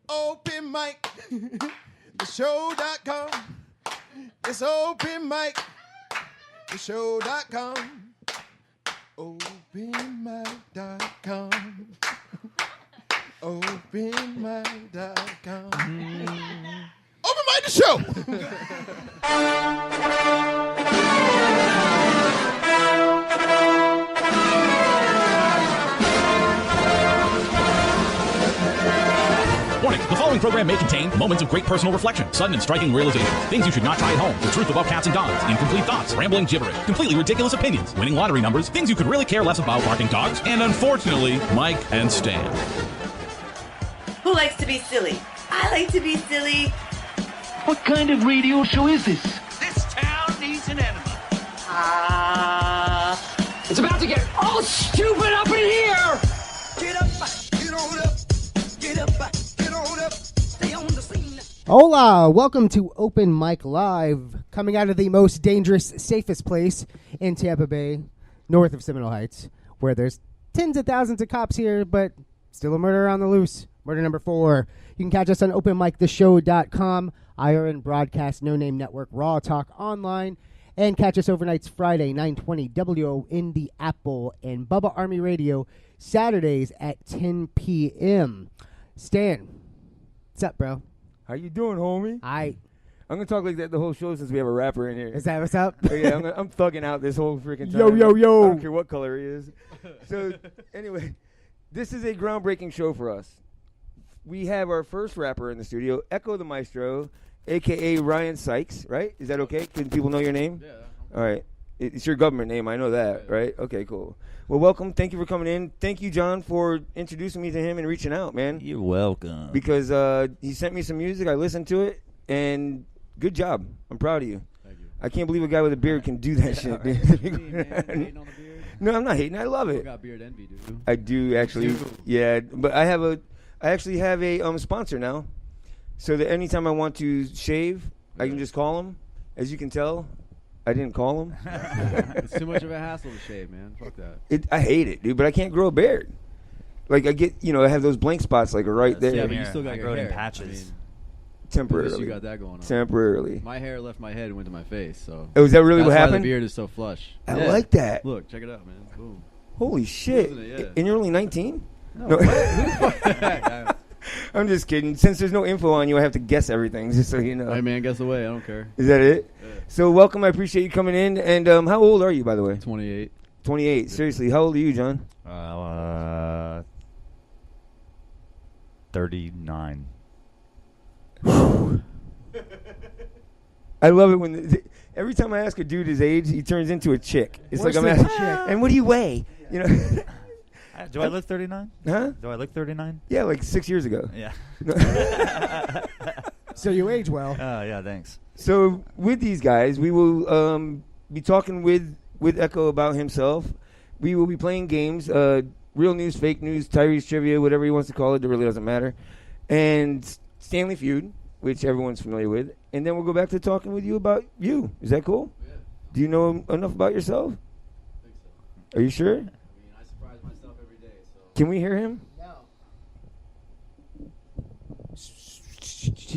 Open mic, the show.com. It's open mic, the show.com. Openmic.com. Openmic.com. Open mic the show. Warning, the following program may contain moments of great personal reflection, sudden and striking realizations, things you should not try at home, the truth about cats and dogs, incomplete thoughts, rambling gibberish, completely ridiculous opinions, winning lottery numbers, things you could really care less about, barking dogs, and unfortunately, Mike and Stan. Who likes to be silly? I like to be silly. What kind of radio show is this? This town needs an enema. It's about to get all stupid up in here! Get up, get on up, get up, get on up, stay on the scene. Hola, welcome to Open Mic Live, coming out of the most dangerous, safest place in Tampa Bay, north of Seminole Heights, where there's tens of thousands of cops here, but still a murder on the loose. Murder number 4. You can catch us on openmictheshow.com, IRN Broadcast, No Name Network, Raw Talk Online, and catch us overnights Friday, 9:20 WO in the Apple, and Bubba Army Radio, Saturdays at 10 p.m. Stan, what's up, bro? How you doing, homie? I'm gonna talk like that the whole show since we have a rapper in here. Is that what's up? Yeah, I'm thugging out this whole freaking time. Yo. I don't care what color he is. So, anyway, this is a groundbreaking show for us. We have our first rapper in the studio, Ekko the Mystro, a.k.a. Ryan Sykes, right? Is that okay? Can people know your name? Yeah. All right. It's your government name. I know that, right? Okay, cool. Well, welcome. Thank you for coming in. Thank you, John, for introducing me to him and reaching out, man. You're welcome. Because he sent me some music. I listened to it, and good job. I'm proud of you. Thank you. I can't believe a guy with a beard can do that shit. Right. Hating on the beard? No, I'm not hating. I love You it. got beard envy, dude. I do, actually. You do. Yeah, but I actually have a sponsor now. So that anytime I want to shave, I can just call him. As you can tell, I didn't call him. It's too much of a hassle to shave, man. Fuck that. I hate it, dude, but I can't grow a beard. Like, I have those blank spots, like, right there. Yeah, but you still got I your grow it hair. in patches. I mean, Temporarily. at least you got that going on. Temporarily. My hair left my head and went to my face, so. Oh, is that really that's what why happened? The beard is so flush. I Yeah. like that. Look, check it out, man. Boom. Holy shit. Isn't it? Yeah. And you're only 19? No. What? I'm just kidding. Since there's no info on you, I have to guess everything, just so you know. Hey, man, guess away. I don't care. Is that it? Yeah. So welcome. I appreciate you coming in. And how old are you, by the way? 28. 28. Seriously, how old are you, John? 39. I love it when every time I ask a dude his age, he turns into a chick. It's Worse like I'm than asking, a chick. and what do you weigh? You know? Do I look 39? Huh? Do I look 39? Yeah, like 6 years ago. Yeah. So you age well. Yeah, thanks. So with these guys, we will be talking with Ekko about himself. We will be playing games, real news, fake news, Tyree's trivia, whatever he wants to call it. It really doesn't matter. And Stanley Feud, which everyone's familiar with. And then we'll go back to talking with you about you. Is that cool? Yeah. Do you know enough about yourself? I think so. Are you sure? I mean, I surprise myself every day, so. Can we hear him? No.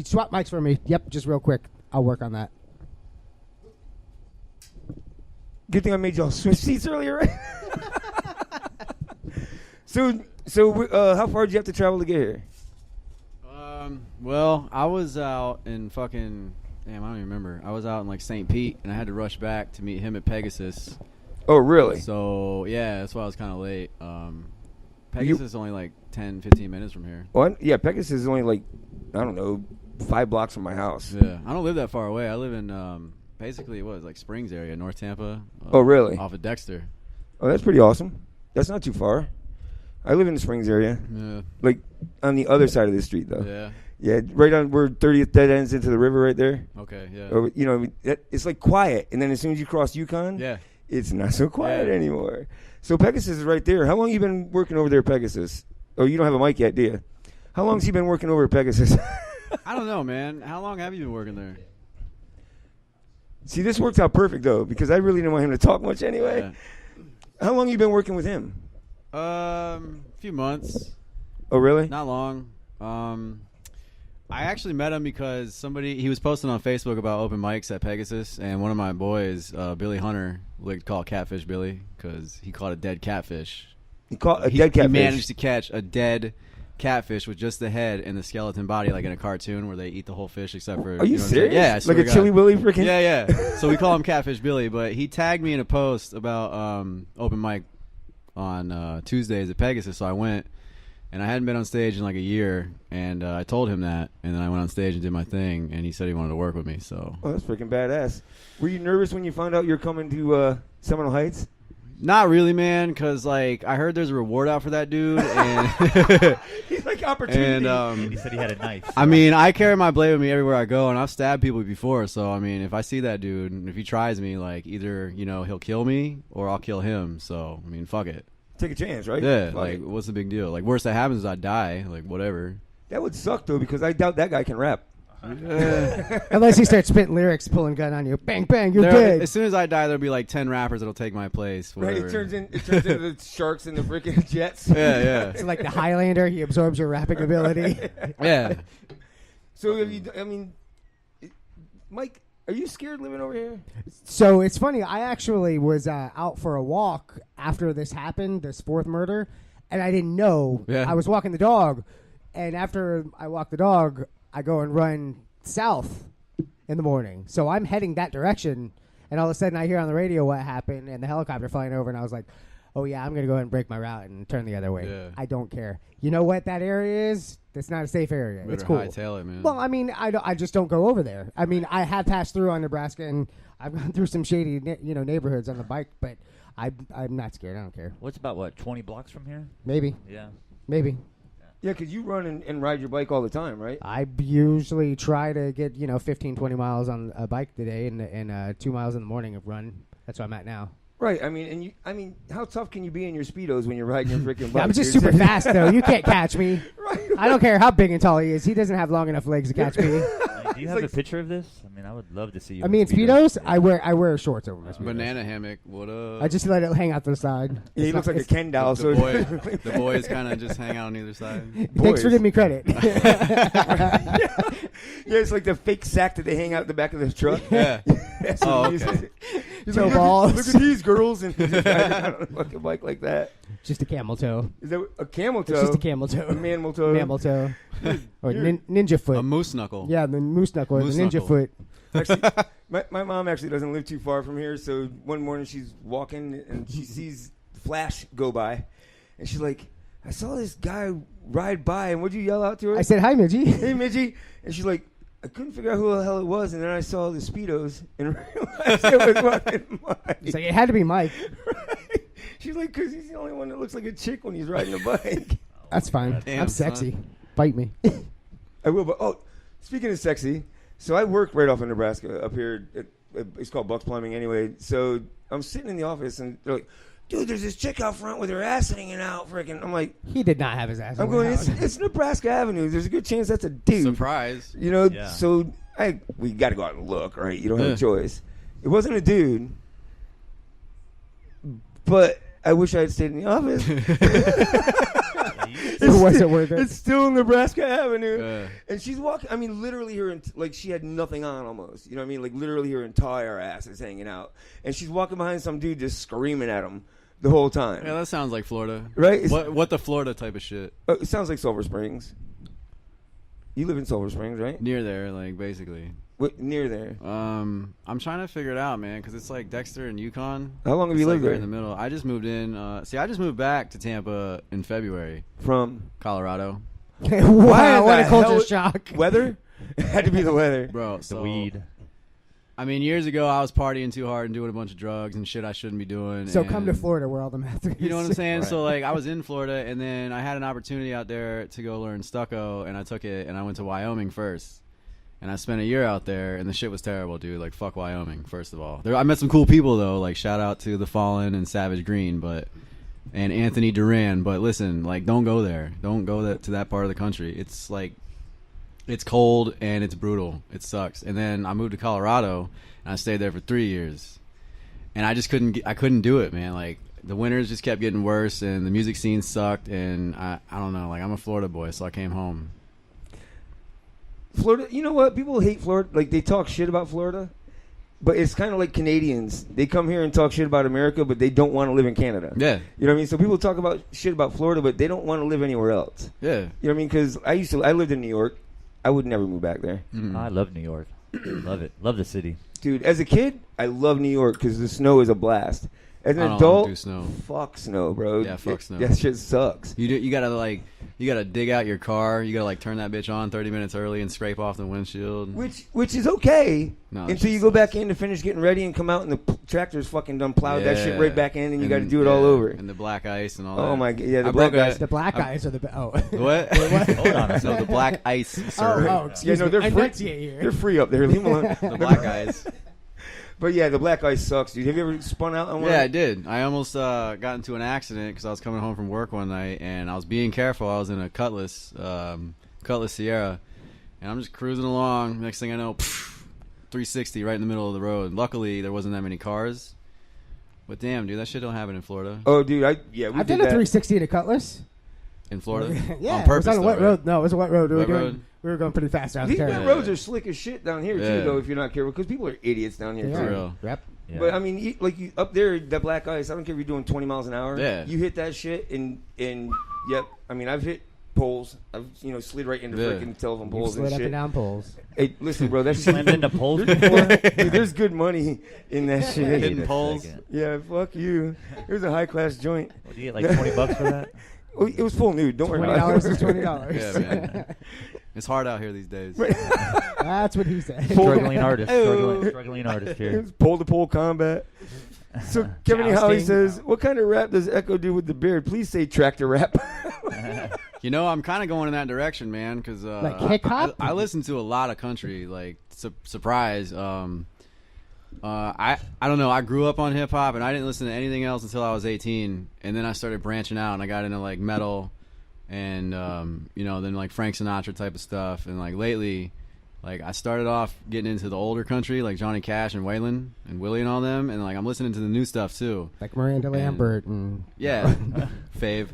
Swap mics for me. Yep, just real quick. I'll work on that. Good thing I made y'all switch seats earlier, right? So how far did you have to travel to get here? Well, I was out in fucking damn, I don't even remember. I was out in like St. Pete, and I had to rush back to meet him at Pegasus. Oh, really? So yeah, that's why I was kind of late. Pegasus is only like 10, 15 minutes from here. Well, yeah, Pegasus is only like, I don't know, 5 blocks from my house. Yeah, I don't live that far away. I live in basically like Springs area, North Tampa. Oh, really? Off of Dexter. Oh, that's pretty awesome. That's not too far. I live in the Springs area. Yeah. Like on the other side of the street, though. Yeah. Yeah, right on where 30th dead ends into the river right there. Okay, yeah. Or, you know, it's like quiet. And then as soon as you cross Yukon, Yeah. it's not so quiet Yeah. anymore. So Pegasus is right there. How long you been working over there at Pegasus? Oh, you don't have a mic yet, do you? How long has he been working over at Pegasus? I don't know, man. How long have you been working there? See, this worked out perfect, though, because I really didn't want him to talk much anyway. Yeah. How long you been working with him? A few months. Oh, really? Not long. I actually met him because he was posting on Facebook about open mics at Pegasus, and one of my boys, Billy Hunter, would call Catfish Billy because he caught a dead catfish. He caught a dead catfish. He managed to catch a dead catfish with just the head and the skeleton body, like in a cartoon where they eat the whole fish except for. Are you serious? Yeah, I swear like a to God. Chili Willy freaking. Yeah. So we call him Catfish Billy, but he tagged me in a post about open mic on Tuesdays at Pegasus, so I went. And I hadn't been on stage in like a year, and I told him that, and then I went on stage and did my thing, and he said he wanted to work with me. So, oh, that's freaking badass. Were you nervous when you found out you're coming to Seminole Heights? Not really, man, because like I heard there's a reward out for that dude, and he's like opportunity. And he said he had a knife. I mean, I carry my blade with me everywhere I go, and I've stabbed people before. So I mean, if I see that dude, and if he tries me, like either he'll kill me or I'll kill him. So I mean, fuck it. Take a chance, right? Yeah, like what's the big deal? Like worst that happens is I die. Like whatever. That would suck though, because I doubt that guy can rap. Unless he starts spitting lyrics, pulling gun on you. Bang, bang, you're dead. As soon as I die, there'll be like 10 rappers that'll take my place. Whatever. Right, it turns into the sharks and the freaking jets. Yeah. It's like the Highlander. He absorbs your rapping ability. Yeah. So, Mike, are you scared living over here? So it's funny. I actually was out for a walk after this happened, this fourth murder, and I didn't know. Yeah. I was walking the dog, and after I walk the dog, I go and run south in the morning. So I'm heading that direction, and all of a sudden I hear on the radio what happened and the helicopter flying over, and I was like, oh, yeah, I'm going to go ahead and break my route and turn the other way. Yeah. I don't care. You know what that area is? It's not a safe area. Better it's cool. hightail it, man. Well, I mean, I just don't go over there. I mean, I have passed through on Nebraska, and I've gone through some shady neighborhoods on the bike, but I'm not scared. I don't care. What's about 20 blocks from here? Maybe. Yeah. Maybe. Yeah, because you run and ride your bike all the time, right? I usually try to get 15, 20 miles on a bike today, and 2 miles in the morning of run. That's where I'm at now. Right. I mean, how tough can you be in your Speedos when you're riding your freaking bike? I'm just super fast, though. You can't catch me. Right. I don't care how big and tall he is. He doesn't have long enough legs to catch me. Do you have a picture of this? I mean, I would love to see you. I mean, Speedos, I wear shorts over my Speedos. Banana hammock, what up? I just let it hang out to the side. Yeah, he looks like a Ken doll. The boys kind of just hang out on either side. Thanks for giving me credit. Yeah, it's like the fake sack that they hang out the back of the truck. Yeah. Oh, okay. He's No like, balls. Look at these girls and he's riding on a fucking bike like that. Just a camel toe. Is that a camel toe? It's just a camel toe. A mammal toe. Mammal toe. Or ninja foot. A moose knuckle. Yeah, the moose knuckle. Moose the ninja knuckle. foot. Actually, my mom actually doesn't live too far from here, so one morning she's walking and she sees Flash go by, and she's like, I saw this guy ride by, and what'd you yell out to her? I said, hi, Midgie. Hey, Midgie. And she's like, I couldn't figure out who the hell it was, and then I saw the Speedos and realized it was fucking Mike. He's like, it had to be Mike. Right? She's like, because he's the only one that looks like a chick when he's riding a bike. That's fine. Damn, I'm sexy. son. Bite me. I will, but speaking of sexy, so I work right off in Nebraska up here. It's called Bucks Plumbing anyway. So I'm sitting in the office and they're like, dude, there's this chick out front with her ass hanging out. Freaking, I'm like, He did not have his ass. I'm on going, the house. it's Nebraska Avenue. There's a good chance that's a dude. Surprise. You know, Yeah. so we got to go out and look, right? You don't have Yeah. a choice. It wasn't a dude, but I wish I had stayed in the office. It wasn't worth it. It's still Nebraska Avenue. Yeah. And she's walking, I mean, literally her, like she had nothing on almost. You know what I mean? Like literally her entire ass is hanging out. And she's walking behind some dude just screaming at him the whole time. Yeah, that sounds like Florida. Right? It's- What the Florida type of shit? It sounds like Silver Springs. You live in Silver Springs, right? Near there, like basically. What, near there. I'm trying to figure it out, man, because it's like Dexter and Yukon. How long have It's you like lived right there? in the middle. I just moved in. I just moved back to Tampa in February, From Colorado, Wow, what a the culture hell- shock. Weather? It had to be the weather. bro. The So, weed. I mean, years ago, I was partying too hard and doing a bunch of drugs and shit I shouldn't be doing. So come to and- Florida where all the meth is. You know what I'm saying? Right. So like, I was in Florida, and then I had an opportunity out there to go learn stucco, and I took it, and I went to Wyoming first. And I spent a year out there, and the shit was terrible, dude. Like, fuck Wyoming, first of all. I met some cool people, though. Like, shout out to The Fallen and Savage Green, and Anthony Duran. But listen, like, don't go there. Don't go to that part of the country. It's, like, it's cold, and it's brutal. It sucks. And then I moved to Colorado, and I stayed there for 3 years. And I just couldn't do it, man. Like, the winters just kept getting worse, and the music scene sucked, and I don't know. Like, I'm a Florida boy, so I came home. Florida. You know what? People hate Florida. Like they talk shit about Florida, but it's kind of like Canadians. They come here and talk shit about America, but they don't want to live in Canada. Yeah. You know what I mean? So people talk about shit about Florida, but they don't want to live anywhere else. Yeah. You know what I mean? Because I lived in New York. I would never move back there. I love New York. Love it. Love the city. Dude, as a kid, I love New York because the snow is a blast. As an I don't adult, do snow. fuck snow, bro. Yeah, fuck snow. That shit sucks. You gotta dig out your car. You gotta like turn that bitch on 30 minutes early and scrape off the windshield. Which is okay No, that until shit you go sucks. back in to finish getting ready and come out and the tractor's fucking done plowed that shit right back in and you got to do it all over. And the black ice and all that. Oh my god, yeah, the I black broke guys. The black guys are the What? Hold on a No, the black ice, sir. Oh, excuse Yeah, no, me. they're free. Enunciate here. They're free up there. Leave them alone. The black guys. But yeah, the black ice sucks, dude. Have you ever spun out on one? Yeah, I did. I almost got into an accident because I was coming home from work one night and I was being careful. I was in a Cutlass Sierra, and I'm just cruising along. Next thing I know, 360 right in the middle of the road. Luckily, there wasn't that many cars. But damn, dude, that shit don't happen in Florida. Oh, dude, we I've did done a that. 360 in a Cutlass. In Florida? Yeah, On purpose, it was on a though, wet right? road. No, it was a wet road. Wet road? We were going pretty fast out These there. wet roads are slick as shit down here Yeah. too, though. If you're not careful, because people are idiots down here They too. are. real. Yep. Yeah. But I mean, you up there, that black ice. I don't care if you're doing 20 miles an hour. Yeah. You hit that shit, and yep. I mean, I've hit poles. I've slid right into Yeah. freaking telephone You poles slid and up shit. and down poles. Hey, listen, bro, that's Slammed into poles before? Dude, there's good money in that shit. Hidden poles. Yeah, fuck you. It was a high class joint. Well, do you get like $20 for that? Oh, it was full nude. Don't worry about $20 it. is $20. Yeah, man. It's hard out here these days. That's what he said. Struggling artist. Struggling artist It here. was pole to pole combat. So Kevin E. Holly Jousting. says, "What kind of rap does Ekko do with the beard? Please say tractor rap." You know, I'm kind of going in that direction, man, because Like hip-hop? I listen to a lot of country, like, surprise. I don't know. I grew up on hip-hop, and I didn't listen to anything else until I was 18, and then I started branching out, and I got into, like, metal and, then, like, Frank Sinatra type of stuff, and, like, lately, like, I started off getting into the older country, like Johnny Cash and Waylon and Willie and all them, and, like, I'm listening to the new stuff, too. Like Miranda Lambert and Yeah, fave.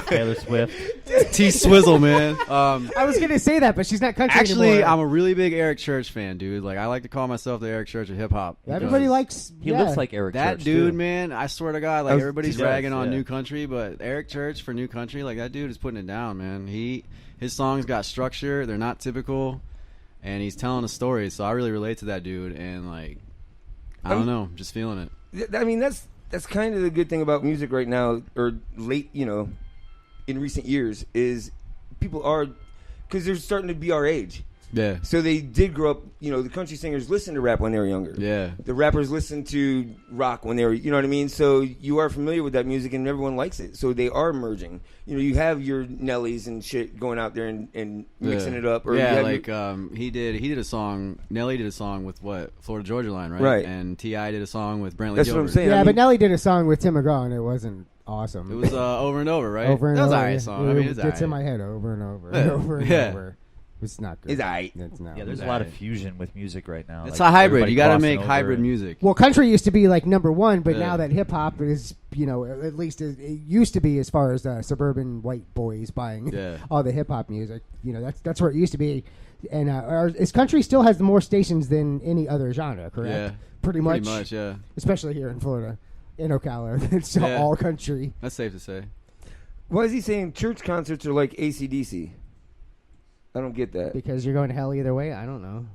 Taylor Swift. T Swizzle, man. I was gonna say that, but she's not country Actually, anymore. I'm a really big Eric Church fan, dude. Like, I like to call myself the Eric Church of hip hop. Everybody likes. He yeah. looks like Eric That Church, dude, too. man. I swear to God, like, He everybody's does, ragging on yeah. new country, but Eric Church for new country, like, that dude is putting it down, man. His songs got structure. They're not typical, and he's telling a story. So I really relate to that dude, and, like, I don't know, just feeling it. I mean, that's kind of the good thing about music right now, or late, in recent years, is people are, because they're starting to be our age. Yeah. So they did grow up, the country singers listened to rap when they were younger. Yeah. The rappers listened to rock when they were, you know what I mean? So you are familiar with that music and everyone likes it. So they are merging. You have your Nellies and shit going out there and mixing it up. Or you yeah, have like he did a song. Nelly did a song with what? Florida Georgia Line, right? Right. And T.I. did a song with Brantley That's Gilbert. what I'm saying. Yeah, I but mean, Nelly did a song with Tim McGraw, and it wasn't awesome. It was Over and Over, right? Over and that was over. an alright song. I mean, it's in alright. my head over and over Yeah. and over and Yeah. over. It's not good. It's aight. It's not. Yeah, there's a lot of fusion with music right now. It's Like, a hybrid. everybody You got to crossing make over hybrid and- music. Well, country used to be like number one, but Yeah. now that hip hop is, at least it used to be as far as suburban white boys buying Yeah. all the hip hop music. That's where it used to be. And is country still has more stations than any other genre, correct? Yeah. Pretty much, yeah. especially here in Florida, in Ocala. It's Yeah. all country. That's safe to say. why is he saying church concerts are like AC/DC? I don't get that. Because you're going to hell either way. I don't know.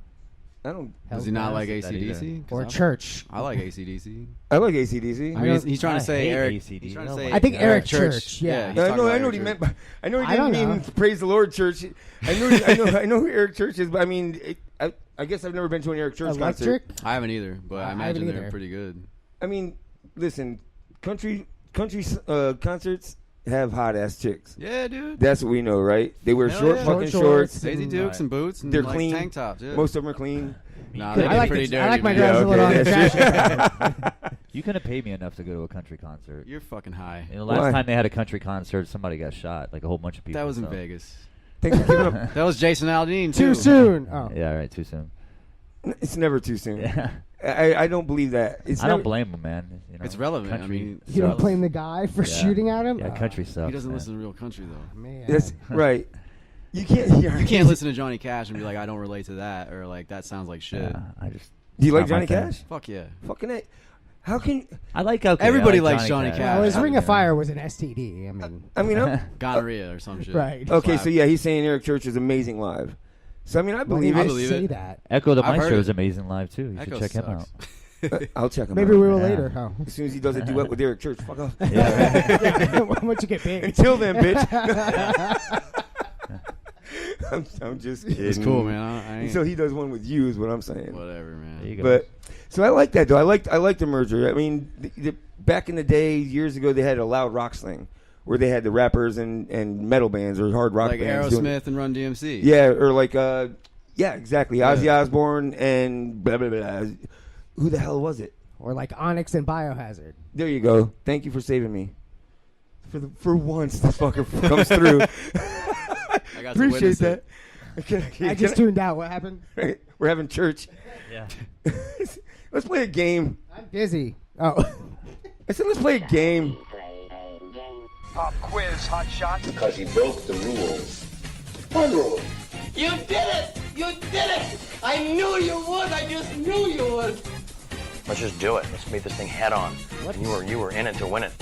I don't. Does he not like that AC/DC? Or church. I like AC/DC. I like AC/DC. I mean, he's trying I to say hate Eric. AC/DC. He's trying to Oh say my I think God. Eric Church. Yeah. he's I talking know. about I know what he Eric meant. I know he I didn't don't mean know. praise the Lord church. I know who Eric Church is, but I mean, I guess I've never been to an Eric Church Electric. concert. I haven't either, but I I imagine haven't they're either. pretty good. I mean, listen, country concerts have hot ass chicks. Yeah, dude. That's what we know, right? They wear Hell short yeah. fucking Short shorts. shorts. Daisy Dukes and boots and They're like clean. tank tops. Yeah. Most of them are clean. Nah, I they get like pretty dirty. I like my man. girls a little on the that's trash. You couldn't have paid me enough to go to a country concert. You're fucking high. The last Why? time they had a country concert, somebody got shot. Like a whole bunch of people. That was in so. Vegas. Thanks for keeping up. That was Jason Aldean Too too. soon. Oh. Yeah, right. Too soon. It's never too soon. Yeah. I don't believe that. It's I never, don't blame him, man. It's relevant. I Country mean, You don't sucks. blame the guy for Yeah. shooting at him? Yeah, Oh, country sucks. he doesn't man. listen to real country though. Man. That's right. You can't. You can't listen to Johnny Cash and be like, I don't relate to that, or like that sounds like shit. Yeah, I just. Do you like it's not my Johnny thing. Cash? Fuck yeah. Fucking it. How can? I like Everybody likes Johnny Cash. Well, his Yeah. Ring of Fire was an STD. I mean, Gonorrhea or some shit. Right. Okay, Slap. so yeah, he's saying Eric Church is amazing live. So I mean, I believe I it. believe say it. that. Echo the I've heard Mystro it. is amazing live too. You Echo should check him out. sucks. I'll check him Maybe out. we will Yeah. later. Huh? As soon as he does a duet with Eric Church, fuck off. Yeah, right. Once you get big. Until then, bitch. I'm just kidding. It's cool, man. I ain't, So he does one with you, is what I'm saying. whatever, man. There you go. But so I like that though. I like the merger. I mean, back in the day, years ago, they had a loud rock thing where they had the rappers and metal bands or hard rock Like bands. Aerosmith and Run DMC. Yeah, or like yeah, exactly. Ozzy Osbourne and blah blah blah. Who the hell was it? Or like Onyx and Biohazard. There you go. Thank you for saving me. For once, the fucker comes through. I got to Appreciate witness that. it. I just tuned out. What happened? We're having church. Yeah. Let's play a game. I'm busy. Oh. I said let's play a game. Pop quiz, hot shot. Because he broke the rules. One rule. You did it! You did it! I knew you would! I just knew you would! Let's just do it. Let's meet this thing head on. And you were in it to win it.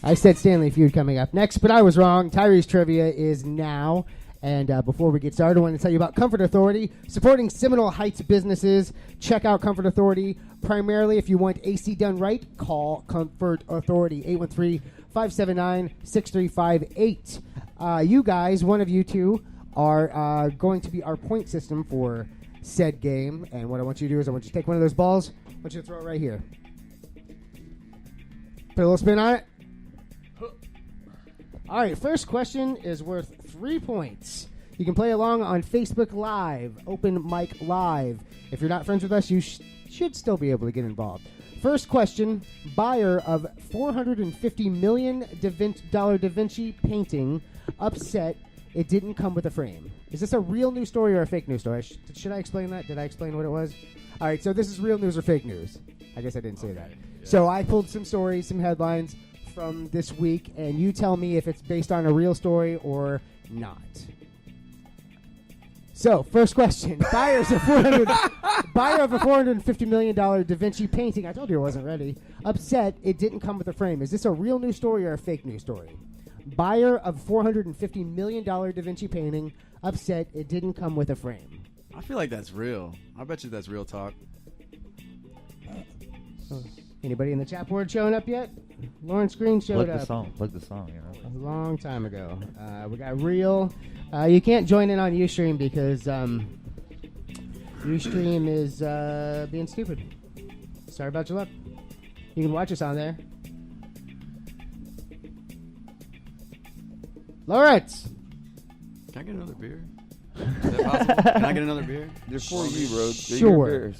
I said Stanley Feud coming up next, but I was wrong. Tyree's trivia is now. And before we get started, I want to tell you about Comfort Authority, supporting Seminole Heights businesses. Check out Comfort Authority. Primarily, if you want AC done right, call Comfort Authority, 813-579-6358. You guys, one of you two, are going to be our point system for said game. And what I want you to do is I want you to take one of those balls. I want you to throw it right here. Put a little spin on it. All right, first question is worth 3 points. You can play along on Facebook Live, Open Mic Live. If you're not friends with us, you should still be able to get involved. First question, buyer of $450 million Da Vinci painting upset it didn't come with a frame. Is this a real news story or a fake news story? Should I explain that? Did I explain what it was? All right, so this is real news or fake news. I guess I didn't say that. Yeah. So I pulled some stories, some headlines from this week, and you tell me if it's based on a real story or not. So, first question. Buyer of a $450 million Da Vinci painting, I told you I wasn't ready, upset it didn't come with a frame. Is this a real news story or a fake news story? Buyer of $450 million Da Vinci painting upset it didn't come with a frame. I feel like that's real. I bet you that's real talk. Anybody in the chat board showing up yet? Lawrence Green showed up. Plug the song, you know. A long time ago. We got Real. You can't join in on Ustream because Ustream is being stupid. Sorry about your luck. You can watch us on there. Lawrence! Can I get another beer? Is that possible? Can I get another beer? They're for you, bro. Sure.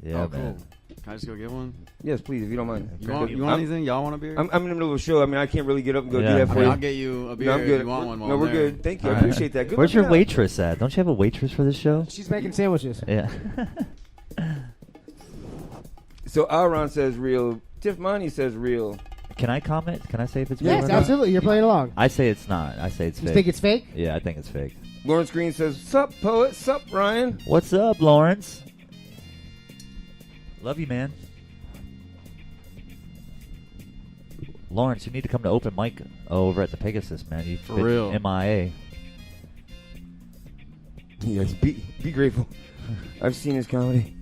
Yeah, Oh, man. cool. Can I just go get one? Yes, please, if you don't mind. You want anything? Y'all want a beer? I'm in the middle of a show. I mean, I can't really get up and go do Yeah. that for you. I'll get you a beer No, I'm if good. you want one while No, I'm we're there. good. Thank you. All I right. appreciate that. Good Where's your looking out. waitress at? Don't you have a waitress for this show? She's making sandwiches. Yeah. So Aaron says real. Tiff Money says real. Can I comment? Can I say if it's real Yes, or not? absolutely. You're playing along. I say it's not. I say it's You fake. think it's fake? Yeah, I think it's fake. Lawrence Green says, "Sup, poet? Sup, Ryan?" What's up, Lawrence? Love you, man. Lawrence, you need to come to open mic over at the Pegasus, man. You've For been real. MIA. Yes, be grateful. I've seen his comedy.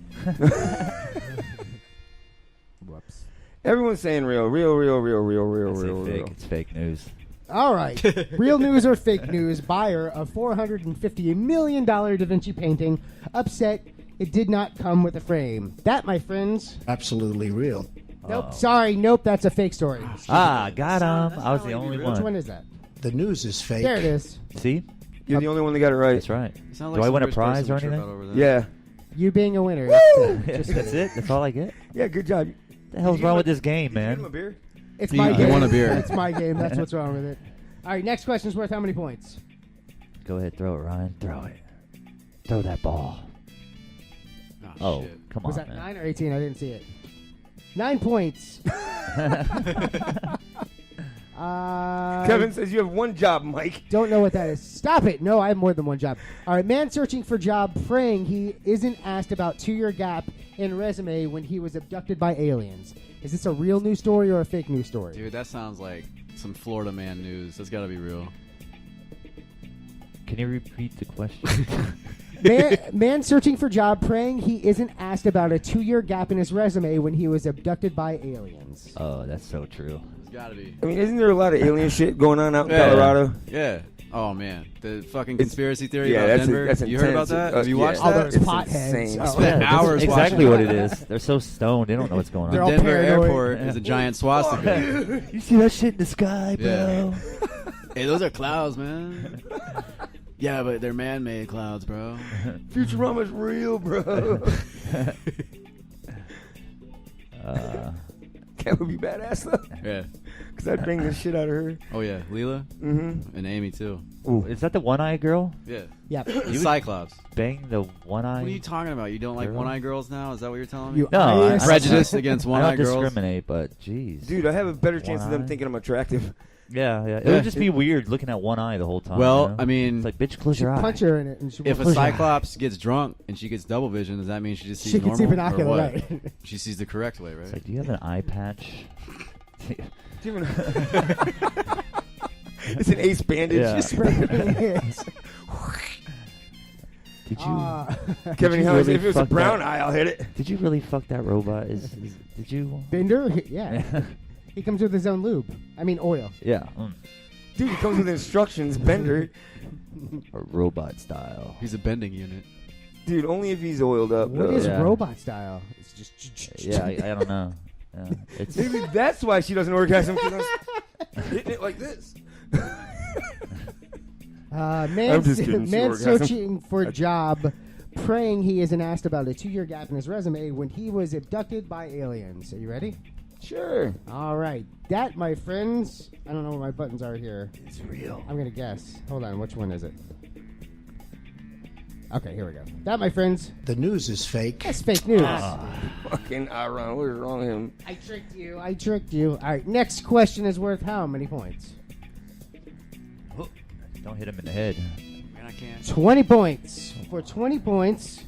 Whoops. Everyone's saying real. I say fake. It's fake news. All right. Real news or fake news? Buyer of $450 million Da Vinci painting upset it did not come with a frame. That, my friends. Absolutely real. Nope. Sorry. Nope. That's a fake story. Ah, got him. I was the only Which one. one is that? The news is fake. There it is. See? You're the only one that got it right. That's right. You sound Do like I some win a rich prize person or to trip anything? out over there. Yeah. You being a winner. That's it? That's all I get? Yeah, good job. What the hell's wrong with this game, Did you give him a man? beer? It's You- my you game. want a beer. It's my game. That's what's wrong with it. All right. Next question's worth how many points? Go ahead, throw it, Ryan. Throw it. Throw that ball. Oh, shit. come Was on, that man. 9 or 18? I didn't see it. 9 points. Kevin says you have one job, Mike. Don't know what that is. Stop it. No, I have more than one job. All right, man searching for job praying he isn't asked about 2-year gap in resume when he was abducted by aliens. Is this a real news story or a fake news story? Dude, that sounds like some Florida man news. That's got to be real. Can you repeat the question? Man searching for job praying he isn't asked about a 2-year gap in his resume when he was abducted by aliens. Oh, that's so true. It's got to be. I mean, isn't there a lot of alien shit going on out in Colorado? Yeah. Oh, man. The fucking conspiracy theory about that's Denver. that's you heard about intense. that? Have you watched All that? those potheads. I spent hours exactly watching what that. it is. They're so stoned. They don't know what's going They're on. all Denver paranoid. airport is a giant swastika. You see that shit in the sky, bro? Yeah. Hey, those are clouds, man. Yeah, but they're man-made clouds, bro. Futurama's real, bro. That would be badass, though. Yeah. Because I'd bang the shit out of her. Oh, yeah. Leela? Mm-hmm. And Amy, too. Ooh, is that the one-eyed girl? Yeah. Yep. The Cyclops. Bang the one-eyed. What are you talking about? You don't like girl? one-eyed girls now? Is that what you're telling me? No, I'm prejudice against I one-eyed don't girls? discriminate, but jeez. Dude, I have a better chance of them One-eye? thinking I'm attractive. Yeah. It would just be weird looking at one eye the whole time. Well, you know? I mean, it's like, bitch, close You your eye. punch her in it, and she if a close your eye. Cyclops gets drunk and she gets double vision, does that mean she just sees She can see normal? binocular, or what? right. She sees the correct way, right? It's like, do you have an eye patch? It's an ace bandage. Yeah. Just Did you? Kevin, you how is it? really If it was a fuck brown that- eye, I'll hit it. Did you really fuck that robot? Did you? Bender? Yeah. He comes with his own lube. I mean, oil. Yeah. Dude, he comes with instructions, Bender. A robot style. He's a bending unit. Dude, only if he's oiled up. What though. is Yeah. robot style? It's just. Yeah, I don't know. Yeah, it's Maybe that's why she doesn't orgasm. 'Cause I'm hitting it like this. I'm just kidding. She Man orgasmed. searching for job, praying he isn't asked about a 2-year gap in his resume when he was abducted by aliens. Are you ready? Sure. All right. That, my friends, I don't know where my buttons are here. It's real. I'm going to guess. Hold on. Which one is it? Okay, here we go. That, my friends, The news is fake. that's fake news. Fucking Iron. What is wrong with him? I tricked you. All right. Next question is worth how many points? Don't hit him in the head. Man, I can't. 20 points. For 20 points,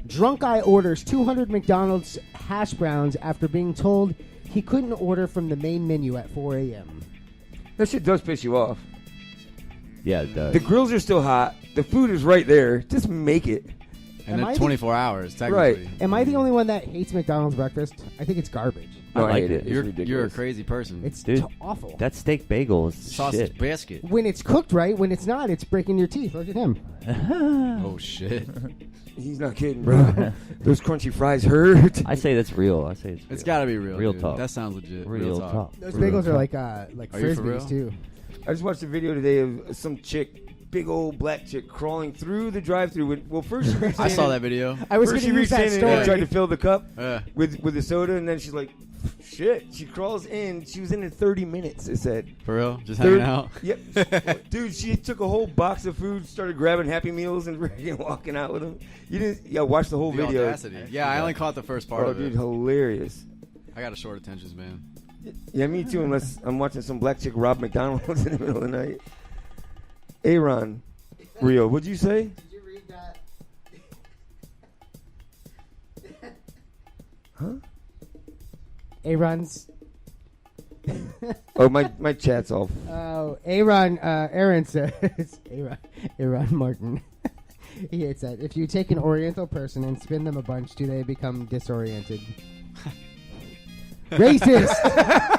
drunk guy orders 200 McDonald's hash browns after being told he couldn't order from the main menu at 4 a.m. That shit does piss you off. Yeah, it does. The grills are still hot. The food is right there. Just make it. And Am I then the- 24 hours, technically. Am I the only one that hates McDonald's breakfast? I think it's garbage. No, I like hate it. it. It's You're ridiculous. a crazy person. It's Dude, awful. That steak bagel is Sausage shit. biscuit. When it's cooked right, when it's not, it's breaking your teeth. Look at him. Oh, shit. He's not kidding, bro. Those crunchy fries hurt. I say that's real. I say it's real. It's got to be real. Real dude. talk. That sounds legit. Real talk. talk. Those Real bagels are talk. like Are you for frisbees real? too. I just watched a video today of some chick, big old black chick, crawling through the drive-thru. Well, first she reached I in saw and- that video. I was First going she to use reached that in story. and tried to fill the cup Yeah. with the soda, and then she's like, shit. She crawls in. She was in 30 minutes, it said. For real? Just hanging out? Yep. Dude, she took a whole box of food, started grabbing Happy Meals and walking out with them. You didn't, watch the whole The video. audacity. Yeah, I only caught the first part Oh, of it. dude, hilarious. I got a short attention span. Yeah, me too, unless I'm watching some black chick rob McDonald's in the middle of the night. Aaron, Rio, what'd you say? Did you read that? Huh? Aaron's. Oh, my chat's off. Oh, Aaron says, Aaron Martin. He hates that. If you take an Oriental person and spin them a bunch, do they become disoriented? Racist!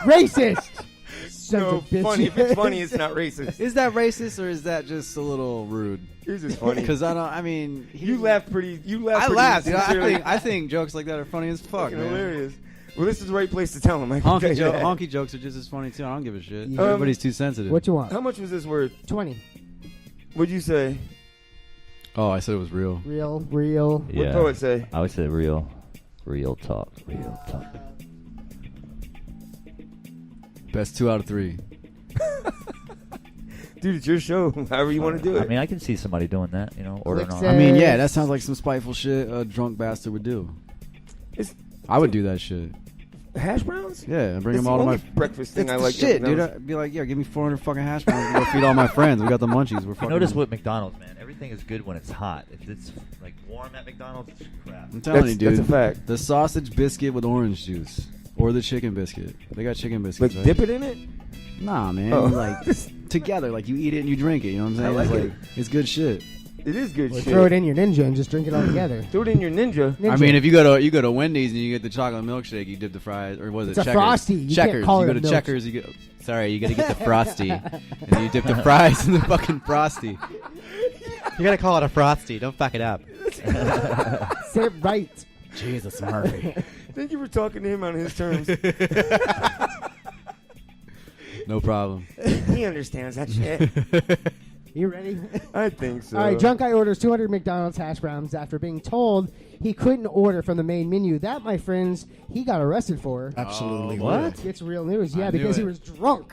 Racist! Sons No, of bitches. funny. If it's funny, it's not racist. Is that racist or is that just a little rude? It's just funny. Because I mean... You laughed pretty... I laughed. Dude. sincerely. I think jokes like that are funny as fuck, Fucking man. hilarious. Well, this is the right place to tell them. I can tell you that. Honky jokes are just as funny, too. I don't give a shit. Yeah. Everybody's too sensitive. What you want? How much was this worth? 20. What'd you say? Oh, I said it was real. Real. What Yeah. poet say? I would say real talk. Best 2 out of 3. Dude, it's your show. However you want to do it. I mean, I can see somebody doing that. Ordering Click on. send. I mean, yeah, that sounds like some spiteful shit a drunk bastard would do. It's- I would do that shit. Hash browns? Yeah, I bring That's them all to the my only breakfast thing That's I the like. shit, at dude. McDonald's. I'd be like, yeah, give me 400 fucking hash browns and go feed all my friends. We got the munchies. We're fucking. Notice with McDonald's, man. Everything is good when it's hot. If it's like warm at McDonald's, it's crap. I'm telling you, dude. That's a fact. The sausage biscuit with orange juice, or the chicken biscuit. They got chicken biscuits. Like right? dip it in it? Nah, man. Oh. Like together, like you eat it and you drink it. You know what I'm saying? I like it's it's good shit. It is good shit. Throw it in your Ninja and just drink it all together. Throw it in your Ninja. I mean, if you go to Wendy's and you get the chocolate milkshake, you dip the fries, or was it It's a Checkers? Frosty. You Checkers. can't call you it go a to milkshake. Checkers. You go. Sorry, you got to get the Frosty, and you dip the fries in the fucking Frosty. You gotta call it a Frosty. Don't fuck it up. Say it right. Jesus, Murphy. Thank you for talking to him on his terms. No problem. He understands that shit. You ready? I think so. All right, drunk guy orders 200 McDonald's hash browns after being told he couldn't order from the main menu. That, my friends, he got arrested for. Absolutely. What? It's real news. Yeah, I knew because he it. was drunk.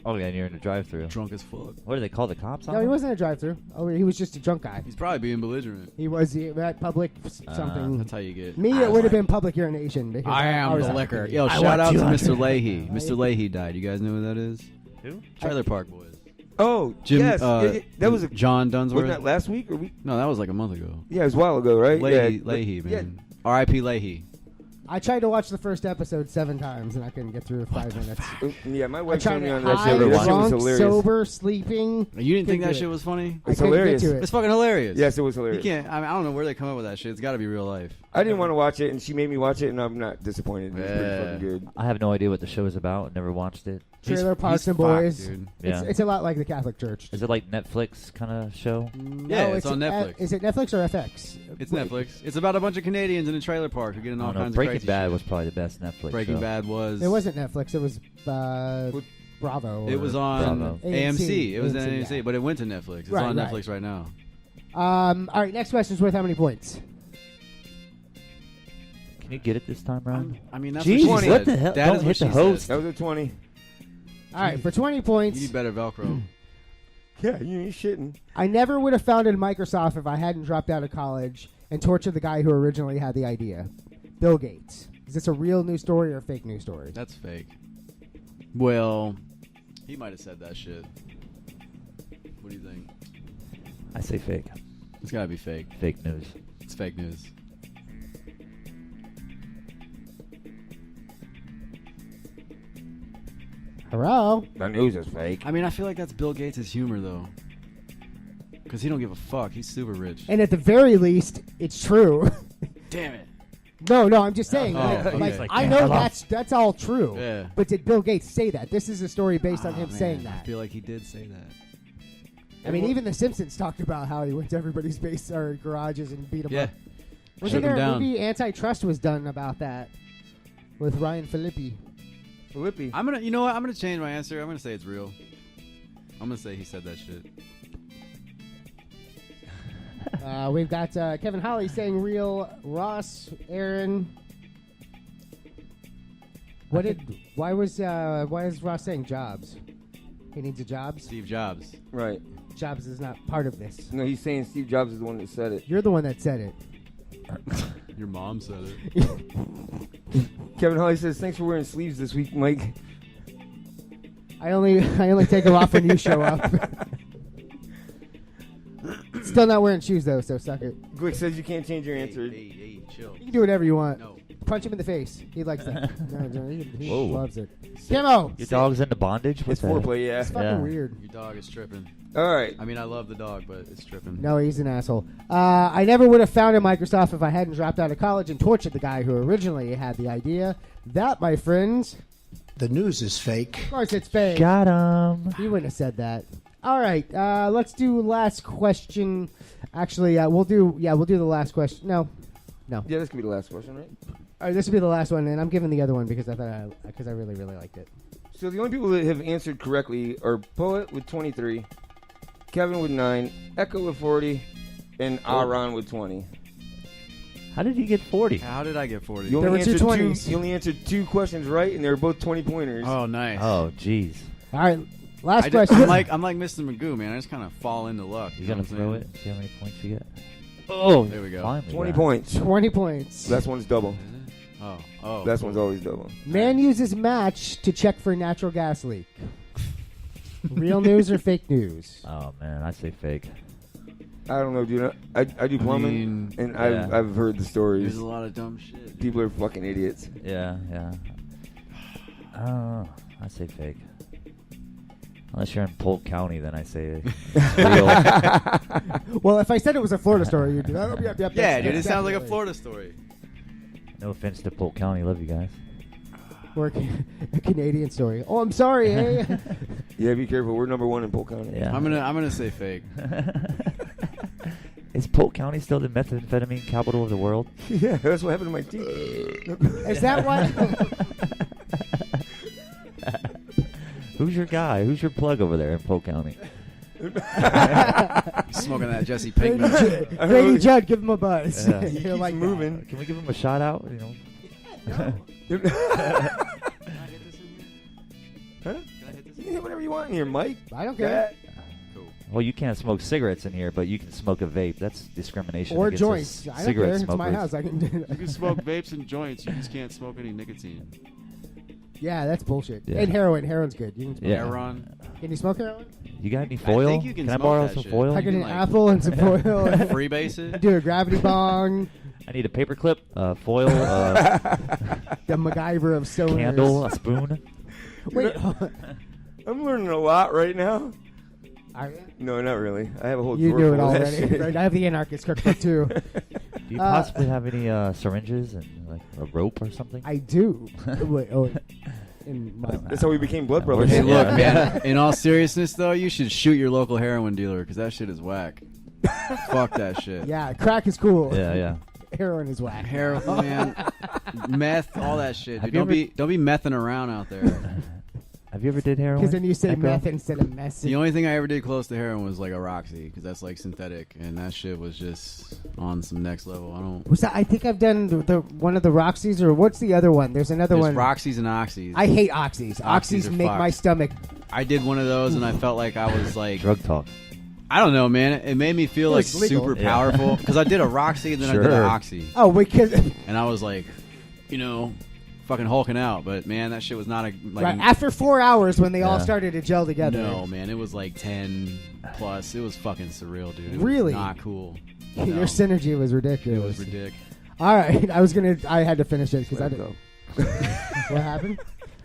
Oh, yeah, and you're in the drive-thru. Drunk as fuck. What do they call the cops on No, he him? wasn't a drive-thru. Oh, he was just a drunk guy. He's probably being belligerent. He was at public something. That's how you get. Me, it would have been public urination. Because I am was the out. liquor. Yo, I shout want out to 200. Mr. Leahy. Mr. Leahy died. You guys know who that is? Who? Trailer Park Boys. Oh, Jim, yes. Yeah, that was John Dunsworth. Wasn't that last week or week? No, that was like a month ago. Yeah, it was a while ago, right? Leahy, yeah, Leahy, yeah. man. R.I.P. Leahy. I tried to watch the first episode 7 times and I couldn't get through 5 minutes. Yeah, my I wife tried told me it on that high, shit. That shit was drunk, hilarious. sober, sleeping. You didn't think Couldn't that do shit it. was funny? I It's couldn't hilarious. get to it. It's fucking hilarious. Yes, it was hilarious. You can't. I mean, I don't know where they come up with that shit. It's got to be real life. I didn't want to watch it, and she made me watch it, and I'm not disappointed. It was pretty Yeah. fucking good. I have no idea what the show is about. Never watched it. Trailer Parks he's and fucked, Boys. dude. Yeah. It's a lot like the Catholic Church. Is it like Netflix kind of show? No, Yeah, it's on Netflix. Is it Netflix or FX? It's Wait. Netflix. It's about a bunch of Canadians in a trailer park who get in all I don't know. kinds Breaking of crazy Bad shit. was probably the best Netflix Breaking show. Bad was. It wasn't Netflix. It was Bravo. It was or- on Bravo. AMC. It was on AMC, AMC, yeah. but it went to Netflix. It's Right, on right. Netflix right now. All right, next question's worth how many points? Can you get it this time, Ryan? I mean, that's Jesus, what she what said. the hell? That Don't is hit what the she host. said. That was a 20. All right, for 20 points. You need better Velcro. Yeah, you ain't shitting. I never would have founded Microsoft if I hadn't dropped out of college and tortured the guy who originally had the idea. Bill Gates. Is this a real news story or a fake news story? That's fake. Well, he might have said that shit. What do you think? I say fake. It's gotta be fake. Fake news. It's fake news. Hello? The news is fake. I mean, I feel like that's Bill Gates' humor, though. Because he don't give a fuck. He's super rich. And at the very least, it's true. Damn it. No, I'm just saying. Oh, like, okay. like, I know that's all true. Yeah. But did Bill Gates say that? This is a story based on him Man, saying I that. feel like he did say that. I mean, even The Simpsons talked about how he went to everybody's base or garages and beat them Yeah. up. Wasn't Shook 'em there a down. movie Antitrust was done about that with Ryan Phillippe? Phillippe. I'm gonna, you know what? I'm gonna change my answer. I'm gonna say it's real. I'm gonna say he said that shit. We've got Kevin Holly saying real. Ross, Aaron. Why is Ross saying Jobs? He needs a Jobs? Steve Jobs. Right. Jobs is not part of this. No, he's saying Steve Jobs is the one that said it. You're the one that said it. Your mom said it. Kevin Holly says, thanks for wearing sleeves this week, Mike. I only take them off when you show up. Still not wearing shoes though, so suck it. Glick says you can't change your answer. Hey, chill. You can do whatever you want. No. Punch him in the face. He likes that. No, he Whoa. loves it. Camo! Your dog's into bondage? It's What's that? foreplay, yeah. It's fucking Yeah. weird. Your dog is tripping. All right. I mean, I love the dog, but it's tripping. No, he's an asshole. I never would have founded Microsoft if I hadn't dropped out of college and tortured the guy who originally had the idea. That, my friends, The news is fake. of course it's fake. Got him. He wouldn't have said that. All right, let's do last question. Actually, we'll do the last question. No. Yeah, this could be the last question, right? All right, this will be the last one, and I'm giving the other one because I really, really liked it. So the only people that have answered correctly are Poet with 23, Kevin with 9, Ekko with 40, and Aaron with 20. How did you get 40? How did I get 40? You There only were two answered 20s. You only answered 2 questions right, and they were both 20-pointers. Oh, nice. Oh, jeez. All right, last I'm question. like Mr. Magoo, man. I just kind of fall into luck. You know gonna what I'm throw saying? it? See how many points you get? Oh, There we go. Finally 20 got it. points. 20 points. Last one's double. Oh, Oh. Last one's always double. Man uses match to check for natural gas leak. Real news or fake news? Oh man, I say fake. I don't know, dude. I do plumbing, and yeah. I've heard the stories. There's a lot of dumb shit. People are fucking idiots. Yeah. I don't know. I say fake. Unless you're in Polk County, then I say it's real. Well, if I said it was a Florida story, you'd be like, yep. Yeah, dude, it sounds like a definitely. Florida story. No offense to Polk County, love you guys. Or a Canadian story. Oh, I'm sorry, hey. Yeah, be careful. We're number 1 in Polk County. Yeah. I'm gonna say fake. Is Polk County still the methamphetamine capital of the world? Yeah, that's what happened to my teeth. Is that why? Who's your guy? Who's your plug over there in Polk County? Smoking that Jesse Pinkman. Grady Judd, give him a buzz. Yeah. He keeps moving. Can we give him a shout out? You know. Huh? You can hit whatever you want in here, Mike. I don't care. Cool. Well, you can't smoke cigarettes in here, but you can smoke a vape. That's discrimination. Or against joints. us I don't cigarette care. It's smokers. my house. I can do You can smoke vapes and joints. You just can't smoke any nicotine. Yeah, that's bullshit. Yeah. And heroin. Heroin's good. You can smoke Yeah. Heron. Can you smoke heroin? You got any foil? think you can I smoke borrow that some shit. foil? I get can, an like, apple and some foil. Freebase it. Do a gravity bong. I need a paper clip, foil, The MacGyver of stoners. candle, a spoon. Wait. I'm learning a lot right now. Are you? No, not really. I have a whole You drawer knew it full of that already. shit. Right, I have the anarchist cookbook too. Do you possibly have any syringes and like a rope or something? I do. Wait, in my That's how we became blood brothers. Hey, look, Yeah. man. In all seriousness, though, you should shoot your local heroin dealer because that shit is whack. Fuck that shit. Yeah, crack is cool. Yeah. Heroin is whack. Heroin, man. Meth, all that shit. Have Dude. you Don't be messing around out there. Have you ever did heroin? Because then you say Ekko? meth instead of mess. The only thing I ever did close to heroin was like a Roxy because that's like synthetic, and that shit was just on some next level. I don't. Was that? I think I've done the one of the Roxys, or what's the other one? There's another There's one. Roxys and Oxys. I hate Oxys. Oxys are make my fucked. stomach. I did one of those, and I felt like I was like Drug talk. I don't know, man. It made me feel It like was legal. super Yeah. powerful because I did a Roxy and then I did an Sure. Oxy, Oh, because and I was like, fucking hulking out. But man, that shit was not a like. right, after 4 hours when they all Yeah. started to gel together. No, man, it was like 10 plus. It was fucking surreal, dude. It Really? was not cool. Your No. synergy was It ridiculous. was ridiculous. All right, I had to finish it because I didn't. What happened?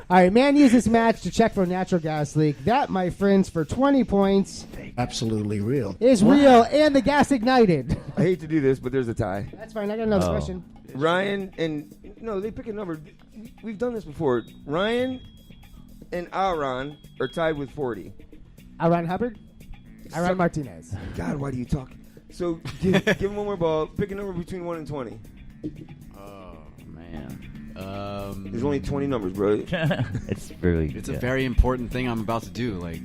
All right, man uses match to check for natural gas leak. That, my friends, for 20 points Absolutely real. is real, and the gas ignited. I hate to do this, but there's a tie. That's fine. I got another Oh. question. Ryan and they pick a number. We've done this before. Ryan and Aaron are tied with 40. Aaron Hubbard? Aaron Martinez. God, why do you talk? So give him one more ball. Pick a number between 1 and 20. Oh man. There's only 20 numbers, bro. It's really. It's a very important thing I'm about to do. Like,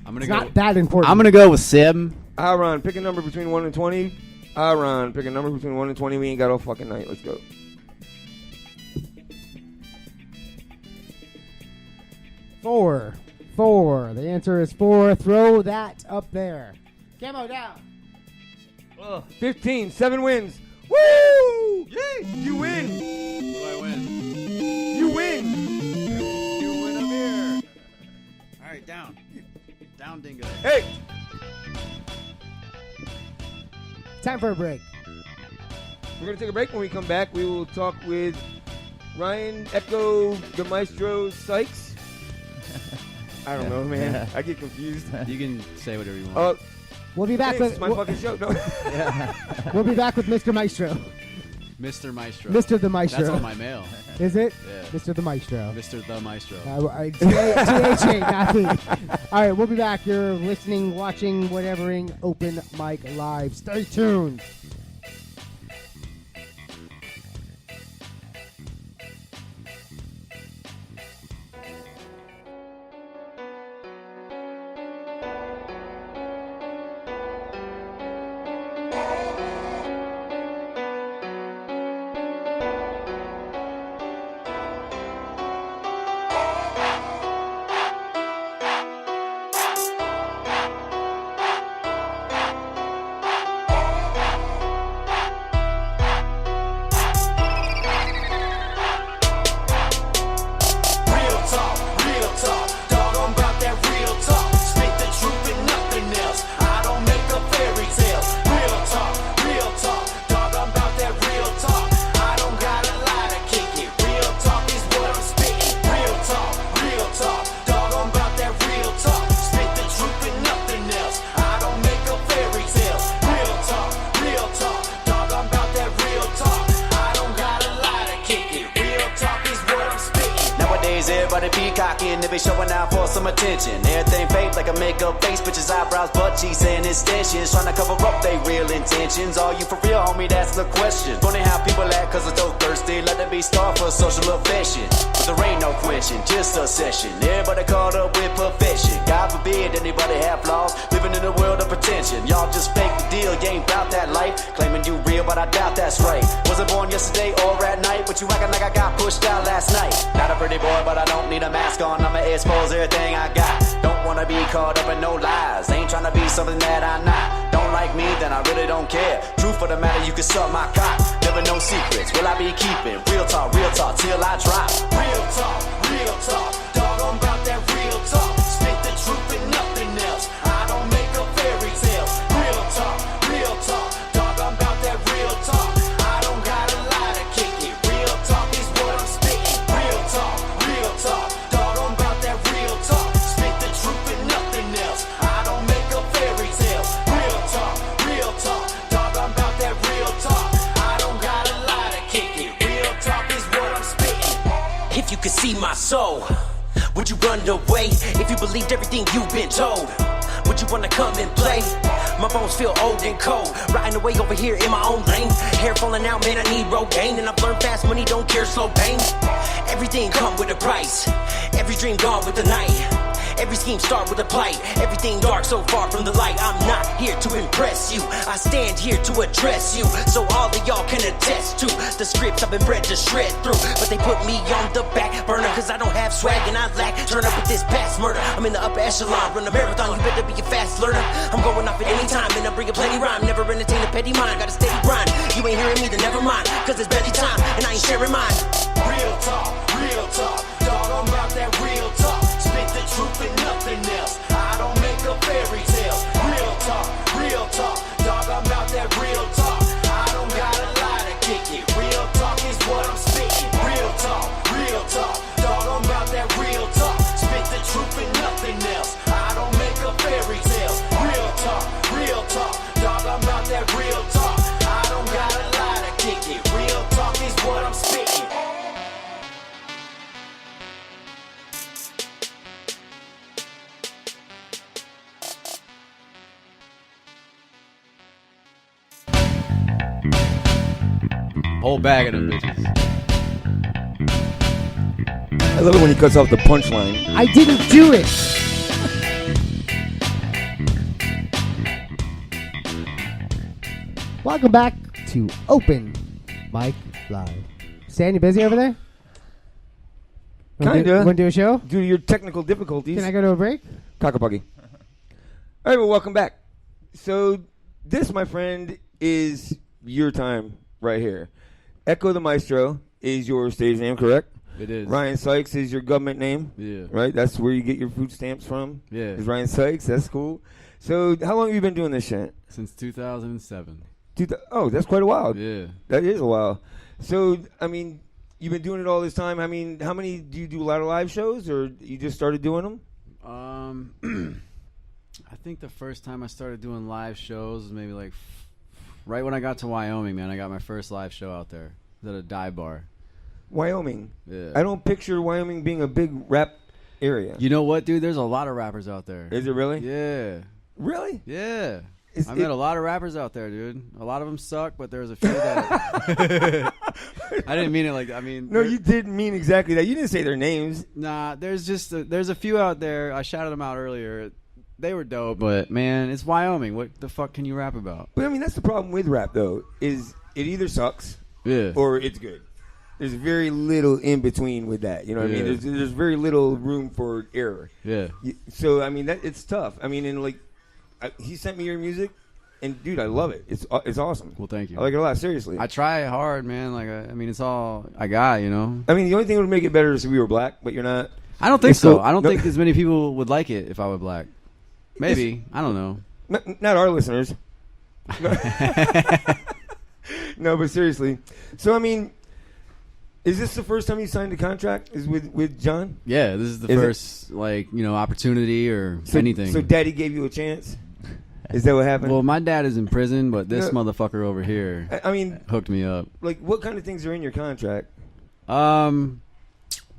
I'm gonna It's go. not that important. I'm gonna go with 7. Aaron, pick a number between 1 and 20. Aaron, pick a number between 1 and 20. We ain't got all fucking night. Let's go. 4. 4. The answer is 4. Throw that up there. Camo down. 15. 7 wins. Woo! Yay! You win. What do I win? You win. You win up here. All right, down. Down, dingo. Hey. Time for a break. We're going to take a break. When we come back, we will talk with Ryan, Ekko, the Mystro, Sykes. I don't know, man. I get confused. You can say whatever you want. We'll be back Thanks, with it's my fucking show. No. We'll be back with Mr. Maestro. Mr. Maestro. Mr. the Maestro. That's on my mail. Is it? Yeah. Mr. the Maestro. Mr. the Maestro. THA, not me. All right, we'll be back. You're listening, watching, whatevering, Open Mic Live. Stay tuned. thinking they be showing out for some attention. Everything fake like a makeup face, bitches eyebrows, butt cheeks and extensions, trying to cover up they real intentions. Are you for real, homie? That's the question. Funny how people act cause they're so thirsty, let them be starved for social affection. But there ain't no quenching, just a session. Everybody caught up with perfection. God forbid anybody have flaws, living in a world of pretension. Y'all just fake the deal, you ain't bout that life. Claiming you real, but I doubt that's right. Wasn't born yesterday or at night, but you acting like I got pushed out last night. Not a pretty boy, but I don't need a mask on. I'ma expose everything I got. Don't wanna be caught up in no lies. Ain't trying to be something that I'm not. Don't like me, then I really don't care. Truth for the matter, you can suck my cock. Never no secrets, will I be keeping? Real talk till I drop. Real talk, dog, I'm about that real talk. Spit the truth and nothing else. I don't make up fairy tales. Real talk, dog, I'm about that real talk. I don't got a lie to kick it. Real talk is what I'm spitting. Real talk, dog, I'm about that real talk. Spit the truth and nothing else. I don't make up fairy tales. Real talk, dog, I'm about that real talk. I don't got a lie to kick it. Real talk is what I'm spitting. If you could see my soul, would you run away? If you believed everything you've been told, would you wanna come and play? My bones feel old and cold, riding away over here in my own lane. Hair falling out, man, I need Rogaine. And I've learned fast money don't cure slow pain. Everything come with a price, every dream gone with the night. Every scheme start with a plight. Everything dark so far from the light. I'm not here to impress you, I stand here to address you, so all of y'all can attest to the scripts I've been bred to shred through. But they put me on the back burner cause I don't have swag and I lack. Turn up with this past murder, I'm in the upper echelon. Run a marathon, you better be a fast learner. I'm going off at any time and I'm bringing plenty rhyme. Never entertain a petty mind, got a steady grind. You ain't hearing me, then never mind, cause it's barely time and I ain't sharing mine. Real talk, dog, I'm about that real talk. Spit the truth and nothing else. I don't make up fairy tales. Real talk, dog, I'm about that real talk. I don't got a lie to kick it. Real talk is what I'm spitting. Real talk, dog, I'm about that real talk. Spit the truth and nothing else. I don't make up fairy tales. Real talk, dog, I'm about that real talk. I don't got a lie to kick it. Real talk is what I'm spitting. Whole bag of them bitches. I love it when he cuts off the punchline. I didn't do it. Welcome back to Open Mic Live. Stan, you busy over there? Kinda. Want to do a show? Due to your technical difficulties. Can I go to a break? Cockabuggy. All right, well, welcome back. So this, my friend, is your time right here. Ekko the Mystro is your stage name, correct? It is. Ryan Sykes is your government name. Yeah. Right? That's where you get your food stamps from. Yeah. Is Ryan Sykes. That's cool. So how long have you been doing this shit? Since 2007. Oh, that's quite a while. Yeah. That is a while. So, I mean, you've been doing it all this time. I mean, how many do you do a lot of live shows, or you just started doing them? I think the first time I started doing live shows was maybe like right when I got to Wyoming, man. I got my first live show out there. It was at a dive bar. Wyoming. Yeah. I don't picture Wyoming being a big rap area. You know what, dude? There's a lot of rappers out there. Is it really? Yeah. Really? Yeah. I met a lot of rappers out there, dude. A lot of them suck, but there's a few that... I didn't mean it like that. I mean... No, you didn't mean exactly that. You didn't say their names. Nah, there's a few out there. I shouted them out earlier. They were dope, but, man, it's Wyoming. What the fuck can you rap about? But, I mean, that's the problem with rap, though, is it either sucks or it's good. There's very little in between with that. You know what I mean? There's very little room for error. Yeah. So, I mean, it's tough. I mean, and, like, he sent me your music, and, dude, I love it. It's awesome. Well, thank you. I like it a lot, seriously. I try hard, man. Like, I mean, it's all I got, you know? I mean, the only thing that would make it better is if we were black, but you're not. I don't think so. I don't think as many people would like it if I were black. Maybe. I don't know. Not our listeners. No, but seriously. So, I mean, is this the first time you signed a contract? Is with John? Yeah, this is the first, like, you know, opportunity or anything. So Daddy gave you a chance? Is that what happened? Well, my dad is in prison, but this motherfucker over here I mean, hooked me up. Like, what kind of things are in your contract?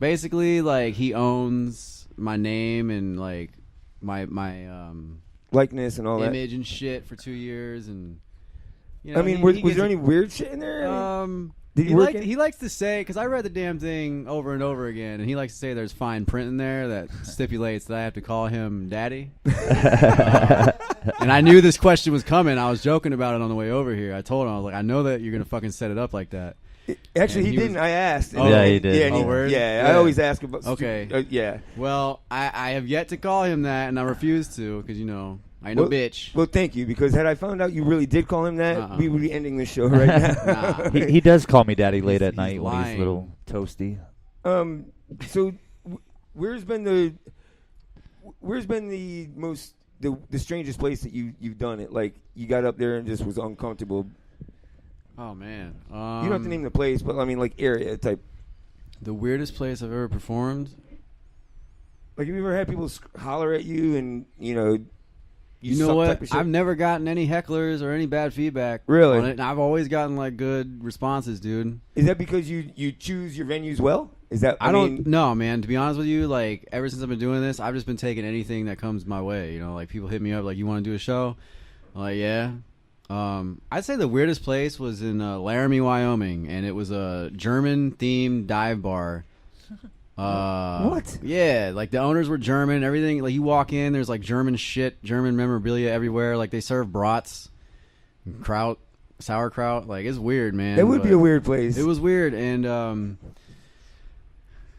Basically, like, he owns my name and like my likeness and all that image and shit for 2 years, and you know, I mean, was there any weird shit in there? Did he likes to say, because I read the damn thing over and over again, and he likes to say there's fine print in there that stipulates that I have to call him daddy. And I knew this question was coming. I was joking about it on the way over here. I told him, I was like, I know that you're gonna fucking set it up like that. Actually, he didn't. I asked. Yeah, he did. Yeah, I always ask about. Okay. Yeah. Well, I have yet to call him that, and I refuse to, because I ain't no bitch. Well, thank you, because had I found out you really did call him that, we would be ending the show right now. He does call me daddy late at night when he's a little toasty. So where's been the most the strangest place that you've done it? Like you got up there and just was uncomfortable. Oh man, you don't have to name the place, but I mean like area type. The weirdest place I've ever performed. Like have you ever had people holler at you and you know what? I've never gotten any hecklers or any bad feedback. Really? On it, and I've always gotten like good responses, dude. Is that because you choose your venues well? Is that I don't know, man. To be honest with you, like ever since I've been doing this, I've just been taking anything that comes my way. Like people hit me up, like, you want to do a show? I'm like, yeah. I'd say the weirdest place was in Laramie, Wyoming, and it was a German-themed dive bar. What? Yeah, like the owners were German. Everything, like you walk in, there's like German shit, German memorabilia everywhere. Like they serve brats, sauerkraut. Like it's weird, man. It would be a weird place. It was weird, and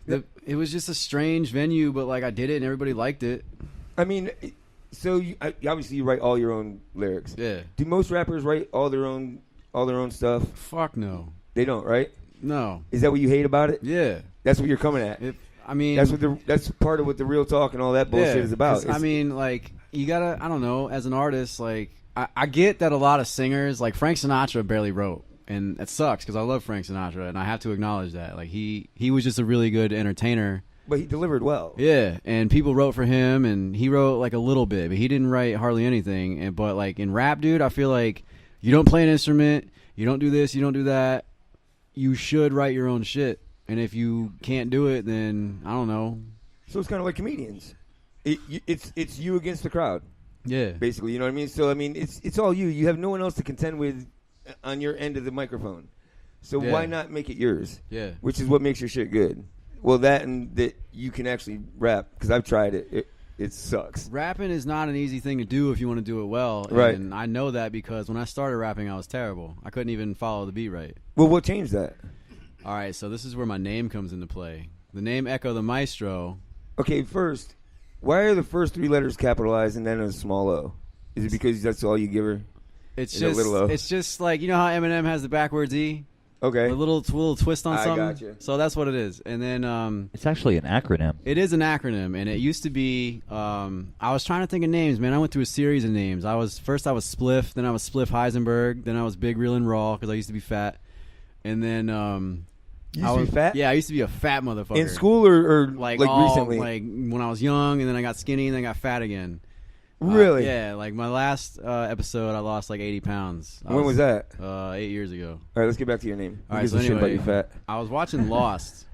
it was just a strange venue. But like I did it, and everybody liked it. I mean, so obviously you write all your own lyrics. Yeah. Do most rappers write all their own stuff? Fuck no. They don't, right? No. Is that what you hate about it? Yeah. That's what you're coming at. I mean, that's part of what the real talk and all that bullshit is about. I mean, like you gotta, I don't know, as an artist, like I get that a lot of singers, like Frank Sinatra, barely wrote, and it sucks because I love Frank Sinatra, and I have to acknowledge that. Like he was just a really good entertainer. But he delivered well. Yeah, and people wrote for him, and he wrote like a little bit, but he didn't write hardly anything. But like in rap, dude, I feel like you don't play an instrument, you don't do this, you don't do that. You should write your own shit. And if you can't do it, then I don't know. So it's kind of like comedians. It's you against the crowd. Yeah. Basically, you know what I mean? So, I mean, it's all you. You have no one else to contend with on your end of the microphone. So why not make it yours? Yeah. Which is what makes your shit good. Well, that and that you can actually rap, because I've tried it. It sucks. Rapping is not an easy thing to do if you want to do it well. Right. And I know that because when I started rapping, I was terrible. I couldn't even follow the beat right. Well, what changed that? All right, so this is where my name comes into play. The name Ekko the Mystro. Okay, first, why are the first 3 letters capitalized and then a small O? Is it because that's all you give her? It's just a little O? It's just like, you know how Eminem has the backwards E? Okay. A little twist on something. I gotcha. So that's what it is. And then it's actually an acronym. It is an acronym, and it used to be. I was trying to think of names, man. I went through a series of names. First I was Spliff, then I was Spliff Heisenberg, then I was Big, Real, and Raw because I used to be fat, and then you used to be fat? Yeah, I used to be a fat motherfucker in school or like recently, like when I was young, and then I got skinny, and then I got fat again. Really? Yeah, like my last episode, I lost like 80 pounds. When was that? 8 years ago. All right, let's get back to your name. All right, so shit about anyway, you fat. I was watching Lost.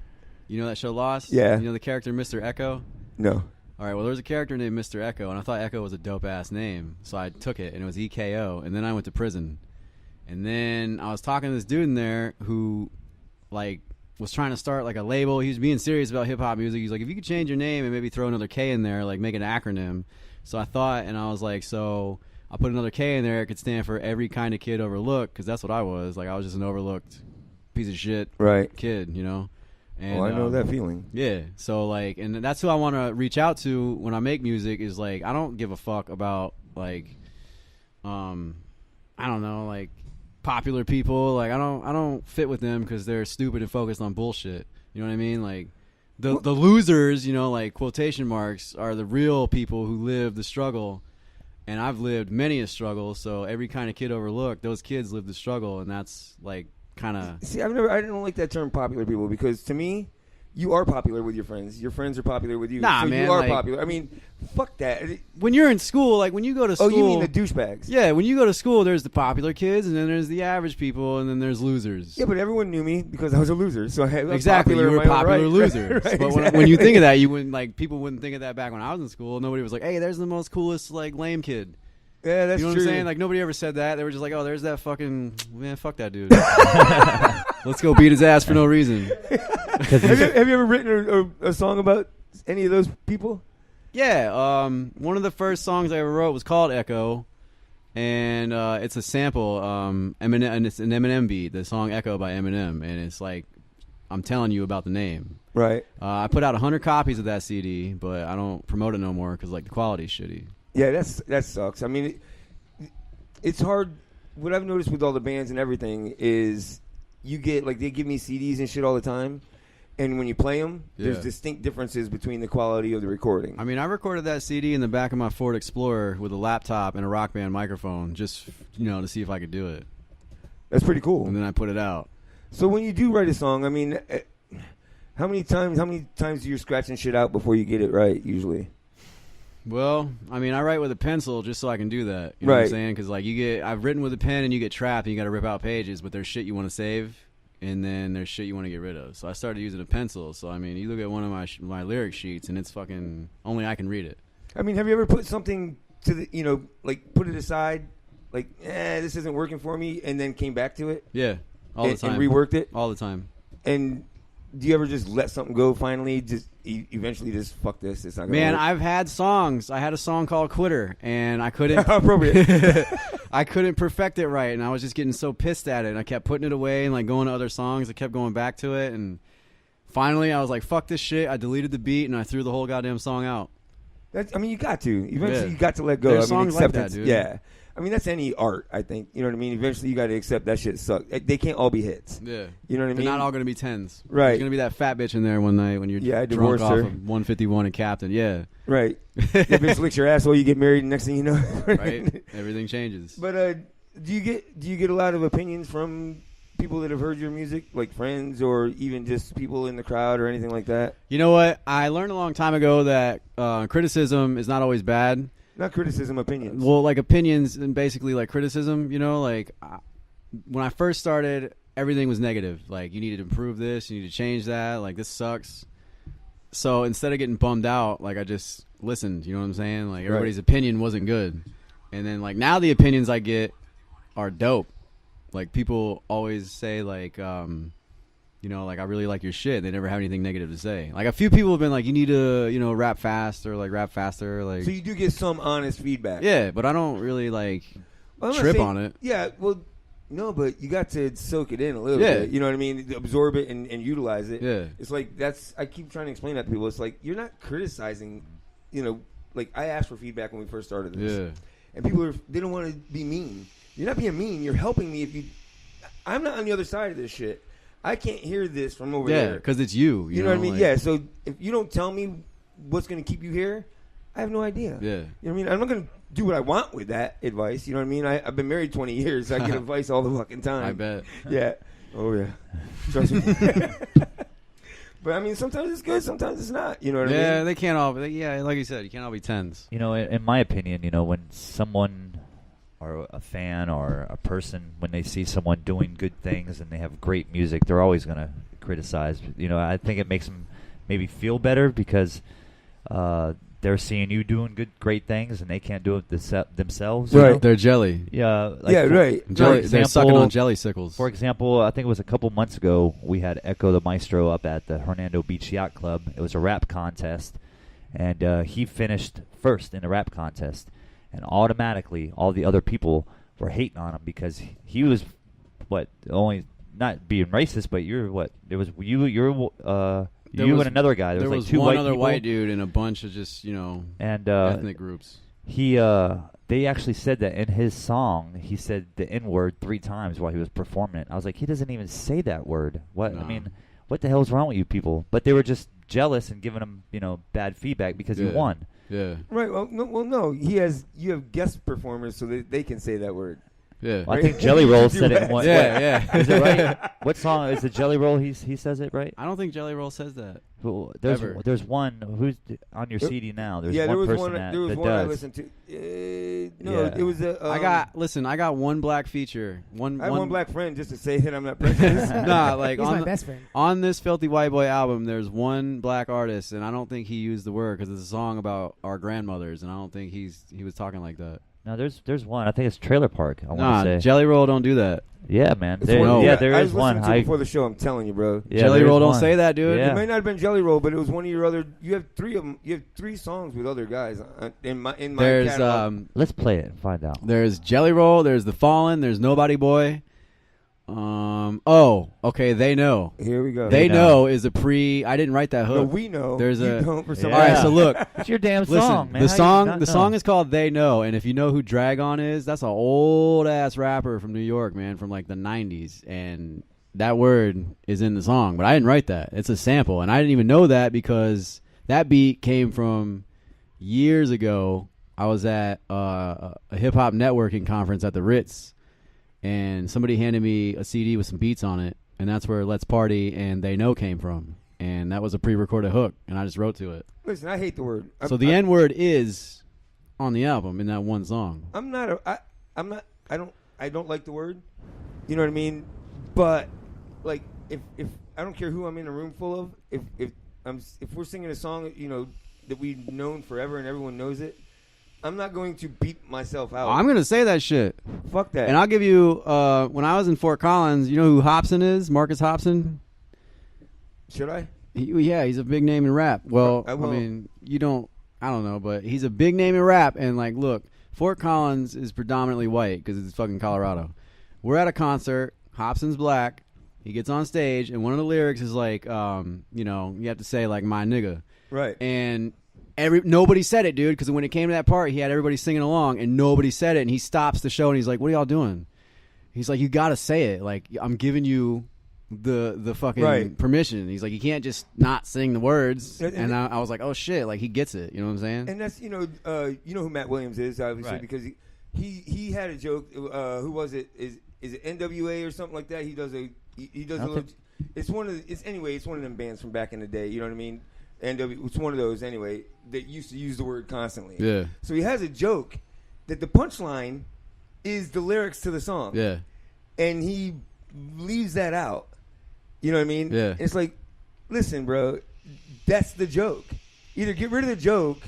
You know that show Lost? Yeah. You know the character Mr. Ekko? No. All right, well, there was a character named Mr. Ekko, and I thought Ekko was a dope-ass name, so I took it, and it was EKO, and then I went to prison. And then I was talking to this dude in there who, like, was trying to start, like, a label. He was being serious about hip-hop music. He's like, if you could change your name and maybe throw another K in there, like, make an acronym. So I thought, and I was like, so I'll put another K in there. It could stand for every kind of kid overlooked, because that's what I was. Like, I was just an overlooked piece of shit kid, you know? And, I know that feeling. Yeah. So, like, and that's who I want to reach out to when I make music is, like, I don't give a fuck about, like, I don't know, like, popular people. Like, I don't fit with them because they're stupid and focused on bullshit. You know what I mean? Like, the losers, you know, like, quotation marks, are the real people who live the struggle. And I've lived many a struggle, so every kind of kid overlooked, those kids live the struggle, and that's, like, kind of... See, I don't like that term popular people, because to me, you are popular with your friends. Your friends are popular with you. Nah, so man. You are like, popular. I mean, fuck that. When you're in school, like when you go to school. Oh, you mean the douchebags? Yeah, when you go to school, there's the popular kids, and then there's the average people, and then there's losers. Yeah, but everyone knew me because I was a loser. So I was exactly, popular you were in my own popular right. losers. Right, but exactly. when you think of that, you wouldn't like people wouldn't think of that back when I was in school. Nobody was like, "Hey, there's the most coolest like lame kid." Yeah, that's you know true. what I'm saying? Like nobody ever said that. They were just like, "Oh, there's that fucking man. Fuck that dude. Let's go beat his ass for no reason." have you ever written a song about any of those people? Yeah, one of the first songs I ever wrote was called Ekko, and it's a sample, Eminem, and it's an Eminem beat, the song Ekko by Eminem, and it's like, I'm telling you about the name. Right. I put out 100 copies of that CD, but I don't promote it no more because like the quality's shitty. Yeah, that sucks. I mean, it's hard. What I've noticed with all the bands and everything is you get, like, they give me CDs and shit all the time. And when you play them, there's distinct differences between the quality of the recording. I mean, I recorded that CD in the back of my Ford Explorer with a laptop and a Rock Band microphone, just to see if I could do it. That's pretty cool. And then I put it out. So when you do write a song, I mean, how many times do you scratching shit out before you get it right? Usually. Well, I mean, I write with a pencil just so I can do that. You know what I'm saying? Because like I've written with a pen and you get trapped and you got to rip out pages, but there's shit you want to save. And then there's shit you want to get rid of. So I started using a pencil. So, I mean, you look at one of my lyric sheets, and it's fucking only I can read it. I mean, have you ever put something to the, like put it aside, like, this isn't working for me, and then came back to it? Yeah, all the time. And reworked it? All the time. And do you ever just let something go finally, just eventually just fuck this, it's not going to Man, work? I've had songs. I had a song called Quitter, and I couldn't. Appropriate. I couldn't perfect it right, and I was just getting so pissed at it, and I kept putting it away and like going to other songs. I kept going back to it, and finally I was like, fuck this shit. I deleted the beat, and I threw the whole goddamn song out. I mean, you got to. Eventually you got to let go. There's songs like acceptance. that, dude. Yeah. I mean, that's any art, I think. You know what I mean? Eventually, you got to accept that shit sucks. They can't all be hits. Yeah. You know what I mean? They're not all going to be 10s. Right. There's going to be that fat bitch in there one night when you're drunk off of 151 and Captain. Yeah. Right. That bitch licks your asshole, you get married, and next thing you know. Right. Everything changes. But do you get a lot of opinions from people that have heard your music, like friends or even just people in the crowd or anything like that? You know what? I learned a long time ago that criticism is not always bad. Not criticism, opinions. Well, like opinions and basically like criticism, like when I first started, everything was negative. Like, you need to improve this, you need to change that, like, this sucks. So instead of getting bummed out, like, I just listened, you know what I'm saying? Like, everybody's opinion wasn't good. And then, like, now the opinions I get are dope. Like, people always say, like, like, I really like your shit. They never have anything negative to say. Like, a few people have been like, you need to, rap fast or, like, rap faster. Like, so you do get some honest feedback. Yeah, but I don't really, like, trip on it. Yeah, well, no, but you got to soak it in a little bit. You know what I mean? Absorb it and utilize it. Yeah. It's like, I keep trying to explain that to people. It's like, you're not criticizing, like, I asked for feedback when we first started this. Yeah. And people they don't want to be mean. You're not being mean. You're helping me I'm not on the other side of this shit. I can't hear this from over there. Yeah, because it's you. You know what I mean? Like, yeah, so if you don't tell me what's going to keep you here, I have no idea. Yeah. You know what I mean? I'm not going to do what I want with that advice. You know what I mean? I've been married 20 years. So I get advice all the fucking time. I bet. Yeah. Oh, yeah. Trust me. But, I mean, sometimes it's good. Sometimes it's not. You know what I mean? Yeah, they can't all be. Yeah, like you said, you can't all be 10s. In my opinion, when someone or a fan or a person, when they see someone doing good things and they have great music, they're always going to criticize. I think it makes them maybe feel better because they're seeing you doing great things and they can't do it themselves. Right. They're jelly. Yeah. Right. They're sucking on jelly sickles. For example, I think it was a couple months ago, we had Ekko the Mystro up at the Hernando Beach Yacht Club. It was a rap contest, and he finished first in the rap contest. And automatically, all the other people were hating on him because he was, only not being racist, but you're what? It was you and another guy. There was like two one white other people. White dude and a bunch of just and ethnic groups. They actually said that in his song, he said the N-word 3 times while he was performing it. I was like, he doesn't even say that word. What? No. I mean, what the hell's wrong with you people? But they were just jealous and giving him, bad feedback because he won. Yeah. Right. Well, no. You have guest performers so that they can say that word. Yeah. Well, I think Jelly Roll said it in one. Yeah. Is it right? What song is it? Jelly Roll? He says it right. I don't think Jelly Roll says that. Well, Ever. there's one who's on your CD now. There's there one was person one. that There was that one I does. listened to. No, Yeah. it was a. I got one black feature. I have one black friend just to say that I'm not prejudiced. Nah, like He's on my the- best friend. On this Filthy White Boy album, there's one black artist, and I don't think he used the word because it's a song about our grandmothers, and I don't think he was talking like that. No, there's one. I think it's Trailer Park. I Nah, want to say. Jelly Roll don't do that. Yeah, man. It's There, one- yeah, there I is was one. listening to it before the show. I'm telling you, bro. Yeah, Jelly there Roll is don't one. say that, dude. Yeah. It might not have been Jelly Roll, but it was one of your other. You have three of them. You have 3 songs with other guys in my There's catalog. Let's play it and find out. There's Jelly Roll. There's The Fallen. There's Nobody Boy. Okay. They Know. Here we go. They know is a I didn't write that hook. No, we know. There's You a. don't for some All right, reason. so look. It's your damn Listen, song, man. The How you song, not the know? song is called "They Know," and if you know who Dragon is, that's an old ass rapper from New York, man, from like the '90s, and that word is in the song. But I didn't write that; it's a sample, and I didn't even know that because that beat came from years ago. I was at a hip hop networking conference at the Ritz, and somebody handed me a CD with some beats on it, and that's where "Let's Party" and "They Know" came from. And that was a pre-recorded hook, and I just wrote to it. Listen, I hate the word. So the N word is on the album in that one song. I'm not. I don't like the word. You know what I mean? But like, if I don't care who I'm in a room full of, if we're singing a song, you know, that we've known forever and everyone knows it, I'm not going to beat myself out. I'm gonna say that shit. Fuck that. And I'll give you. When I was in Fort Collins, you know who Hobson is? Marcus Hobson. Should I? Yeah, he's a big name in rap. Well, I will. mean, you don't. I don't know, but he's a big name in rap. And like, look, Fort Collins is predominantly white because it's fucking Colorado. We're at a concert. Hobson's black. He gets on stage, and one of the lyrics is like, you know, you have to say like "my nigga," right? And nobody said it, dude, because when it came to that part, he had everybody singing along, and nobody said it. And he stops the show, and he's like, "What are y'all doing?" He's like, "You gotta say it. Like, I'm giving you the fucking Right. permission." He's like, "You can't just not sing the words." And I was like, "Oh shit!" Like he gets it. You know what I'm saying? And that's you know who Matt Williams is obviously Right. because he had a joke. Who was it? Is it NWA or something like that? He does a little. It's one of it's one of them bands from back in the day. You know what I mean? It's one of those anyway that used to use the word constantly. Yeah. So he has a joke that the punchline is the lyrics to the song. Yeah. And he leaves that out. You know what I mean? Yeah. It's like, listen, bro, that's the joke. Either get rid of the joke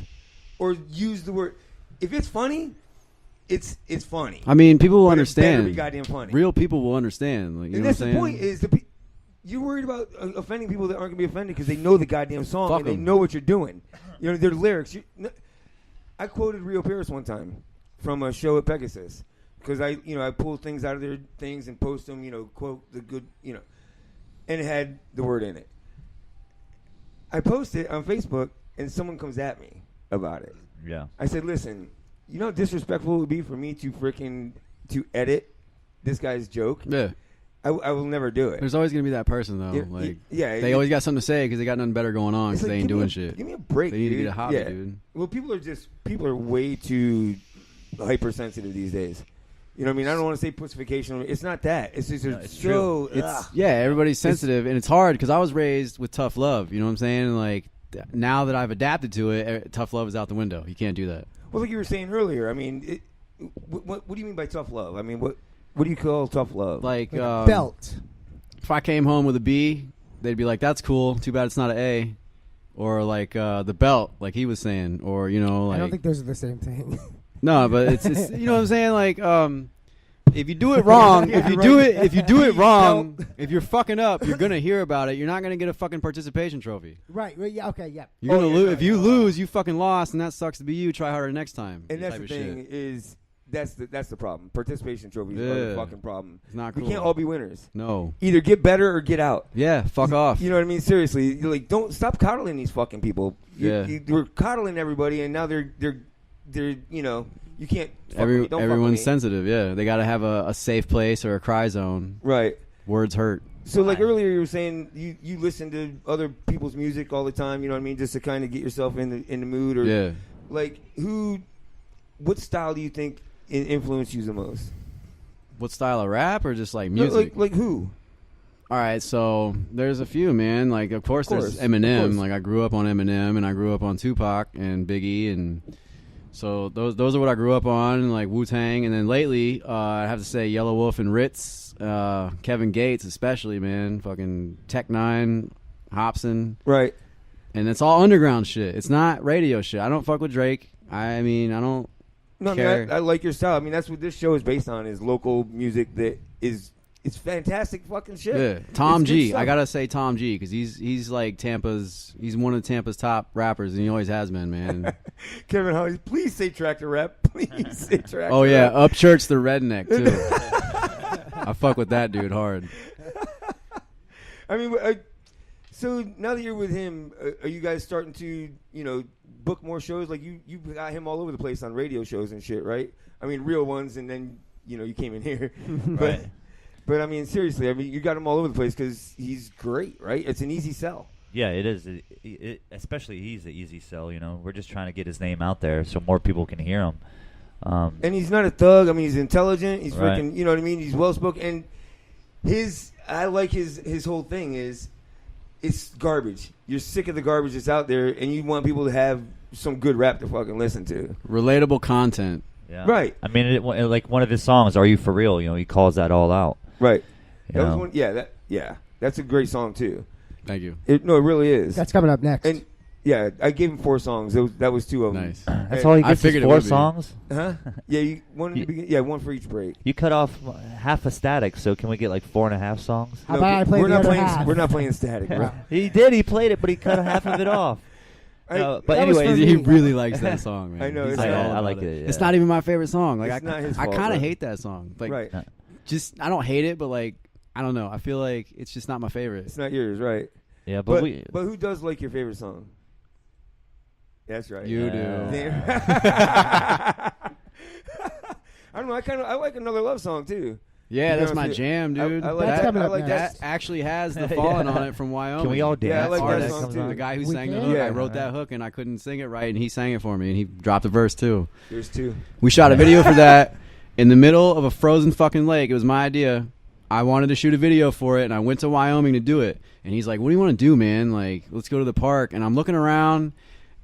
or use the word. If it's funny, it's funny. I mean, people will But it better understand. be goddamn funny. Real people will understand. Like, you And know that's what I'm the saying? point is you're worried about offending people that aren't going to be offended because they know the goddamn song Fuck and they 'em. know what you're doing. You know, their lyrics. I quoted Rio Paris one time from a show at Pegasus because I pull things out of their things and post them, quote the good, and it had the word in it. I post it on Facebook and someone comes at me about it. Yeah. I said, listen, you know how disrespectful it would be for me to edit this guy's joke? Yeah. I will never do it. There's always gonna be that person though. They always got something to say because they got nothing better going on It's because like, they ain't give me doing a- shit. Give me a break, They need to dude. get a hobby, Yeah. dude. Well, people are way too hypersensitive these days. You know what I mean? I don't want to say pussification. It's not that. It's just so. Everybody's sensitive, and it's hard because I was raised with tough love. You know what I'm saying? Like now that I've adapted to it, tough love is out the window. You can't do that. Well, like you were saying earlier, I mean, what do you mean by tough love? I mean, what do you call tough love? Like belt. If I came home with a B, they'd be like, "That's cool. Too bad it's not an A." Or like the belt, like he was saying, or like I don't think those are the same thing. No, but it's you know what I'm saying. Like if you do it wrong, if you do it wrong, if you're fucking up, you're gonna hear about it. You're not gonna get a fucking participation trophy. Right. Yeah. Okay. Yeah. You're gonna lose if you lose. You fucking lost, and that sucks to be you. Try harder next time. And that's type the of thing shit. is that's the problem. Participation trophies are the fucking problem. It's not We cool. can't all be winners. No. Either get better or get out. Yeah. Fuck off. You know what I mean? Seriously, you're like don't stop coddling these fucking people. We're coddling everybody, and now they're you can't. Fuck with me. Don't fuck with Everyone's me. sensitive. Yeah, they got to have a safe place or a cry zone. Right. Words hurt. So like earlier you were saying you listen to other people's music all the time, you know what I mean, just to kind of get yourself in the mood or like what style do you think influenced you the most? What style of rap or just like music? Like who? All right, so there's a few, man. Like, of course. There's Eminem. Like, I grew up on Eminem, and I grew up on Tupac and Biggie, and so those are what I grew up on, like Wu-Tang. And then lately, I have to say Yellow Wolf and Ritz, Kevin Gates especially, man. Fucking Tech Nine, Hobson. Right. And it's all underground shit. It's not radio shit. I don't fuck with Drake. I mean, I don't care. I like your style. I mean, that's what this show is based on, is local music that is... It's fantastic fucking shit. Yeah, Tom G. I gotta say Tom G. Because he's like Tampa's. He's one of Tampa's top rappers, and he always has been, man. Kevin Hollis, please say Tractor Rap. Please say Tractor Rap. Oh yeah, Upchurch the Redneck too. I fuck with that dude hard. I mean, so now that you're with him, are you guys starting to book more shows? Like you got him all over the place on radio shows and shit, right? I mean, real ones, and then you came in here, Right. But I mean, seriously, I mean, you got him all over the place because he's great, right? It's an easy sell. Yeah, it is. Especially he's an easy sell. We're just trying to get his name out there so more people can hear him. And he's not a thug. I mean, he's intelligent. He's Right. freaking, you know what I mean? He's well spoken. And I like his whole thing is, it's garbage. You're sick of the garbage that's out there, and you want people to have some good rap to fucking listen to. Relatable content. Yeah. Right. I mean, like one of his songs, "Are You For Real?" He calls that all out. Right. You know? That's a great song too. Thank you. It really is. That's coming up next. And yeah, I gave him 4 songs. That was 2 of them. Nice. That's all he gets. Is 4 songs. Huh? Yeah, one for each break. You cut off half a Static, so can we get like 4.5 songs? How about I play we're the not other playing. half? We're not playing Static. Bro. He did. He played it, but he cut half of it off. No, but that was anyway, for He me. really likes that song, man. I know, He's it's all not- about I like it, yeah. It's not even my favorite song. Like It's not his I fault, kind of bro. hate that song. Like, Right. I don't hate it, but like, I don't know. I feel like it's just not my favorite. It's not yours, right? Yeah, But we. who does like your favorite song? That's right. You do. Damn. I don't know. I like Another Love Song too. Yeah, To be that's honest my with you. jam, dude. I like That's that. coming I up like next. That actually has the Fallen on it from Wyoming. Can we all dance? Yeah, I like that Artist, song, too. the guy who We sang the can? hook, Yeah. I wrote that hook and I couldn't sing it right, and he sang it for me, and he dropped a verse too. There's 2. We shot a video for that in the middle of a frozen fucking lake. It was my idea. I wanted to shoot a video for it, and I went to Wyoming to do it. And he's like, "What do you want to do, man? Like, let's go to the park." And I'm looking around,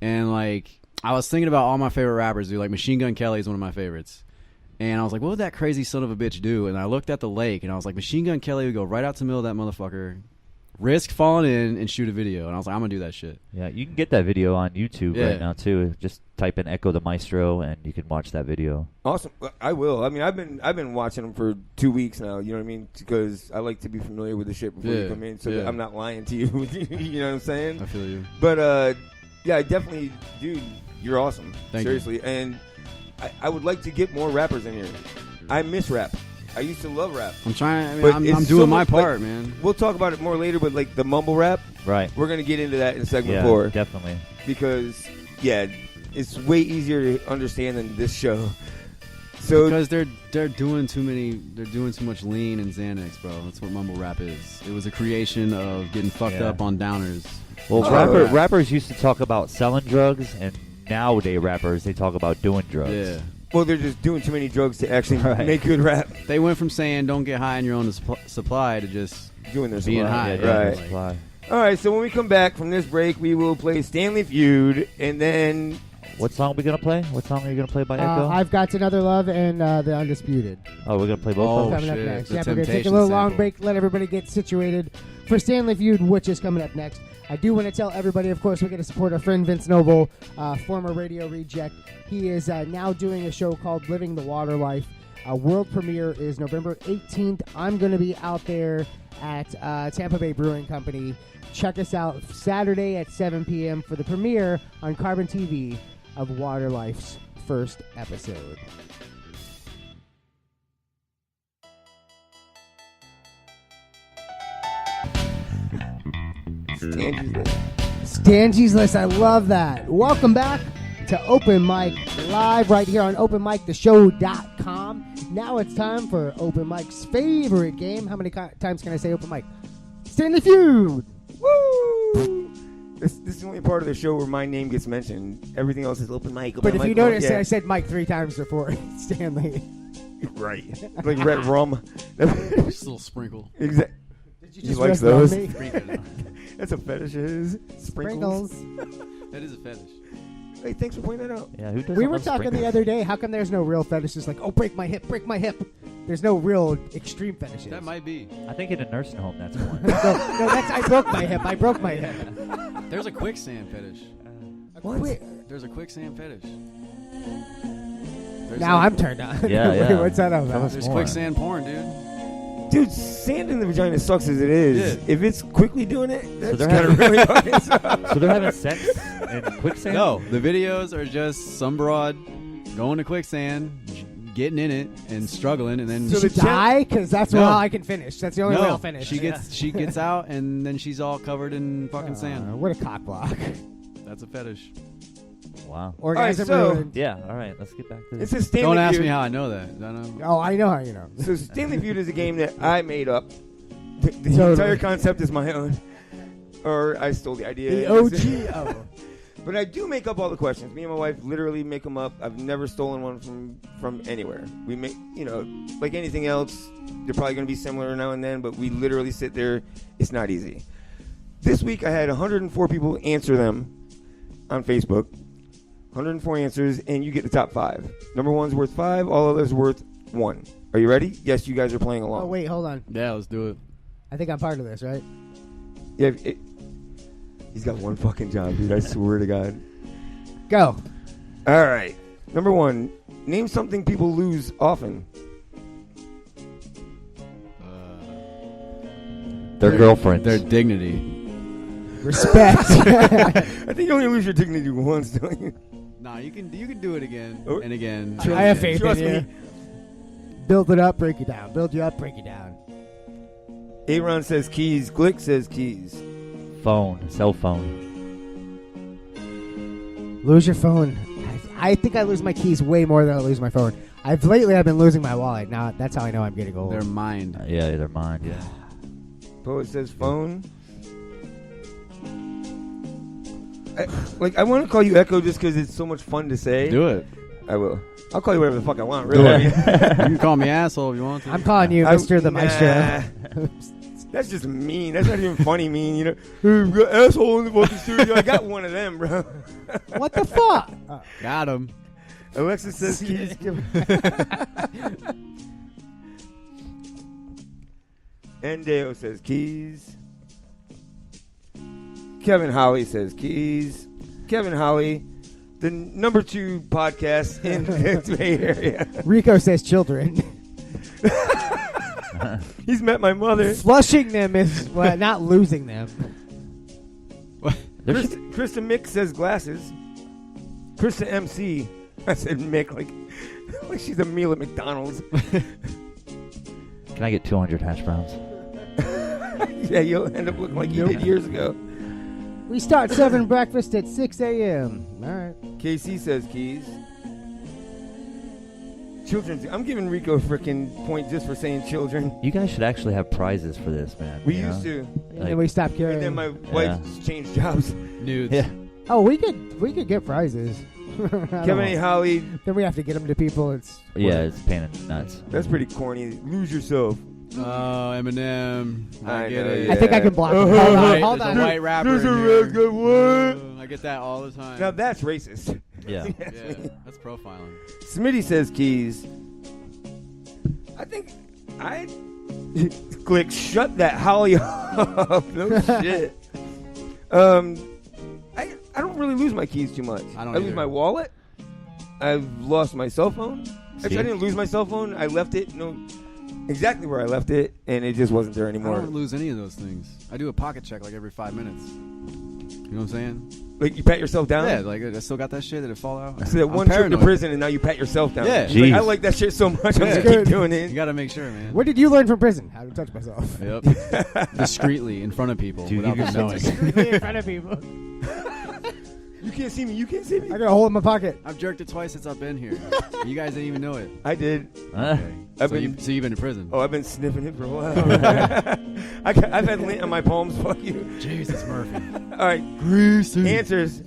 and like, I was thinking about all my favorite rappers, dude. Like, Machine Gun Kelly is one of my favorites. And I was like, what would that crazy son of a bitch do? And I looked at the lake, and I was like, Machine Gun Kelly would go right out to the middle of that motherfucker, risk falling in, and shoot a video. And I was like, I'm going to do that shit. Yeah, you can get that video on YouTube Yeah. right now too. Just type in Ekko the Mystro, and you can watch that video. Awesome. I will. I mean, I've been watching them for 2 weeks now. You know what I mean? Because I like to be familiar with the shit before you come in, so that I'm not lying to you. You know what I'm saying? I feel you. But yeah, I definitely, dude. You're awesome. Thank Seriously, and I would like to get more rappers in here. I miss rap. I used to love rap. I'm trying. I mean, But I'm it's doing so my much, part, like, man. We'll talk about it more later, but like the mumble rap, Right. we're gonna get into that in segment Yeah, 4 definitely. because it's way easier to understand than this show. So Because they're doing too much lean and Xanax, bro. That's what mumble rap is. It was a creation of getting fucked Yeah. up on downers. Well, Oh, yeah. rappers used to talk about selling drugs, and nowadays rappers, they talk about doing drugs. Yeah. well, they're just doing too many drugs to actually Right. make good rap. They went from saying don't get high on your own supply to just Doing their being supply. high. Yeah, Right. supply. All right, so when we come back from this break, we will play Stanley Feud, and then What song are we gonna play? What song are you gonna play by Ekko? I've Got Another Love and The Undisputed. Oh, we're gonna play both Oh, of them? Coming up shit. next. The Yeah, we're going to take a Temptations little long sample. break, let everybody get situated for Stanley Feud, which is coming up next. I do want to tell everybody, of course, we're going to support our friend Vince Noble, former Radio Reject. He is now doing a show called Living the Water Life. World premiere is November 18th. I'm going to be out there at Tampa Bay Brewing Company. Check us out Saturday at 7 p.m. for the premiere on Carbon TV of Water Life's first episode. Stangy's List, I love that. Welcome back to Open Mic Live right here on OpenMicTheShow.com. Now it's time for Open Mic's favorite game. How many times can I say Open Mic? Stanley Feud! woo! This is the only part of the show where my name gets mentioned. Everything else is open mic. But if you notice, I said Mike 3 times before Stanley. Right. Like red rum. Just a little sprinkle. Exactly. Did you He just likes rub those. on me? That's a fetish of his. Sprinkles. That is a fetish. Hey, thanks for pointing that out. Yeah, who does We were talking the other day. How come there's no real fetishes? Like, oh, break my hip, break my hip. There's no real extreme fetishes. That might be. I think in a nursing home, that's one. no, that's I broke my hip. I broke my hip. There's a quicksand fetish. What? There's a quicksand fetish. Now I'm turned on. Yeah, Wait, yeah. what's that about? There's quicksand porn, dude. Dude, sand in the vagina sucks as it is. Yeah. If it's quickly doing it, that's they're kind of having- really fucking suck. So they're having sex in quicksand? No, the videos are just some broad going to quicksand, getting in it, and struggling, and then So she die? Because that's No. how I can finish. That's the only way I'll finish. She gets out, and then she's all covered in fucking sand. What a cock block. That's a fetish. Wow. Orgasm so- ruined. Yeah, all right, let's get back to It's this. a Stanley Don't ask Feud. me how I know that. I know. Oh, I know how you know. So Stanley Feud is a game that I made up. The Totally. entire concept is my own. Or I stole the idea. The OG. Oh. But I do make up all the questions. Me and my wife literally make them up. I've never stolen one from anywhere. We make, like anything else, they're probably going to be similar now and then, but we literally sit there. It's not easy. This week I had 104 people answer them on Facebook. 104 answers, and you get the top 5. Number 1's worth 5, all others worth 1. Are you ready? Yes, you guys are playing along. Oh, wait, hold on. Yeah, let's do it. I think I'm part of this, right? Yeah, he's got one fucking job, dude. I swear to God. Go. All right. Number 1, name something people lose often. Their girlfriends. Their dignity. Respect. I think you only lose your dignity once, don't you? Nah, you can do it again and again. I have faith Trust in you. me. Build it up, break it down. Build you up, break it down. Aaron says keys. Glick says keys. Phone, cell phone. Lose your phone. I think I lose my keys way more than I lose my phone. Lately I've been losing my wallet. Now that's how I know I'm getting old. Their mind. Yeah, their mind, yeah. Poet says phone. I want to call you Ekko just because it's so much fun to say. Do it. I will. I'll call you whatever the fuck I want, really. You can call me asshole if you want to. I'm calling you Mr. the Mystro. That's just mean. That's not even funny mean, you know. Hey, we got asshole in the fucking studio. I got one of them, bro. What the fuck? Got him. Alexis says keys. Endeo says keys. Kevin Holly says keys. Kevin Holly, the number 2 podcast in the Bay Area. Rico says children. He's met my mother. Flushing them is not losing them. Krista Mick says glasses. Krista MC. I said Mick like she's a meal at McDonald's. Can I get 200 hash browns? Yeah, you'll end up looking like you did years ago. We start serving breakfast at 6 a.m. All right. KC says keys. Children. I'm giving Rico a freaking point just for saying children. You guys should actually have prizes for this, man. We you used know? to. And then we stopped carrying. And then my wife changed jobs. Nudes. Yeah. Oh, we could get prizes. Kevin A. Holly. Then we have to get them to people. It's It's a pain in the nuts. That's pretty corny. Lose yourself. Oh, Eminem. I get know, it. yeah. I think I can block them. Hold There's on. a white rapper There's a in here. red guy, what? I get that all the time. Now that's racist. Yeah. Yeah, that's profiling. Smitty says keys. I think I click shut that Holly up. No shit. I don't really lose my keys too much. I don't lose either. my wallet. I've lost my cell phone. Actually, See? I didn't lose my cell phone. I left it exactly where I left it, and it just wasn't there I anymore. don't lose any of those things. I do a pocket check like every 5 minutes. You know what I'm saying? Like you pat yourself down. Yeah, like I still got that shit. Did it fall out? So that I'm one trip to paranoid. prison, and now you pat yourself down. Yeah. It's like, I Jeez. like that shit so much. I'm Yeah. gonna keep doing You it. got to make sure, man. What did you learn from prison? How to touch myself. Yep. Discreetly in front of people Dude, without you them can knowing. Discreetly in front of people. You can't see me. You can't see me. I got a hole in my pocket. I've jerked it twice since I've been here. You guys didn't even know it. I did. Huh? I've So you've been in prison. Oh, I've been sniffing it for a while. I've had lint on my palms. Fuck you. Jesus, Murphy. All right. Answers.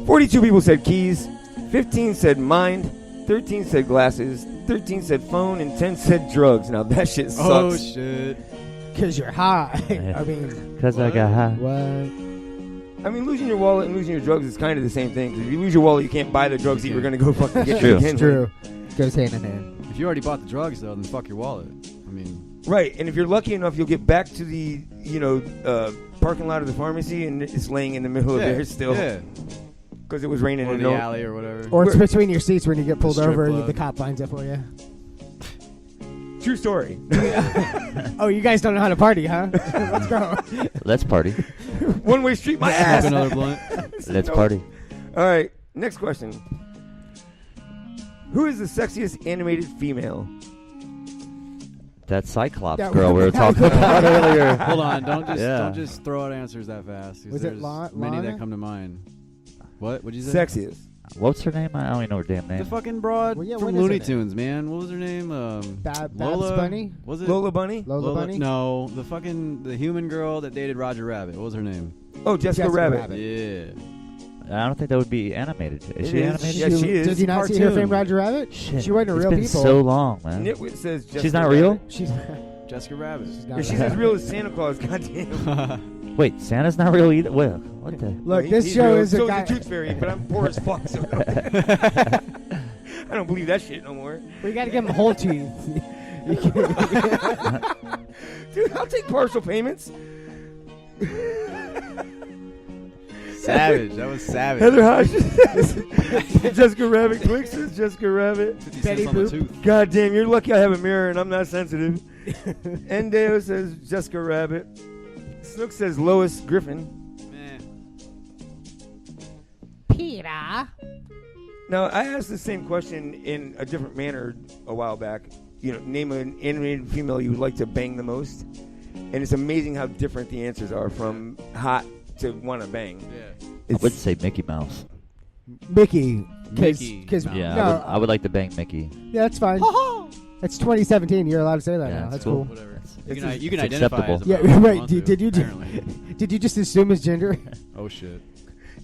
42 people said keys. 15 said mind. 13 said glasses. 13 said phone, and 10 said drugs. Now that shit sucks. Oh shit. Because you're high. I mean, Because I got high. what? I mean, losing your wallet and losing your drugs is kind of the same thing. 'Cause if you lose your wallet, you can't buy the drugs that you're going to go fucking get. True. again. It's true. Goes hand in hand. If you already bought the drugs, though, then fuck your wallet. I mean, Right, and if you're lucky enough, you'll get back to the parking lot of the pharmacy, and it's laying in the middle of there still. Yeah. Because it was raining Or in the alley or whatever. Or it's between your seats when you get pulled strip over. club. The cop finds it for you. True story. Oh, you guys don't know how to party, huh? Let's go. Let's party. One-way street, my ass. Smoke another blunt. Let's party. All right, next question. Who is the sexiest animated female? That Cyclops That girl we were one- talking about earlier. Hold on, don't Yeah. just throw out answers that fast. 'Cause Was it there's Lana? many that come to mind. What? What'd you say? Sexiest. What's her name? I don't even know her damn name. The fucking broad Well, yeah, from what is Looney her name? Tunes, man. What was her name? Babs Lola Bunny? Was it Lola Bunny? Lola Bunny? No, the human girl that dated Roger Rabbit. What was her name? Oh, Jessica Rabbit. Yeah. I don't think that would be animated. Is It she is. animated? Yeah, she is. Did you not see her Cartoon. fame, Roger Rabbit? Shit. She wasn't a It's real been people. so long, man. Nitwit says Jessica She's not real? Rabbit. She's Jessica Rabbit. not Yeah, she's as real as Santa Claus. Goddamn. Wait, Santa's not real either? What the? Look, He- this he's show real. is a So guy. the Tooth Fairy, but I'm poor as fuck. So I don't believe that shit no more. We got to give him whole teeth. Dude, I'll take partial payments. Savage. That was savage. Heather Hodge. Jessica Rabbit. Twix says Jessica Rabbit. 50 Betty cents on the Boop. tooth. God damn, you're lucky I have a mirror and I'm not sensitive. Endeo says Jessica Rabbit. Snook says Lois Griffin. Man. Peter. Now, I asked the same question in a different manner a while back. You know, name an animated female you would like to bang the most. And it's amazing how different the answers are from hot to want to bang. Yeah. I would say Mickey Mouse. Mickey. Mickey Because Mouse. Yeah, no, I would like to bang Mickey. yeah, that's fine. It's 2017. You're allowed to say that Yeah, now. that's That's cool. cool. Whatever. It's You can it's identify acceptable. as a Yeah, mouse if you right. want to, Did you apparently. did you just assume his gender? Oh shit.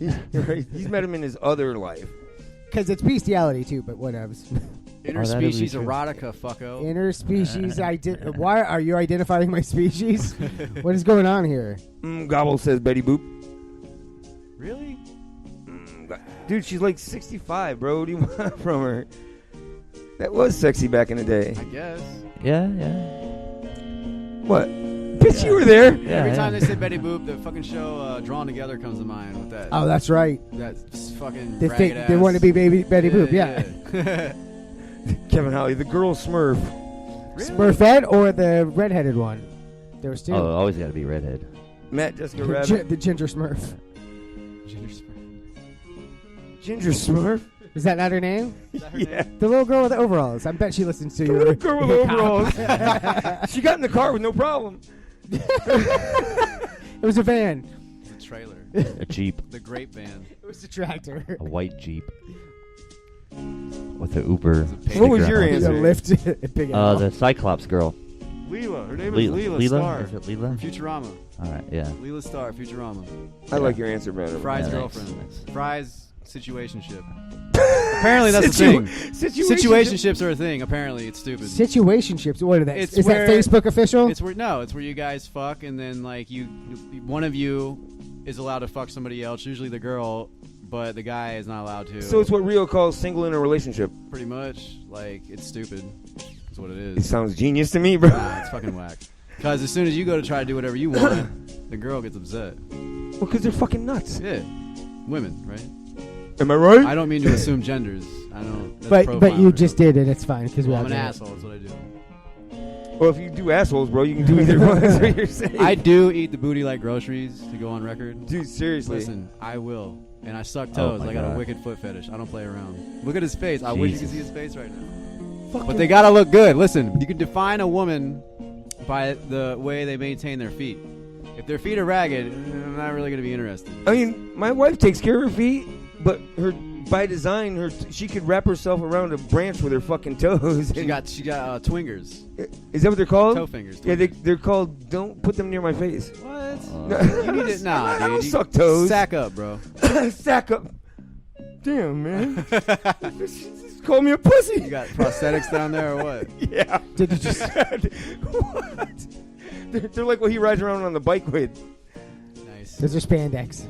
You're right. He's met him in his other life. Because it's bestiality too, but whatevs. that'd be Interspecies true. erotica, fucko. Interspecies. Why are you identifying my species? What is going on here? Gobble says Betty Boop. Really? Dude, she's like 65, bro. What do you want from her? That was sexy back in the day. I guess. Yeah. What? Bitch, you were there. Yeah, Every yeah. time they say Betty Boop, the fucking show Drawn Together comes to mind with that. Oh, that's right. That fucking They think ragged they ass. want to be Betty Boop. Yeah. Yeah. Kevin Holly, the girl Smurf. Really? Smurfette or the redheaded one? There was two. Oh, always got to be redhead. Matt Jessica Rabbit. The Ginger Smurf. Ginger Smurf? Is that not her name? Yeah. The little girl with the overalls. I bet she listens to The your little girl with your overalls. cop. She got in the car with no problem. It was a van. It's a trailer. A Jeep. The Grape Van. It was a tractor. A white Jeep. With the Uber. What was sticker your on it. answer? A lift. Big L. The Cyclops girl. Leela. Her name is Leela Leela? Starr. Is it Leela? Futurama. All right, yeah. Leela Starr, Futurama. I like your answer better. Fry's Yeah, girlfriend. thanks. Fry's situationship. Apparently that's a thing. Situationships are a thing. Apparently it's stupid. Situationships. What are that? It's Is that where- Facebook official? It's where it's where you guys fuck and then like one of you is allowed to fuck somebody else, usually the girl, but the guy is not allowed to. So it's what Rio calls single in a relationship. pretty much like it's stupid. That's what it It is. sounds genius to me, bro. Nah, it's fucking whack. Because as soon as you go to try to do whatever you want, the girl gets upset. Well, because they're fucking nuts. Yeah, women, right? Am I right? I don't mean to assume genders. I don't. That's but you profiling. just did it. It's fine because we Well, all I'm an did it. asshole. That's what I do. Well, if you do assholes, bro, you can do either one. That's what you're saying. I do eat the booty like groceries, to go on record. Dude, seriously. Listen, I will. And I suck Oh toes. my I got God. a wicked foot fetish. I don't play around. Look at his face. I wish you could Jesus. see his face right now. But they gotta look good. Listen, you can define a woman by the way they maintain their feet. If their feet are ragged, I'm not really gonna be interested. I mean, my wife takes care of her feet, but by design, she could wrap herself around a branch with her fucking toes. She got twingers. Is that what they're called? Toe fingers. Yeah, they're called. Don't put them near my face. What? No. You need it. Nah, I don't dude. suck toes. Sack up, bro. Sack up. Damn, man. Just call me a pussy. You got prosthetics down there or what? Yeah. Did you just? What? They're like what he rides around on the bike with. Nice. Those are spandex.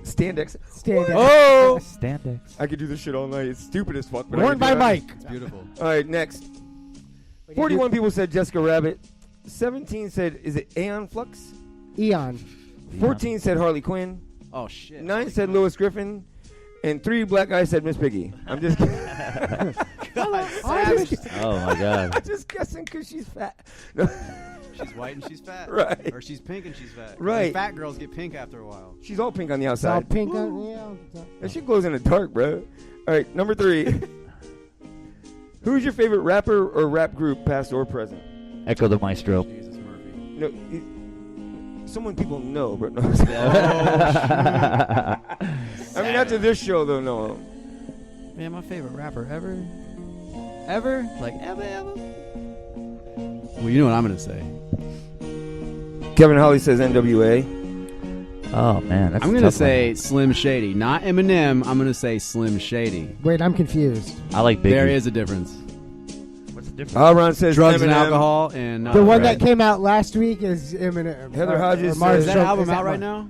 Standex. Standex. Oh! Standex. I could do this shit all night. It's stupid as fuck. But Worn by Mike. It's beautiful. All right, next. 41 people said Jessica Rabbit. 17 said, is it Aeon Flux? Eon. 14 said Harley Quinn. Oh, shit. 9 said Lois Griffin. And 3 black guys said Miss Piggy. I'm just kidding. Oh my god. I'm just guessing because she's fat. No. She's white and she's fat. Right. Or she's pink and she's fat. Right. And fat girls get pink after a while. She's all pink on the It's all outside. pink on. Yeah. That shit glows in the dark, bro. All right, number 3. Who's your favorite rapper or rap group, past or present? Ekko the Mystro. Jesus Murphy. No, someone people know, but no. I mean, after this show, though, no. Man, my favorite rapper ever. Ever? Like, ever? Well, you know what I'm going to say. Kevin Holly says NWA. Oh man, that's I'm a going to tough say one. Slim Shady. Not Eminem. I'm going to say Slim Shady. Wait, I'm confused. I like Biggie. There is a difference. What's the difference? Ron says Drugs Eminem. and alcohol and The one bread. that came out last week is Eminem. Heather Hodges Mars says- Is that Joke- album is that out right one? now?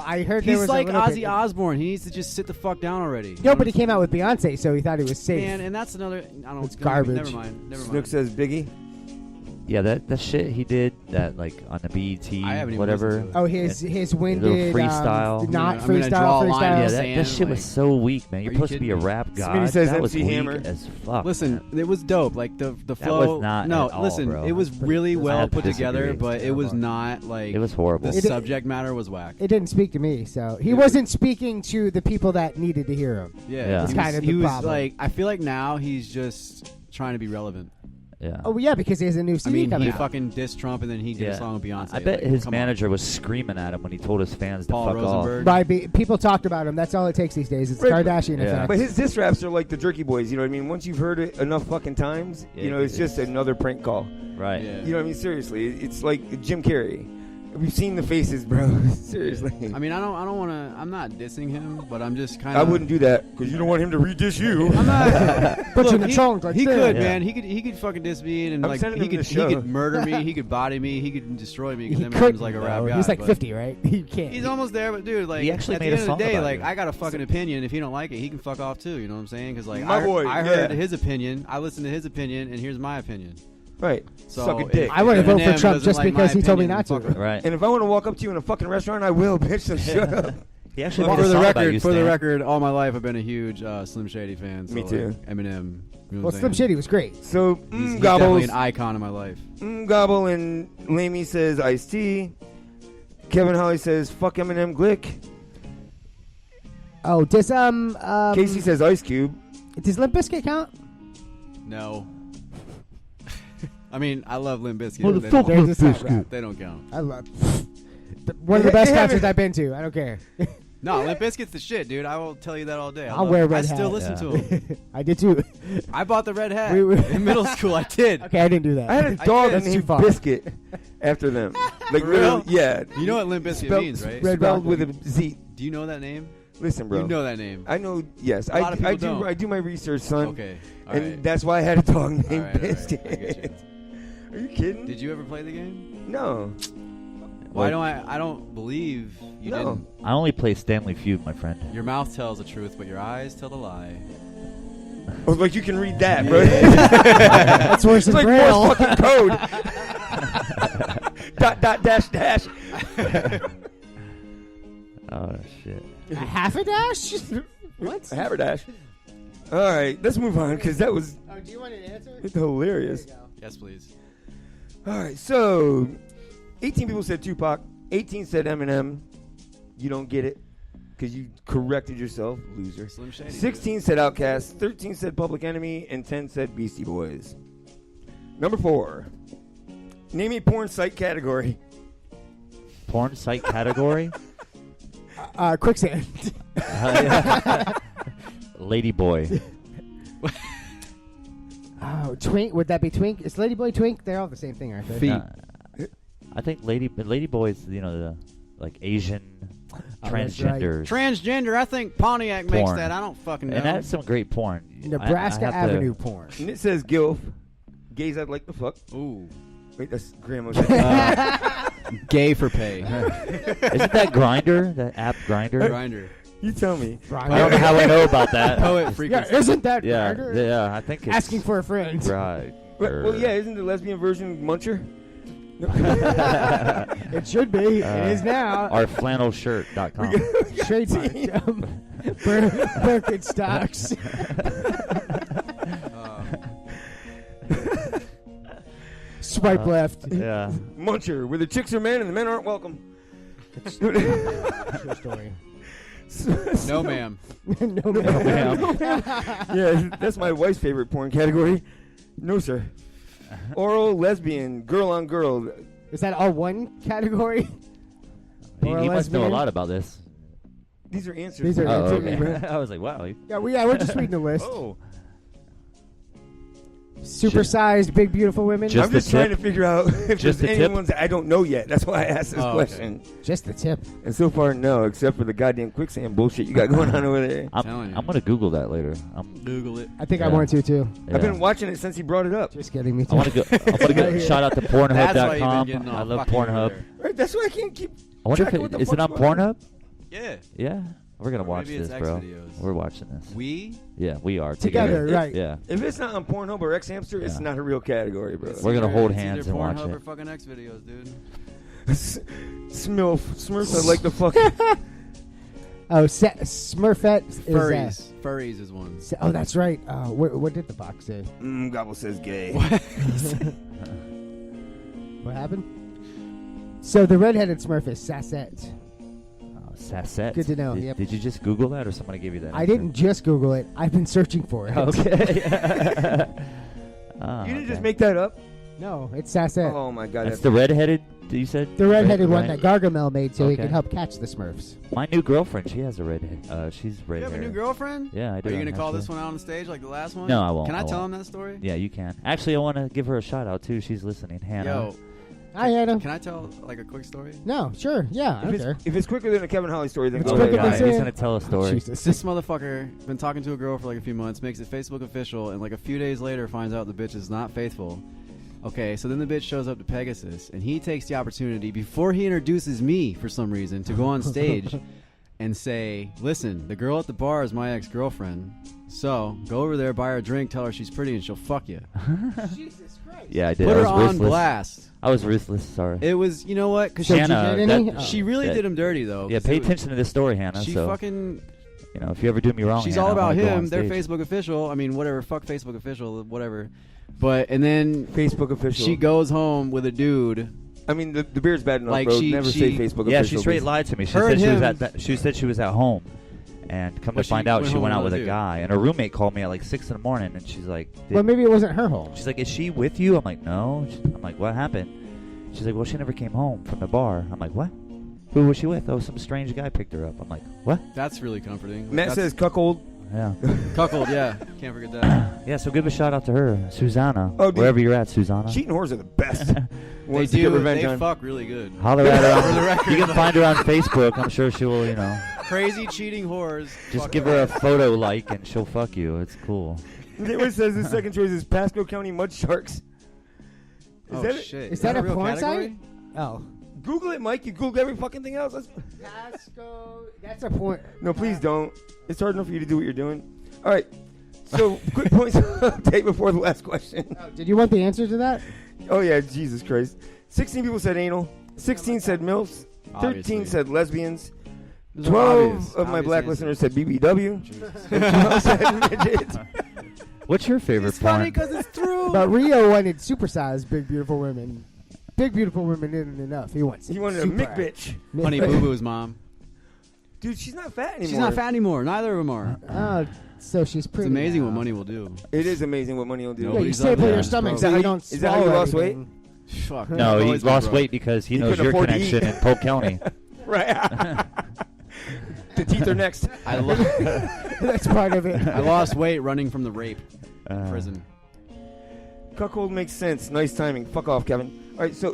I heard there He's was like a little Ozzy bit- Osbourne. He needs to just sit the fuck down already. No, but he came out with Beyonce, so he thought he was safe. Man, and that's another. I don't. It's garbage. Never mind. Snook says Biggie. Yeah, that shit he did that like on the BET I haven't even whatever. listened to it. Oh, his winded little freestyle. not I'm gonna draw freestyle, a line freestyle. in Yeah, the that sand, shit was like- so weak, man. You're Are you supposed to be a kidding me? rap god. Smitty says that was MC weak Hammer. as fuck. Listen, it was dope. Like the That flow. was not no, at all, listen, bro. it was really I well have to put together, disagree. but it was not like It was horrible. The It- subject matter was whack. It didn't speak to me, so he wasn't speaking to the people that needed to hear him. Yeah, It's he kind was, of he the was problem. like. I feel like now he's just trying to be relevant. Yeah. Oh yeah, because he has a new I CD mean, coming he out. fucking dissed Trump and then he did a song with Beyonce. I bet like, his come manager was screaming at him when he told his fans Paul to fuck Rosenberg. Right, people talked about him. That's all it takes these days. It's Right, Kardashian yeah. effect. But his diss raps are like the Jerky Boys. You know what I mean? Once you've heard it enough fucking times, Yeah, you know, it's just another prank call. Right. Yeah. You know what I mean? Seriously, it's like Jim Carrey. We've seen the faces, bro. Seriously. I mean, I don't want to. I'm not dissing him, but I'm just kind I of. wouldn't do that because you don't want him to re-diss you. I'm not. Put you in Look, the trunk like he this. could, Yeah. man. He could fucking diss me and I'm like sending he him could the show. he could murder me. He could body me. He could destroy me He because could. Eminem's like a rap though. guy. He's like but 50, right? He can't. He's almost there, but dude, like He actually at made the a end of the song day, about like you. I got a fucking opinion. If he don't like it, he can fuck off too. You know what I'm saying? Because like My boy, I heard yeah. his opinion. I listened to his opinion, and here's my opinion. Right. So Suck a if- dick. I want to vote for Eminem Trump doesn't just like because my he told me opinion, not then to. fuck him. Right. And if I want to walk up to you in a fucking restaurant, I will, bitch. So shut up. He actually Well, made a song about you, for the Stan. record, all my life I've been a huge Slim Shady fan. So Me too. Like, Eminem. You know Well, what I'm Slim saying? Shady was great. So He's Gobbles, definitely an icon in my life. Gobble and Lamey says Ice-T. Kevin Holly says fuck Eminem Glick. Oh, does Casey says Ice Cube. does Limp Bizkit count? No. I mean, I love Limp Bizkit. Well, but the they fuck don't- is this rap? They don't count. I love one of the best concerts I've been to. I don't care. No, Limp Bizkit's the shit, dude. I will tell you that all day. I'll wear a red I still hat. listen Yeah. to him. I did too. I bought the red hat We were- in middle school. I did. Okay, I didn't do that. I had a dog That's too named far. Biscuit after them. Like For real? literally, yeah. You know what Limp Bizkit Spelled- means, right? Red Spelled Rocket. with a Z. Do you know that name? Listen, bro. You know that name. I know. Yes, A lot of I people do. don't. I do my research, son. Okay. All And right. that's why I had a dog named All right, all right. Biscuit. I get you. Are you kidding? Did you ever play the game? No. Why don't I don't believe you No. didn't. I only play Stanley Feud, my friend. Your mouth tells the truth, but your eyes tell the lie. Oh, like you can read that, bro. That's worse It's than like Braille. Morse fucking code. dot dot dash dash. Oh shit. A half a dash? What? A haberdash. All right, let's move on because that was Oh, do you want an answer? hilarious. Yes, please. All right, so 18 people said Tupac, 18 said Eminem. You don't get it because you corrected yourself, loser. Slim Shady. 16 said Outkast, 13 said Public Enemy, and 10 said Beastie Boys. Number 4. Name a porn site category. Porn site category? Quicksand. Lady Boy. Oh, Twink. Would that be Twink? Is Ladyboy Twink? They're all the same thing, aren't they? Feet. I think Lady Boy is the like Asian transgenders. Transgender. I think Pontiac makes Porn. that. I don't fucking know. And that's some great porn. Nebraska I have Avenue porn. And it says GILF. Gays I'd like to fuck. Ooh. Wait, that's Grandma's. Gay for pay. Isn't that Grindr? That app Grindr? Grinder. You tell me. I don't know how I know about that. Poet frequency. Yeah, isn't that Yeah, Grindr? yeah. I think it's Asking for a friend. Right. Well, yeah, isn't the lesbian version Muncher? It should be. It is now. Our flannelshirt.com. Trademark. Birkenstocks. Swipe left. Yeah. Muncher, where the chicks are men and the men aren't welcome. True story. No, ma'am. No, ma'am. Yeah, that's my wife's favorite porn category. No, sir. Oral, lesbian, girl on girl. Is that all one category? He Or must know a lesbian? lot about this. These are answers. These are Oh, answers. okay. I was like, wow. Yeah, we're just reading the list. Oh. Supersized, big, beautiful women. I'm just trying to figure out if Just there's the any tip? ones that I don't know yet. That's why I asked this question. Just the tip. And so far, no, except for the goddamn quicksand bullshit you got going on over there. I'm going to Google that later. Google it. I think I Yeah. want to too. I've been watching it since he brought it up. Just kidding me. I want to go. Shout out to That's why you've been Pornhub.com. getting all I love fucking over Pornhub. there. Right, that's why I can't keep. I wonder track of what the if is it fuck's on going Pornhub? Yeah. Yeah, we're gonna watch maybe it's this, X bro. videos. We're watching this. We? Yeah, we are Together, right. Yeah, If it's not on Pornhub or X Hamster, it's Yeah. not a real category, bro. we're gonna hold It's hands either and watch Pornhub or it. fucking X videos, dude. Smurfs, I like the fuck. Oh, Smurfette is Furries. Furries is one. oh, that's right. What did the box say? Gobble says gay. What happened? So the redheaded Smurf is Sassette. Sassette. Good to know, Did, yep. did you just Google that, or somebody gave you that? I answer? didn't just Google it. I've been searching for it. Okay. You didn't just make that up? No, it's Sassette. Oh my god. That's the redheaded. You said The redheaded one right? that Gargamel made so he Okay. could help catch the Smurfs. My new girlfriend, she has a redhead. She's red. You have a hair. new girlfriend? Yeah, I do. Are you going to call actually. this one out on the stage like the last one? No, I won't. Can I tell won't. him that story? Yeah, you can. Actually, I want to give her a shout out too. She's listening, Hannah. Yo. Hi, Hannah. Can I tell like a quick story? No, sure. Yeah, I don't care. If it's quicker than a Kevin Holly story, then It's go quicker ahead. than He's saying- gonna tell a story. Jesus. This motherfucker been talking to a girl for like a few months, makes it Facebook official, and like a few days later finds out the bitch is not faithful. Okay, so then the bitch shows up to Pegasus, and he takes the opportunity before he introduces me for some reason to go on stage and say, "Listen, the girl at the bar is my ex-girlfriend, so go over there, buy her a drink, tell her she's pretty, and she'll fuck you." Jesus Christ. Yeah, I did. Put I her was on ruthless. blast. I was ruthless. Sorry. It was, you know what? Because So did you Hannah, get any? that- she really that- did him dirty though. Yeah, 'cause pay it was- attention to this story, Hannah. She so, fucking. you know, if you ever do me wrong, She's Hannah, all I'm about gonna go on him. They're stage. Facebook official. I mean, whatever. Fuck Facebook official. Whatever. But and then Facebook official. she goes home with a dude. I mean, the beer's bad enough, Like, bro. she- Never she- say Facebook Yeah, official. she straight please. lied to me. She Her said and she was him- at that. She said she was at home, and come But to find she out, went she home went out with with a a dude. guy. And her roommate called me at like 6 in the morning, and she's like, Well, maybe it wasn't her home. she's like, "Is she with you?" I'm like, "No." I'm like, "What happened?" She's like, "Well, she never came home from the bar." I'm like, "What? Who was she with?" "Oh, some strange guy picked her up." I'm like, "What?" That's really comforting. Matt That's says cuckold. Yeah. cuckold. Yeah, can't forget that. Yeah, so give a shout out to her, Susanna. Oh, dude. Wherever you're at, Susanna. Cheating whores are the best. They Wants to get do. revenge They on. fuck really good. Holler at her. For the record. You can find her on Facebook. I'm sure she will, you know. Crazy cheating whores. Just fuck give her a photo like and she'll fuck you. It's cool. It says his second choice is Pasco County Mud Sharks. Is Oh that it? shit! Is that a real porn category? site? Oh. Google it, Mike. You Google every fucking thing else. Pasco. That's a porn. No, please don't. It's hard enough for you to do what you're doing. All right. So, quick points update before the last question. Oh, did you want the answer to that? Oh, yeah. Jesus Christ. 16 people said anal. 16 said MILFs. 13 Obviously. said lesbians. Those are 12 obvious- of my obvious black answers. listeners said BBW. And 12 said midget. What's your favorite It's funny porn? because it's true. But Rio wanted supersized big beautiful women. Big beautiful women isn't enough. He wants. He wanted a super. Mick bitch. Honey Boo Boo's mom. Dude, she's not fat anymore. She's not fat anymore. Neither of them are. Oh, so she's It's pretty. amazing now. what money will do. It is amazing what money will do. Yeah, you Nobody's staple up your there. stomach Bro. so you don't Is that how you swallow lost weight? anything. Fuck. No, I've he always been lost broke. weight because he knows couldn't your afford to connection eat. in Polk County. Right. The teeth are next. I That's part of it. I lost weight running from the rape prison. Cuckold makes sense. Nice timing. Fuck off, Kevin. All right, so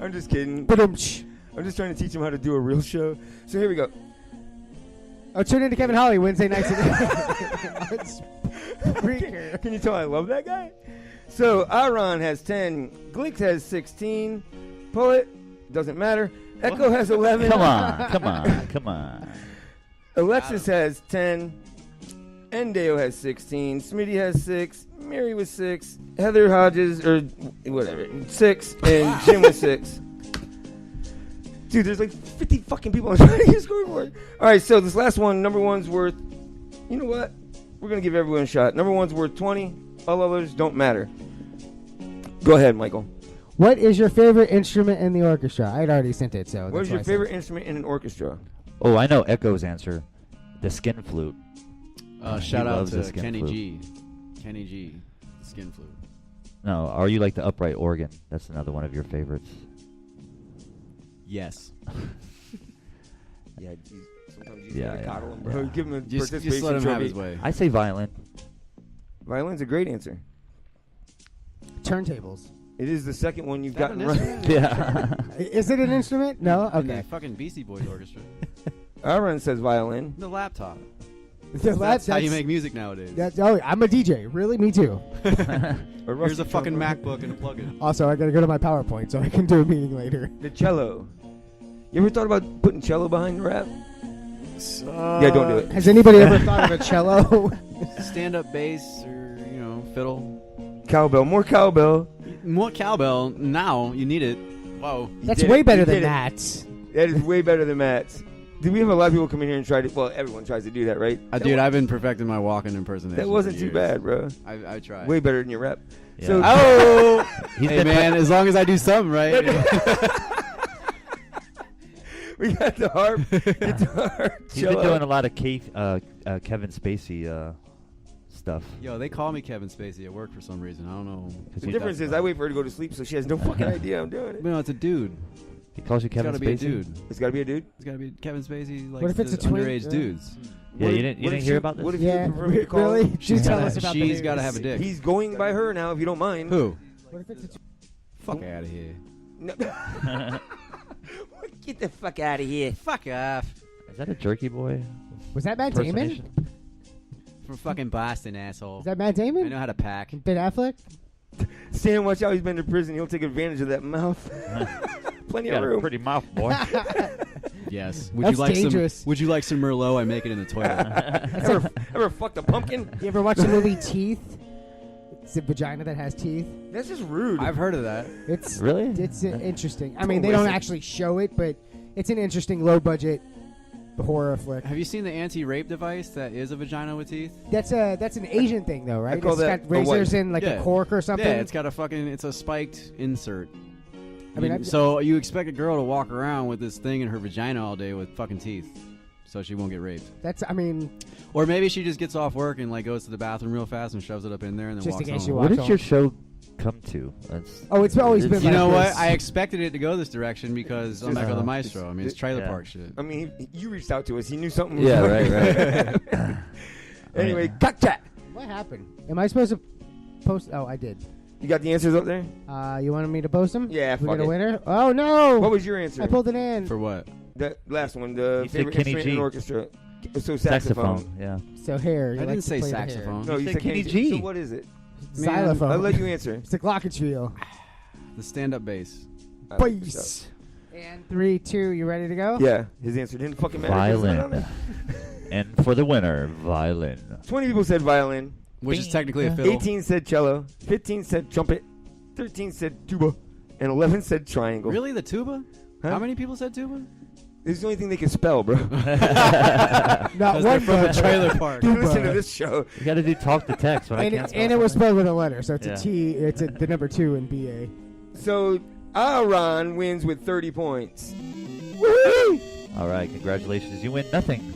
I'm just kidding. Ba-dum-tsh. I'm just trying to teach him how to do a real show. So here we go. Oh, tune in to Kevin Holly Wednesday nights. Can you tell I love that guy? So Aaron has 10. Glick has 16. Poet, doesn't matter. Ekko has 11. Come on. Alexis has 10. Endeo has 16. Smitty has 6. Mary was 6. Heather Hodges, or whatever, 6. And Jim was 6. Dude, there's like 50 fucking people on the scoreboard. All right, so this last one, number one's worth, you know what? We're going to give everyone a shot. Number one's worth 20. All others don't matter. Go ahead, Michael. What is your favorite instrument in the orchestra? I'd already sent it, so. What is your favorite instrument in an orchestra? Oh, I know Ekko's answer. The skin flute. Shout out to Kenny G. Kenny G. Skin flute. No, are you like the upright organ? That's another one of your favorites. Yes. Yeah, sometimes you just gotta coddle him, bro. Give him a just participation let him have trophy. his way. I say violin. Violin's a great answer. Turntables. It is the second one you've Is that gotten an right. instrument? Yeah. Is it an instrument? No? In Okay. the fucking Beastie Boys orchestra. Aaron says violin. The laptop. That's how you make music nowadays. I'm a DJ. Really? Me too. Here's a fucking MacBook and a plug-in. Also, I gotta go to my PowerPoint so I can do a meeting later. The cello. You ever thought about putting cello behind the rap? Yeah, don't do it. Has anybody ever thought of a cello? Stand-up bass or, fiddle. Cowbell. More cowbell. More cowbell. Now you need it. Whoa. That's way better than Matt's. That is way better than Matt's. Do we have a lot of people come in here and try to... Well, everyone tries to do that, right? Dude, I've been perfecting my walk-in impersonation. That wasn't for too years. bad, bro. I tried. Way better than your rap. Yeah. So, Hey, man, as long as I do something right. We got the harp, guitar, He's been doing a lot of Kevin Spacey stuff. Yo, they call me Kevin Spacey at work for some reason. I don't know. The difference is I wait for her to go to sleep, so she has no fucking idea I'm doing it. No, it's a dude. He calls you Kevin It's Spacey? gotta be a dude. It's gotta be a dude? It's gotta be Kevin Spacey. Like What if it's a twin? underage dudes? Yeah, you didn't hear about this? What if Yeah, you prefer me to call really? him? Just tell us about the She's news. gotta have a dick. He's going by her now, if you don't mind. Who? What if it's a Fuck out of here. No. Get the fuck out of here. Fuck off. Is that a Jerky Boy? Was that Matt Damon? impersonation? From fucking Boston, asshole. Is that Matt Damon? I know how to pack. Ben Affleck? Sam, watch out. He's been to prison. He'll take advantage of that mouth. Plenty You of got room. a pretty mouth, boy. Yes. That's dangerous. Would you like some Merlot? I make it in the toilet. Ever fucked a pumpkin? You ever watch the movie Teeth? It's a vagina that has teeth. That's just rude. I've heard of that. It's Really? It's interesting. I mean, they don't actually show it, but it's an interesting low-budget horror flick. Have you seen the anti-rape device that is a vagina with teeth? That's an Asian thing, though, right? I call It's that got razors a in like a cork or something. Yeah, it's a spiked insert. I mean, so you expect a girl to walk around with this thing in her vagina all day with fucking teeth, so she won't get raped. Or maybe she just gets off work and like goes to the bathroom real fast and shoves it up in there and then Just in walks case home. you What did home. your show come to? It's always been You like know this. what? I expected it to go this direction because I'm Echo the Mystro. I mean, it's trailer yeah. park shit. I mean, you reached out to us. He knew something was Yeah, wrong. right. Anyway, cut chat. What happened? Am I supposed to post? Oh, I did. You got the answers up there? You wanted me to post them? Yeah, We fuck got a it. winner? Oh, no! What was your answer? I pulled it in. For what? That last one, the You said favorite Kenny instrument G. in orchestra. So saxophone. Yeah. So hair. You I like didn't to say play the hair. saxophone. No, you said Kenny G. G. So what is it? Xylophone. I'll let you answer. It's a glockenspiel. The stand-up bass. Bass. And 3, 2, you ready to go? Yeah, his answer didn't fucking matter. Violin. And for the winner, violin. 20 people said violin. Which is technically a fiddle. 18 said cello. 15 said trumpet. 13 said tuba. And 11 said triangle. Really? The tuba? Huh? How many people said tuba? It's the only thing they can spell, bro. Not Because they're one from a but- trailer park. Listen to this show. You got to do talk to text, but I can't spell And it was something. spelled with a letter, so it's Yeah. a T. It's the number 2 in BA. So Aaron wins with 30 points. Woohoo! All right, congratulations. You win nothing.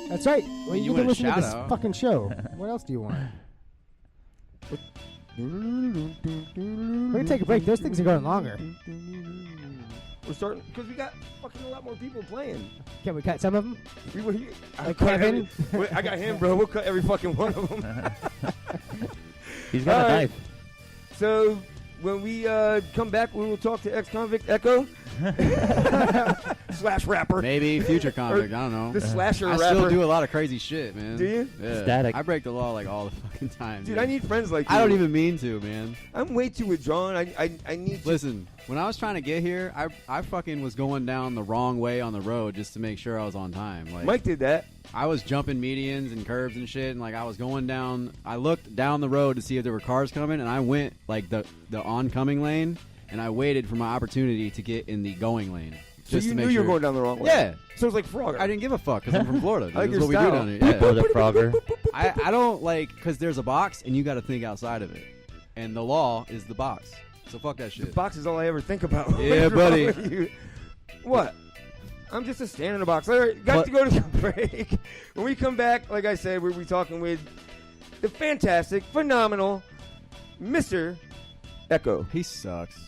That's right. Well, You you win can a listen to this shout-out. fucking show. What else do you want? We're gonna take a break. Those things are going longer. We're starting because we got fucking a lot more people playing. Can we cut some of them? I Like cut Kevin? I got him, bro. We'll cut every fucking one of them. He's got a All right. knife. So when we come back, we will talk to ex-convict Ekko. Slash rapper. Maybe future convict. I don't know. The slasher I rapper. still do a lot of crazy shit, man. Do you? Yeah. Static. I break the law like all the fucking time. Dude, I need friends like you. I don't even mean to, man. I'm way too withdrawn. I need to. Listen, when I was trying to get here, I fucking was going down the wrong way on the road just to make sure I was on time. Like Mike did that. I was jumping medians and curbs and shit, and like I was going down. I looked down the road to see if there were cars coming, and I went like the oncoming lane, and I waited for my opportunity to get in the going lane. So Just you to knew make you were sure. going down the wrong way. Yeah. So it was like Frogger. I didn't give a fuck because I'm from Florida. Dude. I like That's your what we do style. down here. Yeah. Bubba the Frogger. I don't like because there's a box and you got to think outside of it, and the law is the box. So fuck that shit. The box is all I ever think about. Yeah, What's wrong buddy. with you? What? I'm just a stand in the box. All right, got to go to the break. When we come back, like I said, we'll be talking with the fantastic, phenomenal Mr. Ekko. He sucks.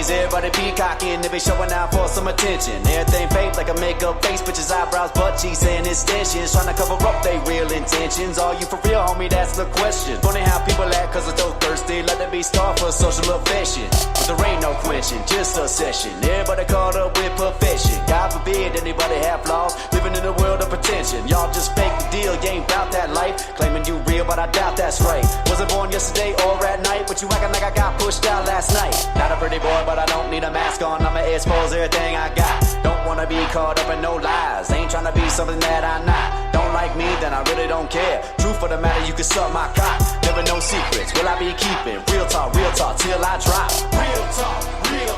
Everybody peacocking, they be showing out for some attention. Everything fake like a makeup face, bitches eyebrows, butt cheeks and extensions, trying to cover up they real intentions. Are you for real, homie? That's the question. Funny how people act cause they're so thirsty, let them be starved for social affection. But there ain't no quenching, just a session. Everybody caught up with perfection. God forbid anybody have flaws, living in a world of pretension. Y'all just fake the deal, you ain't bout that life. Claiming you real, but I doubt that's right. Wasn't born yesterday or at night, but you acting like I got pushed out last night. Not a pretty boy, but I don't need a mask on, I'ma expose everything I got. Don't wanna be caught up in no lies, ain't tryna be something that I'm not. Don't like me, then I really don't care. Truth for the matter, you can suck my cock. Never no secrets, will I be keeping? Real talk till I drop. Real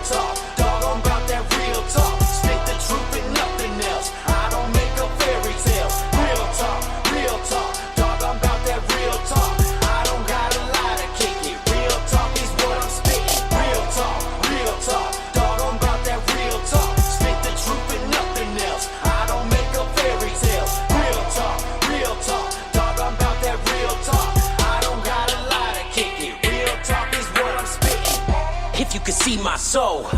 talk, dog, I'm about that real talk. Speak the truth and nothing else, I don't make up fairy tales. Real talk, dog, I'm about that real talk. I don't got a lie to kick it, real talk is what I'm speaking. Real talk, dog, I'm about that real talk. Speak the truth and nothing else, I don't make up fairy tales. Real talk, dog, I'm about that real talk. I don't got a lie to kick it, real talk is what I'm speaking. If you could see my soul,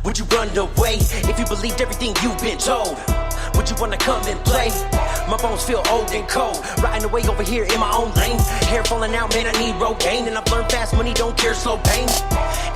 would you run away? If you believed everything you've been told, would you wanna come and play? My bones feel old and cold, riding away over here in my own lane. Hair falling out, man, I need Rogaine. And I've learned fast money don't cure slow pain.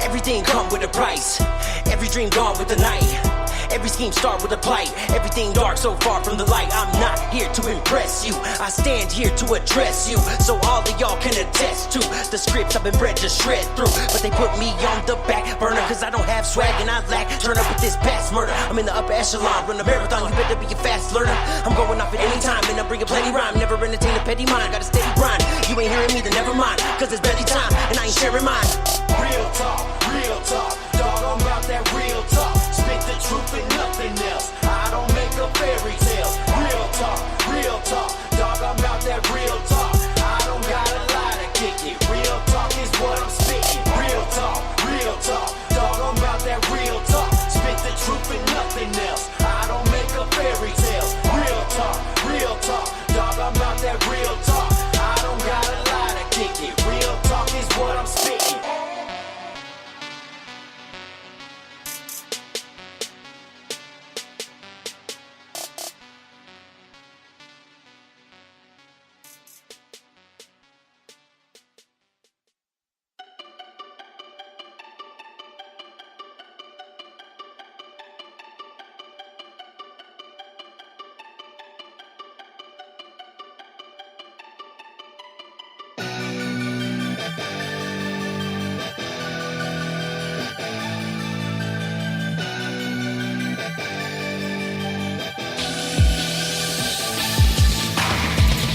Everything come with a price, every dream gone with the night. Every scheme start with a plight, everything dark so far from the light. I'm not here to impress you, I stand here to address you, so all of y'all can attest to the scripts I've been bred to shred through. But they put me on the back burner cause I don't have swag and I lack. Turn up with this past murder, I'm in the upper echelon, run a marathon, you better be a fast learner. I'm going off at any time and I'm bringing plenty rhyme, never entertain a petty mind, got a steady grind. You ain't hearing me, then never mind, cause it's barely time and I ain't sharing mine. Real talk, dog, I'm about that real talk. Speak the truth and nothing else, I don't make up fairy tales. Real talk, dog, I'm about that real talk. I don't got a lie to kick it, real talk is what I'm speaking. Real talk, dog, I'm about that real talk. Speak the truth and nothing else, I don't make up fairy tales. Real talk, dog, I'm about that real talk. I don't got a lie to kick it, real talk is what I'm speaking.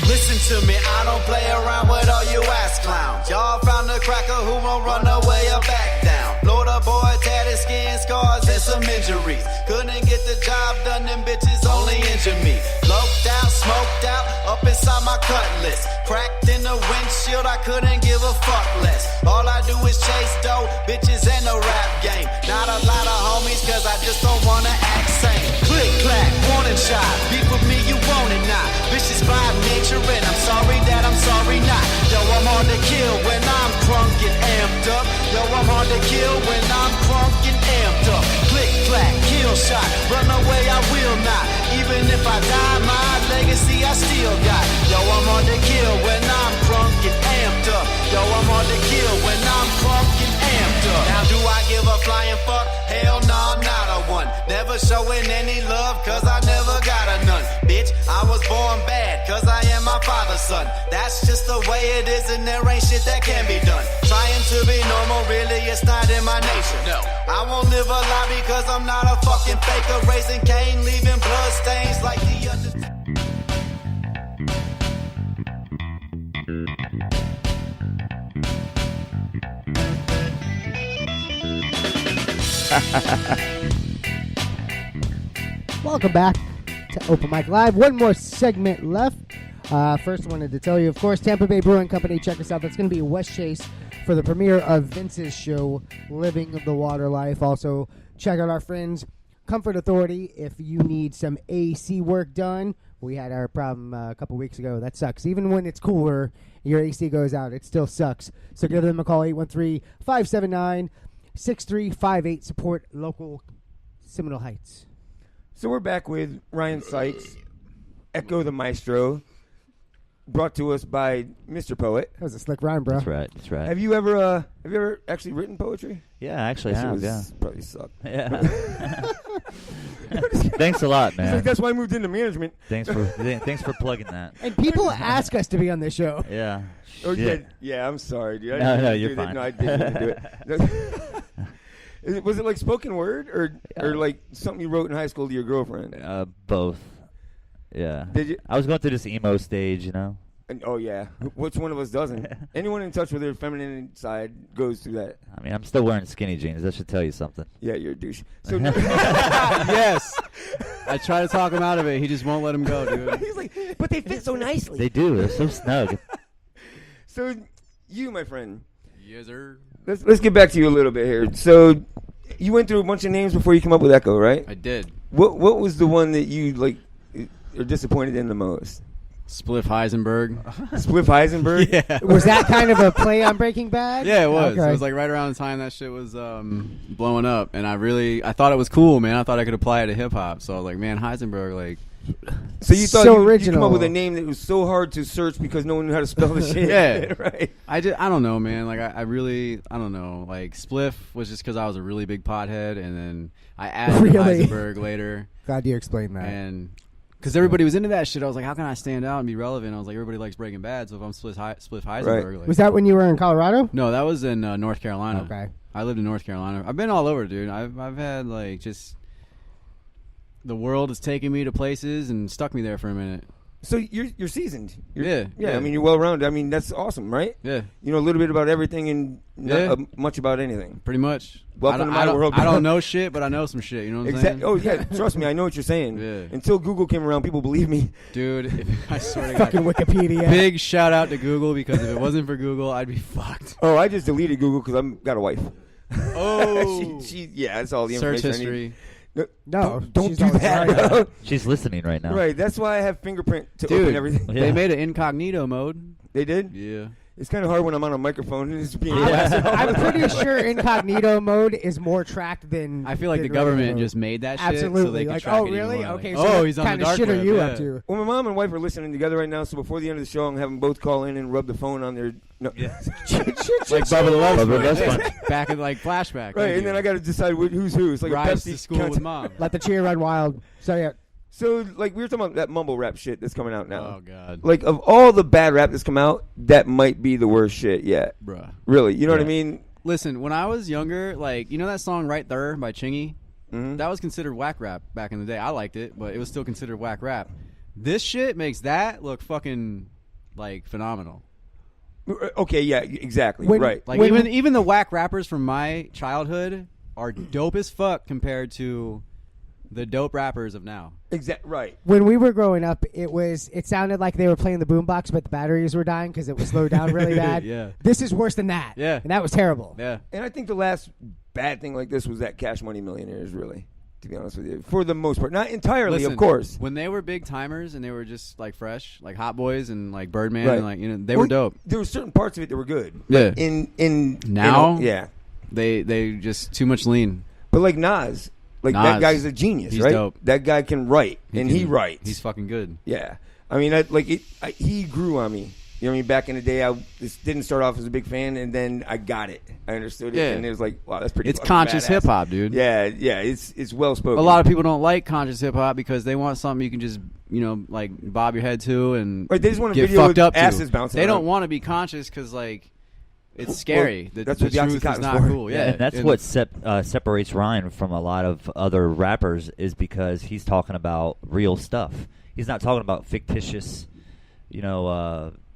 Listen to me, I don't play around with all you ass clowns. Y'all found a cracker who won't run away or back down. Florida boy, tatted skin, scars, and some injuries. Couldn't get the job done, them bitches only injured me. Loped out, smoked out, up inside my cutlass. Cracked in the windshield, I couldn't give a fuck less. All I do is chase dough, bitches and the rap game. Not a lot of homies, cause I just don't wanna act sane. Click, clack, warning shot, beef with me, you want it not. Vicious by nature, and I'm sorry that I'm sorry not. Yo, I'm hard to kill when I'm crunk and amped up. Yo, I'm hard to kill when I'm crunk and amped up. Click, clack, kill shot, run away I will not. Even if I die, my legacy I still got. Yo, I'm hard to kill when I'm crunk and amped up. Yo, I'm hard to kill when I'm crunk and amped up. Now do I give a flying fuck? Hell no, not a one. Never showing any love, cause I never got a none. Bitch, I was born bad, cause I am my father's son. That's just the way it is, and there ain't shit that can be done. Trying to be normal, really, it's not in my nature. No, I won't live a lie because I'm not a fucking faker. Raising Cain, leaving blood stains like the Undertaker. Welcome back to Open Mic Live. One more segment left. First, wanted to tell you, of course, Tampa Bay Brewing Company. Check us out. That's going to be West Chase for the premiere of Vince's show, Living the Water Life. Also, check out our friends, Comfort Authority. If you need some AC work done, we had our problem a couple weeks ago. That sucks. Even when it's cooler, your AC goes out. It still sucks. So give them a call, 813-579-6358. Support local Seminole Heights. So we're back with Ryan Sykes, Ekko the Mystro, brought to us by Mr. Poet. That was a slick rhyme, bro. That's right. That's right. Have you ever actually written poetry? Yeah, I actually have. Yeah, probably sucked. Yeah. Thanks a lot, man. He's like, that's why I moved into management. Thanks for plugging that. And people ask us to be on this show. Yeah. Oh, yeah. I'm sorry, dude. No, you're fine. No, I didn't do it. Was it like spoken word or like something you wrote in high school to your girlfriend? Both. Yeah. Did you? I was going through this emo stage, you know. Oh yeah. Which one of us doesn't? Anyone in touch with their feminine side goes through that. I mean, I'm still wearing skinny jeans. That should tell you something. Yeah, you're a douche. So Yes. I try to talk him out of it. He just won't let him go, dude. He's like, but they fit so nicely. They do. They're so snug. So you, my friend. Yes, sir. Let's get back to you a little bit here. So you went through a bunch of names before you came up with Ekko, right? I did. What was the one that you like are disappointed in the most? Spliff Heisenberg. Spliff Heisenberg? Yeah. Was that kind of a play on Breaking Bad? Yeah, it was. Okay. It was like right around the time that shit was blowing up, and I thought it was cool, man. I thought I could apply it to hip hop. So I was like, man, Heisenberg, like. So you thought So you original. come up with a name that was so hard to search because no one knew how to spell the shit. Yeah, right. I don't know, man. Like I don't know. Like Spliff was just because I was a really big pothead, and then I added Really? Heisenberg later. Glad you explained that. And because everybody was into that shit, I was like, how can I stand out and be relevant? I was like, everybody likes Breaking Bad, so if I'm Spliff Heisenberg, Right. like, Was that when you were in Colorado? no, that was in North Carolina. Okay. I lived in North Carolina. I've been all over, dude. I've had like just the world has taken me to places and stuck me there for a minute. So you're seasoned. Yeah. I mean, you're well rounded. I mean, that's awesome, right? Yeah. You know a little bit about everything and not Yeah. much about anything. Pretty much. Welcome to my world. I don't know shit, but I know some shit. You know what I'm saying? Oh yeah, trust me, I know what you're saying. Yeah. Until Google came around, people believe me. Dude, I swear to God. Fucking Wikipedia. Big shout out to Google, because if it wasn't for Google, I'd be fucked. Oh, I just deleted Google because I've got a wife. Oh. she that's all the Search information I history. need. No, don't she's do always that. right. Bro. She's listening right now. Right, that's why I have fingerprint to Dude, open everything. They made an incognito mode. They did? Yeah. It's kind of hard when I'm on a microphone and it's being I'm pretty sure incognito mode is more tracked than. I feel like than the government regular mode. just made that shit Absolutely. so they can like, track oh, it even really? more. Okay. Like, So oh, he's on the kind of dark shit web. are you yeah. up to? Well, my mom and wife are listening together right now, so before the end of the show, I'm having both call in and rub the phone on their. No. Like Bubba the Love Bubba Sponge. Sponge. Back in like flashback. Right, and then I got to decide who's who. It's like Rides a Pepsi to school with mom. Let the cheer run wild. So yeah. So, like, we were talking about that mumble rap shit that's coming out now. Oh, God. Like, of all the bad rap that's come out, that might be the worst shit yet. Bruh. Really, you know what I mean? Listen, when I was younger, like, you know that song Right There by Chingy? Mm-hmm. That was considered whack rap back in the day. I liked it, but it was still considered whack rap. This shit makes that look fucking like phenomenal. Okay, yeah, exactly, When- right. Like even the whack rappers from my childhood are dope as fuck compared to the dope rappers of now. Right. When we were growing up, it sounded like they were playing the boombox, but the batteries were dying because it was slowed down really bad. Yeah. This is worse than that. Yeah. And that was terrible. Yeah. And I think the last bad thing like this was that Cash Money Millionaires, really, to be honest with you. For the most part. Not entirely, Listen, of course. When they were big timers and they were just like fresh, like Hot Boys and like Birdman, Right. and like they were dope. There were certain parts of it that were good. Yeah. But in Now, yeah. they just too much lean. But like Nas, that guy's a genius, He's right? dope. That guy can write, he writes. He's fucking good. Yeah. I mean, he grew on me. You know what I mean? Back in the day, I just didn't start off as a big fan, and then I got it. I understood it, Yeah. and it was like, wow, that's pretty It's fucking conscious badass. hip hop, dude. Yeah, it's well spoken. A lot of people don't like conscious hip hop because they want something you can just, like bob your head to and Right, they just want a get video fucked with up asses to. bouncing They around. don't want to be conscious because like it's scary. Well, the that's what the truth is Oxycontin's not for. cool. Yeah, and that's what separates Ryan from a lot of other rappers is because he's talking about real stuff. He's not talking about fictitious,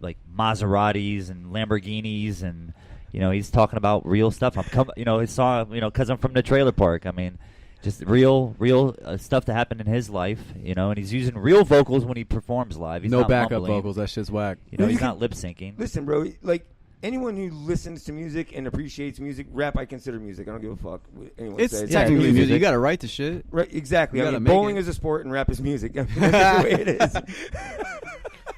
like Maseratis and Lamborghinis, and he's talking about real stuff. His song, because I'm from the trailer park. I mean, just real stuff that happened in his life, and he's using real vocals when he performs live. He's no not backup mumbling. vocals. That shit's whack. He's not lip syncing. Listen, bro, like anyone who listens to music and appreciates music, rap I consider music. I don't give a fuck what anyone It's says. technically music. You got to write the shit. Right, exactly. You I gotta mean, make bowling it. is a sport and rap is music. I mean, that's just the way it is.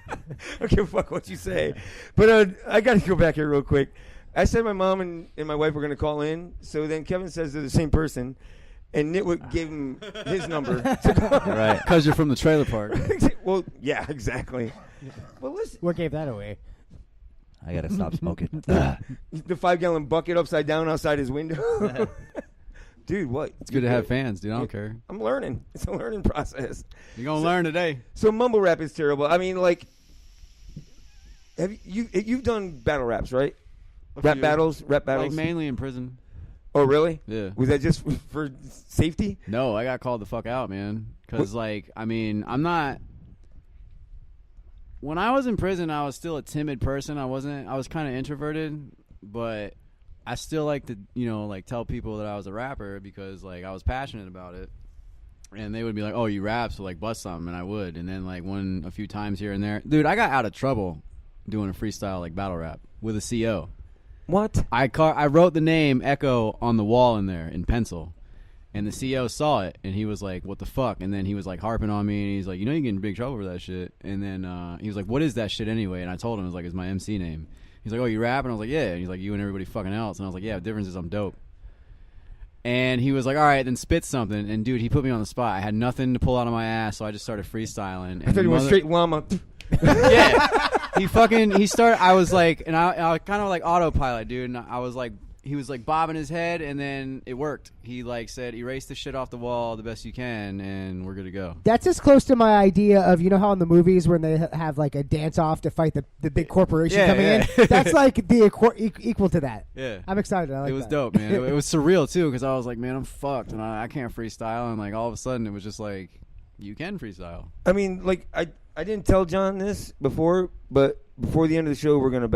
I don't give a fuck what you say. But I got to go back here real quick. I said my mom and my wife were going to call in. So then Kevin says they're the same person. And Nitwick gave him his number. Right. Because you're from the trailer park. Well, yeah, exactly. Well, listen. What gave that away? I gotta stop smoking. The 5-gallon bucket upside down outside his window. Dude, what? It's good to have fans, dude. I don't care. I'm learning. It's a learning process. You're going to learn today. So mumble rap is terrible. I mean, like, you've done battle raps, right? Rap battles? Like mainly in prison. Oh, really? Yeah. Was that just for safety? No, I got called the fuck out, man. Because, I'm not... When I was in prison, I was still a timid person. I was kind of introverted, but I still like to, tell people that I was a rapper because, I was passionate about it. And they would be like, oh, you rap, so, bust something, and I would. And then, a few times here and there. Dude, I got out of trouble doing a freestyle, battle rap with a CO. What? I wrote the name Ekko on the wall in there in pencil. And the CO saw it, and he was like, what the fuck? And then he was, harping on me, and he's like, you get in big trouble for that shit. And then he was like, what is that shit anyway? And I told him, it was it's my MC name. He's like, oh, you rap? And I was like, yeah. And he's like, you and everybody fucking else. And I was like, yeah, the difference is I'm dope. And he was like, all right, then spit something. And, dude, he put me on the spot. I had nothing to pull out of my ass, so I just started freestyling. I thought he went straight llama. Yeah. He started, I was like, and I kind of autopilot, dude. And I was like, he was bobbing his head, and then it worked. He said, erase the shit off the wall the best you can, and we're good to go. That's as close to my idea of, how in the movies when they have a dance off to fight the big corporation coming in? That's the equal to that. Yeah. I'm excited. I like it was that. dope, man. It was surreal, too, because I was like, man, I'm fucked, and I can't freestyle. And all of a sudden, it was just you can freestyle. I mean, I didn't tell John this before, but before the end of the show, we're going to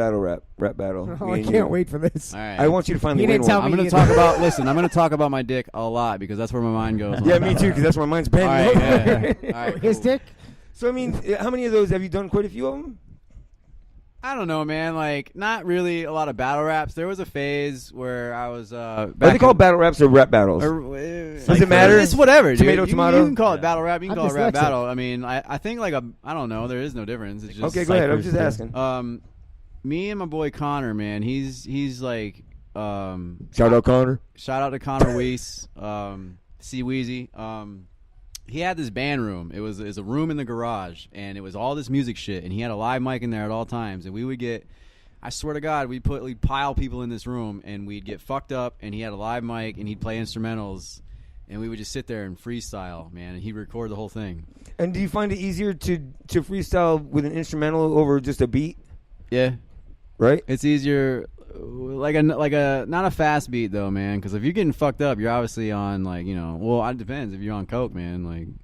rap battle. Oh, I can't wait for this. All right. I want you to finally He win didn't tell one. me I'm going to talk about, listen, I'm going to talk about my dick a lot because that's where my mind goes. Yeah, me too, because that's where mine's been. All right, yeah. All right, His cool. dick? So, I mean, how many of those have you done? Quite a few of them? I don't know, man. Not really a lot of battle raps. There was a phase where I was Are they called battle raps or rap battles? Does it matter? It's whatever, dude. Tomato, you tomato? You can call it battle rap. You can I'm call it rap dyslexic. battle. I mean, I think I don't know. There is no difference. It's just Okay, go ahead. I'm just asking. Me and my boy Connor, man. He's Shout out Connor. Shout out to Connor Weiss, C Weezy. He had this band room. It was a room in the garage, and it was all this music shit. And he had a live mic in there at all times. And we would get, I swear to God, we'd pile people in this room, and we'd get fucked up. And he had a live mic, and he'd play instrumentals, and we would just sit there and freestyle, man. And he'd record the whole thing. And do you find it easier to freestyle with an instrumental over just a beat? Yeah, right. It's easier. Like a not a fast beat though, man. Because if you're getting fucked up, you're obviously on well, it depends. If you're on coke, man,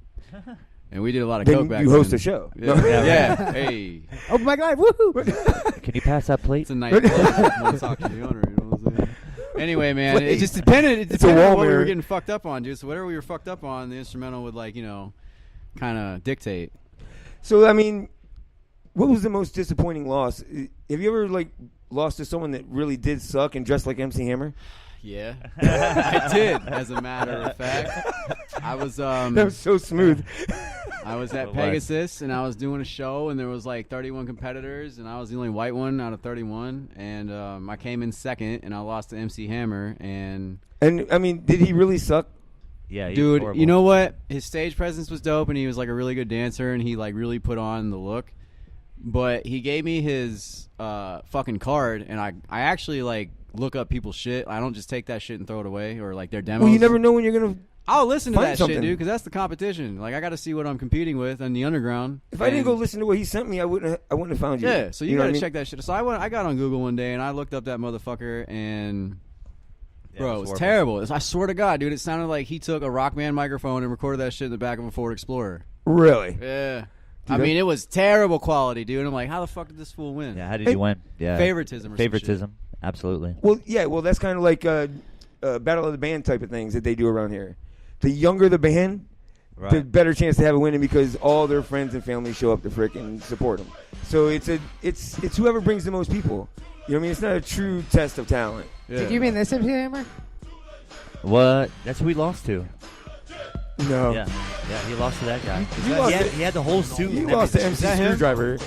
And we did a lot of Then coke back you host then. a show. Yeah. No. Yeah. Hey. Open mic live. Woohoo! Can you pass that plate? It's a nice club. I want to talk to the owner. You know what I'm saying? Anyway, man, it Please. just depended. It It's a depended on what we Walmart. were getting fucked up on, dude. So whatever we were fucked up on, the instrumental would kind of dictate. So I mean, what was the most disappointing loss? Have you ever lost to someone that really did suck and dressed like MC Hammer? Yeah, I did. As a matter of fact, I was. That was so smooth. I was at Pegasus and I was doing a show and there was 31 competitors and I was the only white one out of 31 and I came in second and I lost to MC Hammer and I mean, did he really suck? Yeah, he was dude, horrible. you know what? His stage presence was dope and he was a really good dancer and he really put on the look. But he gave me his fucking card and I actually look up people's shit. I don't just take that shit and throw it away or their demos. Well, you never know when you're gonna. I'll listen to find that something. shit, dude, because that's the competition. I got to see what I'm competing with on the underground. If I didn't go listen to what he sent me, I wouldn't have found you. Yeah, so you know got what I to mean? check that shit. So I got on Google one day and I looked up that motherfucker and bro, it was terrible. I swear to God, dude, it sounded like he took a rock band microphone and recorded that shit in the back of a Ford Explorer. Really? Yeah. Dude, I mean, it was terrible quality, dude. I'm like, how the fuck did this fool win? Yeah, how did you win? Yeah, favoritism. Or favoritism, absolutely. Well, yeah. Well, that's kind of like battle of the band type of things that they do around here. The younger the band, Right. the better chance to have a winning because all their friends and family show up to frickin' support them. So it's whoever brings the most people. You know what I mean? It's not a true test of talent. Yeah. Did you mean this MC Hammer? What? That's who he lost to. No. Yeah, he lost to that guy. You lost He had the whole suit. You and lost to everything. MC Screwdriver.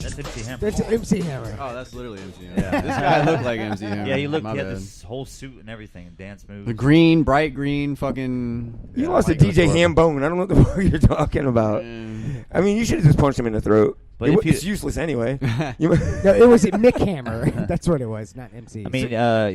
That's MC Hammer. That's MC Hammer. Oh, that's literally MC Hammer. Yeah. This guy looked like MC Hammer. Yeah, he had My bad. this whole suit and everything, dance moves. The green, bright green, fucking. You lost to DJ Hambone. I don't know what the fuck you're talking about. I mean, you should have just punched him in the throat. But It's useless anyway. No, it was Mick Hammer. That's what it was, not MC. I mean,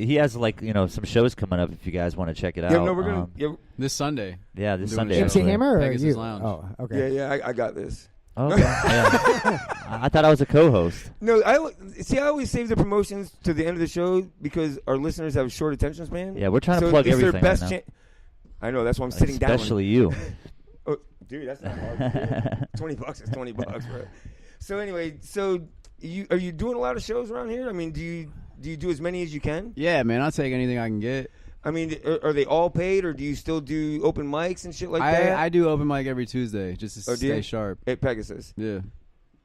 he has some shows coming up if you guys want to check it out. Yeah, no, we're gonna. This Sunday. Yeah, this Doing Sunday. a show. MC actually. Hammer or Pegasus you? Lounge. Oh, okay. Yeah, I got this. Okay. Yeah. I thought I was a co-host. No, I always save the promotions to the end of the show because our listeners have a short attention span. Yeah, we're trying to So plug it's their everything right best now. I know, that's why I'm sitting down. Especially you. Oh, dude, that's not hard. $20 is $20, bro. So anyway, are you doing a lot of shows around here? I mean, do you do as many as you can? Yeah, man, I'll take anything I can get. I mean, are they all paid, or do you still do open mics and shit like that? I do open mic every Tuesday just to Oh, do you? stay sharp. At Pegasus. Yeah.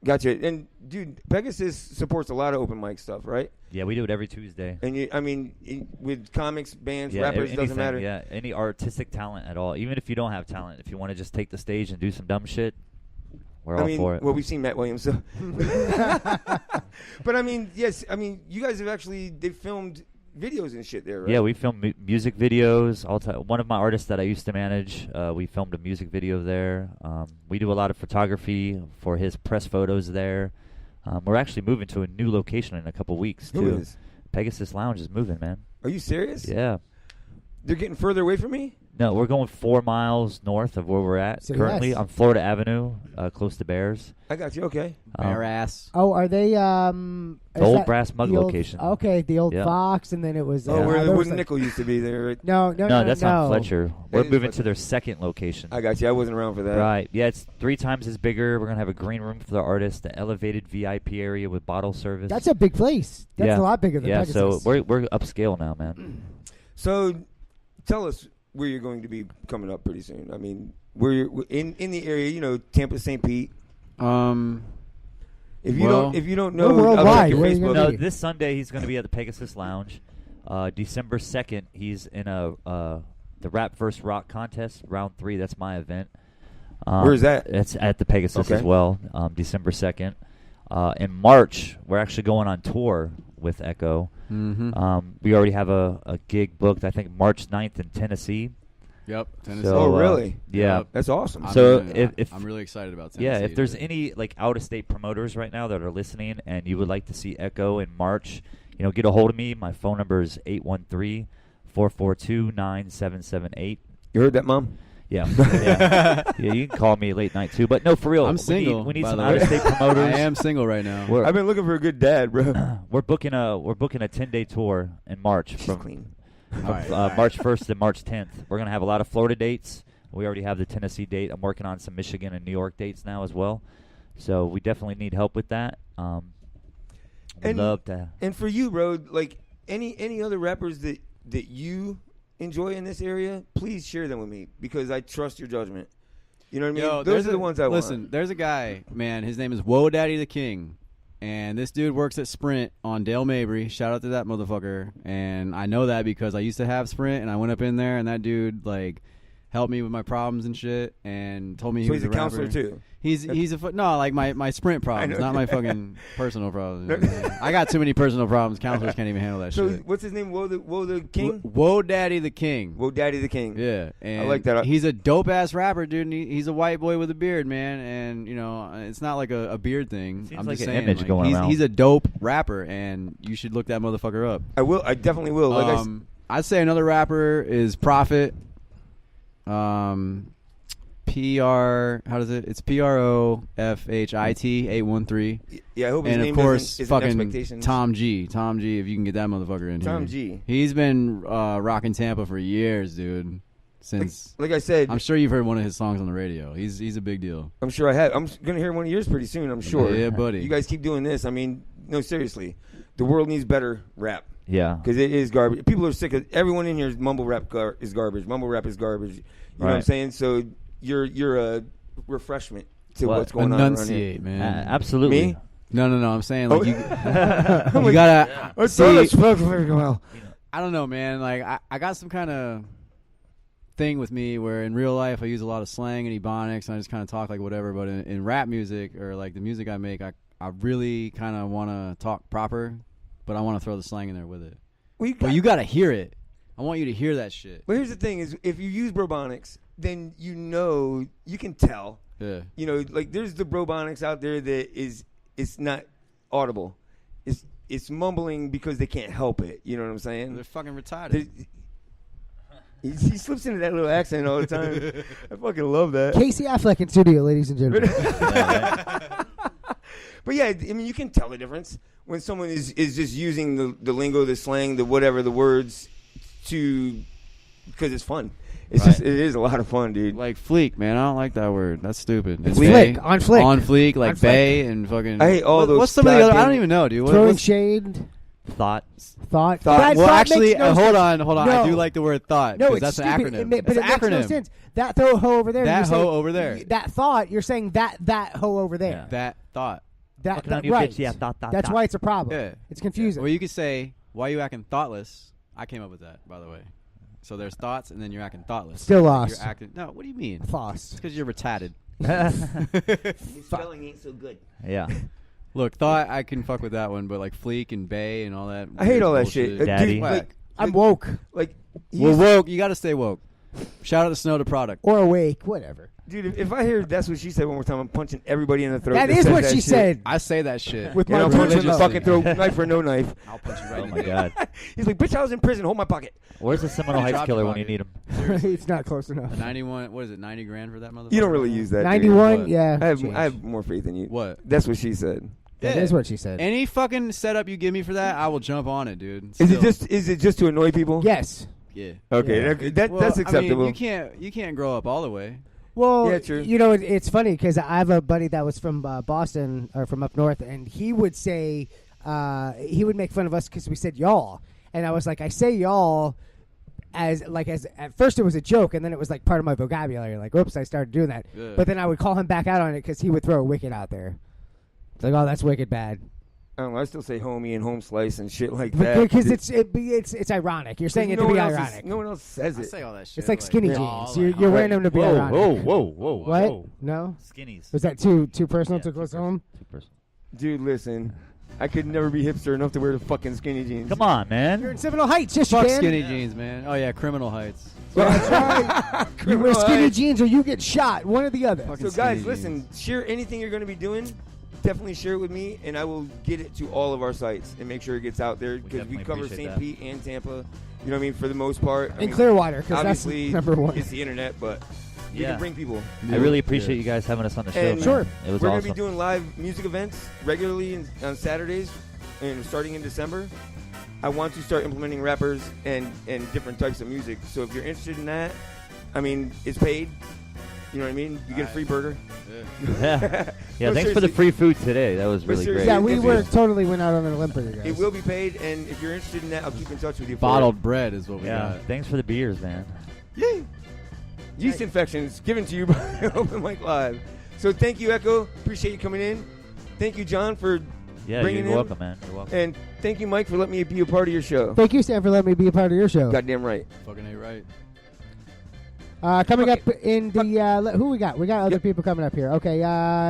Gotcha. And dude, Pegasus supports a lot of open mic stuff, right? Yeah, we do it every Tuesday. And with comics, bands, Yeah, rappers, anything, doesn't matter. Yeah, any artistic talent at all. Even if you don't have talent, if you want to just take the stage and do some dumb shit, we're all for it. Well, we've seen Matt Williams, so. But I mean, yes, I mean, you guys have they filmed videos and shit there, right? Yeah, we film music videos. One of my artists that I used to manage, we filmed a music video there. We do a lot of photography for his press photos there. We're actually moving to a new location in a couple weeks, too. Who is? Pegasus Lounge is moving, man. Are you serious? Yeah. They're getting further away from me? No, we're going 4 miles north of where we're at So currently yes. on Florida Avenue, close to Bears. I got you, okay. Bare ass. Oh, are they? The is old that Brass Mug the old- location. Okay, the old Yeah. Fox, and then it was. Oh, where there the was wooden like- nickel used to be there. Right? No, that's on Fletcher. We're is moving Fletcher. to their second location. I got you. I wasn't around for that. Right. Yeah, it's 3 times as bigger. We're going to have a green room for the artists, the elevated VIP area with bottle service. That's a big place. That's Yeah. a lot bigger than Yeah, Pegasus. so we're upscale now, man. So, tell us where you're going to be coming up pretty soon. I mean, where you're in the area, you know, Tampa, St. Pete. If you don't know, We're I'll check worldwide. your Where are you Facebook. gonna No, be? this Sunday he's going to be at the Pegasus Lounge. December 2nd, he's in the Rap vs. Rock contest, round 3. That's my event. Where is that? It's at the Pegasus Okay. as well, December 2nd. In March, we're actually going on tour with Ekko. Mm-hmm. We already have a gig booked, I think, March 9th in Tennessee. Yep. Tennessee. So, Oh, really? Yeah. That's awesome. So if I'm really excited about Tennessee. yeah, if there's dude. any out-of-state promoters right now that are listening and you would like to see Ekko in March, get a hold of me. My phone number is 813-442-9778. You heard that, Mom? Yeah. Yeah. Yeah, you can call me late night too. But no, for real. I'm single. We need by some the way. out-of-state promoters. I am single right now. I've been looking for a good dad, bro. We're booking a 10-day tour in March from clean. All right. March 1st to March 10th. We're gonna have a lot of Florida dates. We already have the Tennessee date. I'm working on some Michigan and New York dates now as well. So we definitely need help with that. We'd love to. And for you, bro, like any other rappers that you enjoy in this area, please share them with me because I trust your judgment. You know what I mean? Yo, Those are the ones I want. Listen, there's a guy, man. His name is Whoa Daddy the King. And this dude works at Sprint on Dale Mabry. Shout out to that motherfucker. And I know that because I used to have Sprint, and I went up in there, and that dude, like, helped me with my problems and shit and told me he was he's a counselor, rapper. too? He's like my Sprint problems, not my fucking personal problems. I got too many personal problems. Counselors can't even handle that so shit. what's his name? Whoa the King? Whoa Daddy the King. Whoa Daddy the King. Yeah. And I like that. He's a dope-ass rapper, dude. And he's a white boy with a beard, man. And, you know, it's not like a beard thing. Seems I'm like just an saying. image going around. He's a dope rapper, and you should look that motherfucker up. I will. I definitely will. Like I'd say another rapper is Prophet. How does it? It's PROFHIT 813. Yeah, I hope his and name of course, isn't fucking Expectations. Tom G. Tom G. If you can get that motherfucker in here. Tom G. He's been rocking Tampa for years, dude. Since like I said, I'm sure you've heard one of his songs on the radio. He's a big deal. I'm sure I have. I'm gonna hear one of yours pretty soon. I'm sure. Yeah, buddy. You guys keep doing this. I mean, no, seriously, the world needs better rap. Yeah, because it is garbage. People are sick of everyone in here. Mumble rap is garbage. Mumble rap is garbage. You know what I'm saying? So you're a refreshment to what's going on around here. Enunciate, man. Absolutely. Me? No. I'm saying like you you gotta. I See, spoke very well. I don't know, man. Like I got some kind of thing with me where in real life I use a lot of slang and ebonics and I just kind of talk like whatever. But in rap music or like the music I make, I really kind of want to talk proper, but I want to throw the slang in there with it. But you gotta hear it. I want you to hear that shit. But here's the thing: is if you use brobonics, then you know you can tell. Yeah. You know, like there's the brobonics out there that it's not audible. It's mumbling because they can't help it. You know what I'm saying? They're fucking retarded. He slips into that little accent all the time. I fucking love that. Casey Affleck in studio, ladies and gentlemen. But yeah, I mean, you can tell the difference when someone is just using the lingo, the slang, the whatever, the words because it's fun. It's just, it is a lot of fun, dude. Like fleek, man. I don't like that word. That's stupid. It's flick, on flick. On fleek, like On flick. bay and fucking. I hate all those. What's some of the other? I don't even know, dude. Throwing shade. Thought. That Well, thought actually, makes no hold sense. on. No. I do like the word thought. No, because it's that's stupid. an acronym. But It's it an makes acronym. no sense. That throw hoe over there. That you say- hoe over there. That thought. You're saying that hoe over there. That thought. That on your right. bitch, yeah, thought, That's why it's a problem. Yeah. It's confusing. Well, you could say, "Why are you acting thoughtless?" I came up with that, by the way. So there's thoughts, and then you're acting thoughtless. Still Like lost. You're acting. No, what do you mean? Lost. Because you're retarded. Your spelling ain't so good. Yeah. Look, thought I can fuck with that one, but like fleek and bay and all that. I hate weird all that bullshit. shit. Daddy. Dude, like, I'm woke Like, Well, woke. You got to stay woke. Shout out to Snow the Product. or awake, whatever. dude, if I hear that's what she said one more time, I'm punching everybody in the throat. That is says what that she shit. said. I say that shit. With And my I'll punch him in the religiously. fucking throat, knife or no knife. I'll punch you right Oh in my the god. He's like, bitch, I was in prison. Hold my pocket. Where's the Seminole Heights Drop killer your when you pocket. need him? It's not close enough. 91. What is it? 90 grand for that motherfucker? You don't really use that. 91, dude. yeah. I have change. more faith in you. What? That's what she said. That Yeah. is what she said. Any fucking setup you give me for that, I will jump on it, dude. Is Still. it just to annoy people? Yes. Yeah. Okay, Yeah. Well, that's acceptable. I mean, you can't grow up all the way. Well, Yeah, true. you know, it's funny because I have a buddy that was from Boston or from up north, and he would say he would make fun of us because we said y'all, and I was like, I say y'all as at first it was a joke, and then it was like part of my vocabulary. Like, oops, I started doing that. Yeah. But then I would call him back out on it because he would throw a wicked out there. It's like, oh, that's wicked bad. I don't know. I still say homie and home slice and shit like that. Because it's ironic. You're saying it to be ironic. No one else says I it. say all that shit. It's like skinny y'all, jeans. like, You're wearing them to be ironic. Whoa. What? Whoa. No? Skinnies. Was that too personal, too close to home? Dude, listen. I could never be hipster enough to wear the fucking skinny jeans. Come on, man. You're in Seminole Heights. Yes, Fuck you can. skinny jeans, man. Oh yeah, Criminal Heights. That's right. You wear skinny jeans or you get shot. One or the other. So guys, listen. Share anything you're going to be doing. Definitely share it with me, and I will get it to all of our sites and make sure it gets out there because we definitely cover appreciate St. that. Pete and Tampa. You know what I mean? For the most part. I In mean, Clearwater, because that's obviously number one. it's the internet, but we Yeah. can bring people. I really appreciate you guys having us on the show. And man. Sure. It was we're awesome. going to be doing live music events regularly on Saturdays, and starting in December. I want to start implementing rappers and different types of music. So if you're interested in that, I mean, it's paid. You know what I mean? You get a free burger. Yeah. No, Thanks for the seriously. free food today. That was really great. Yeah, we totally went out on an limb for you guys. It will be paid, and if you're interested in that, I'll keep in touch with you. Bottled bread is what we Yeah. got. Thanks for the beers, man. Yay! Yeast infections given to you by Open Mic Live. So thank you, Ekko. Appreciate you coming in. Thank you, John, for bringing you're in. welcome, man. You're welcome. And thank you, Mike, for letting me be a part of your show. Thank you, Sam, for letting me be a part of your show. Goddamn right. Fucking A right. Coming up in the who we got? We got other people coming up here. Okay,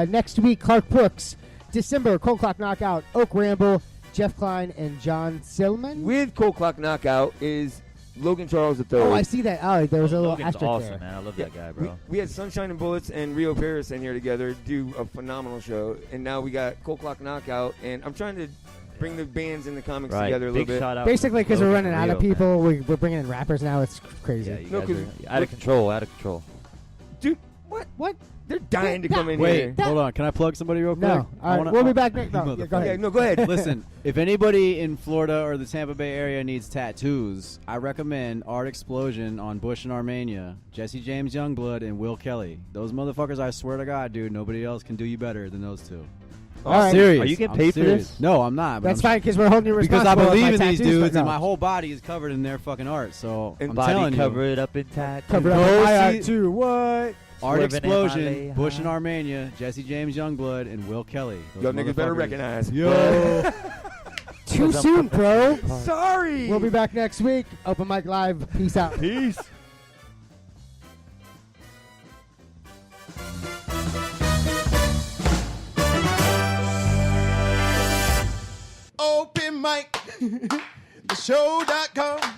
next week, Clark Brooks, December, Cold Clock Knockout, Oak Ramble, Jeff Klein, and John Silman. With Cold Clock Knockout is Logan Charles III. Oh, I see that. Oh, there was a little Logan's asterisk awesome, there. man. I love that guy, bro. We had Sunshine and Bullets and Rio Paris in here together, do a phenomenal show, and now we got Cold Clock Knockout, and I'm trying to bring the bands and the comics together a little bit. Shout out Basically, because we're running out of Rio, people, we're bringing in rappers now. It's crazy. Yeah, you guys are out of control. Out of control. Dude, what? They're dying to come in here. Wait, hold on. Can I plug somebody real quick? No. All right, we'll be back next. No, go ahead. Yeah, no, go ahead. Listen, if anybody in Florida or the Tampa Bay area needs tattoos, I recommend Art Explosion on Bush and Armenia, Jesse James Youngblood, and Will Kelly. Those motherfuckers, I swear to God, dude, nobody else can do you better than those two. All right. Serious. Are you getting I'm paid for serious. this? No, I'm not. But That's I'm fine, because we're holding you because I responsible. believe with in my these tattoos, dudes, but and no. my whole body is covered in their fucking art. So And I'm body telling cover you, it up in tattoos. Cover up Go my art see- too. What? Art Swerving in Explosion, my Bush high. and Armenia, Jesse James Youngblood, and Will Kelly. Those Y'all niggas better motherfuckers. recognize. Yo. Too soon, bro. Sorry. We'll be back next week. Open Mic Live. Peace out. Peace. Open mic, the show.com.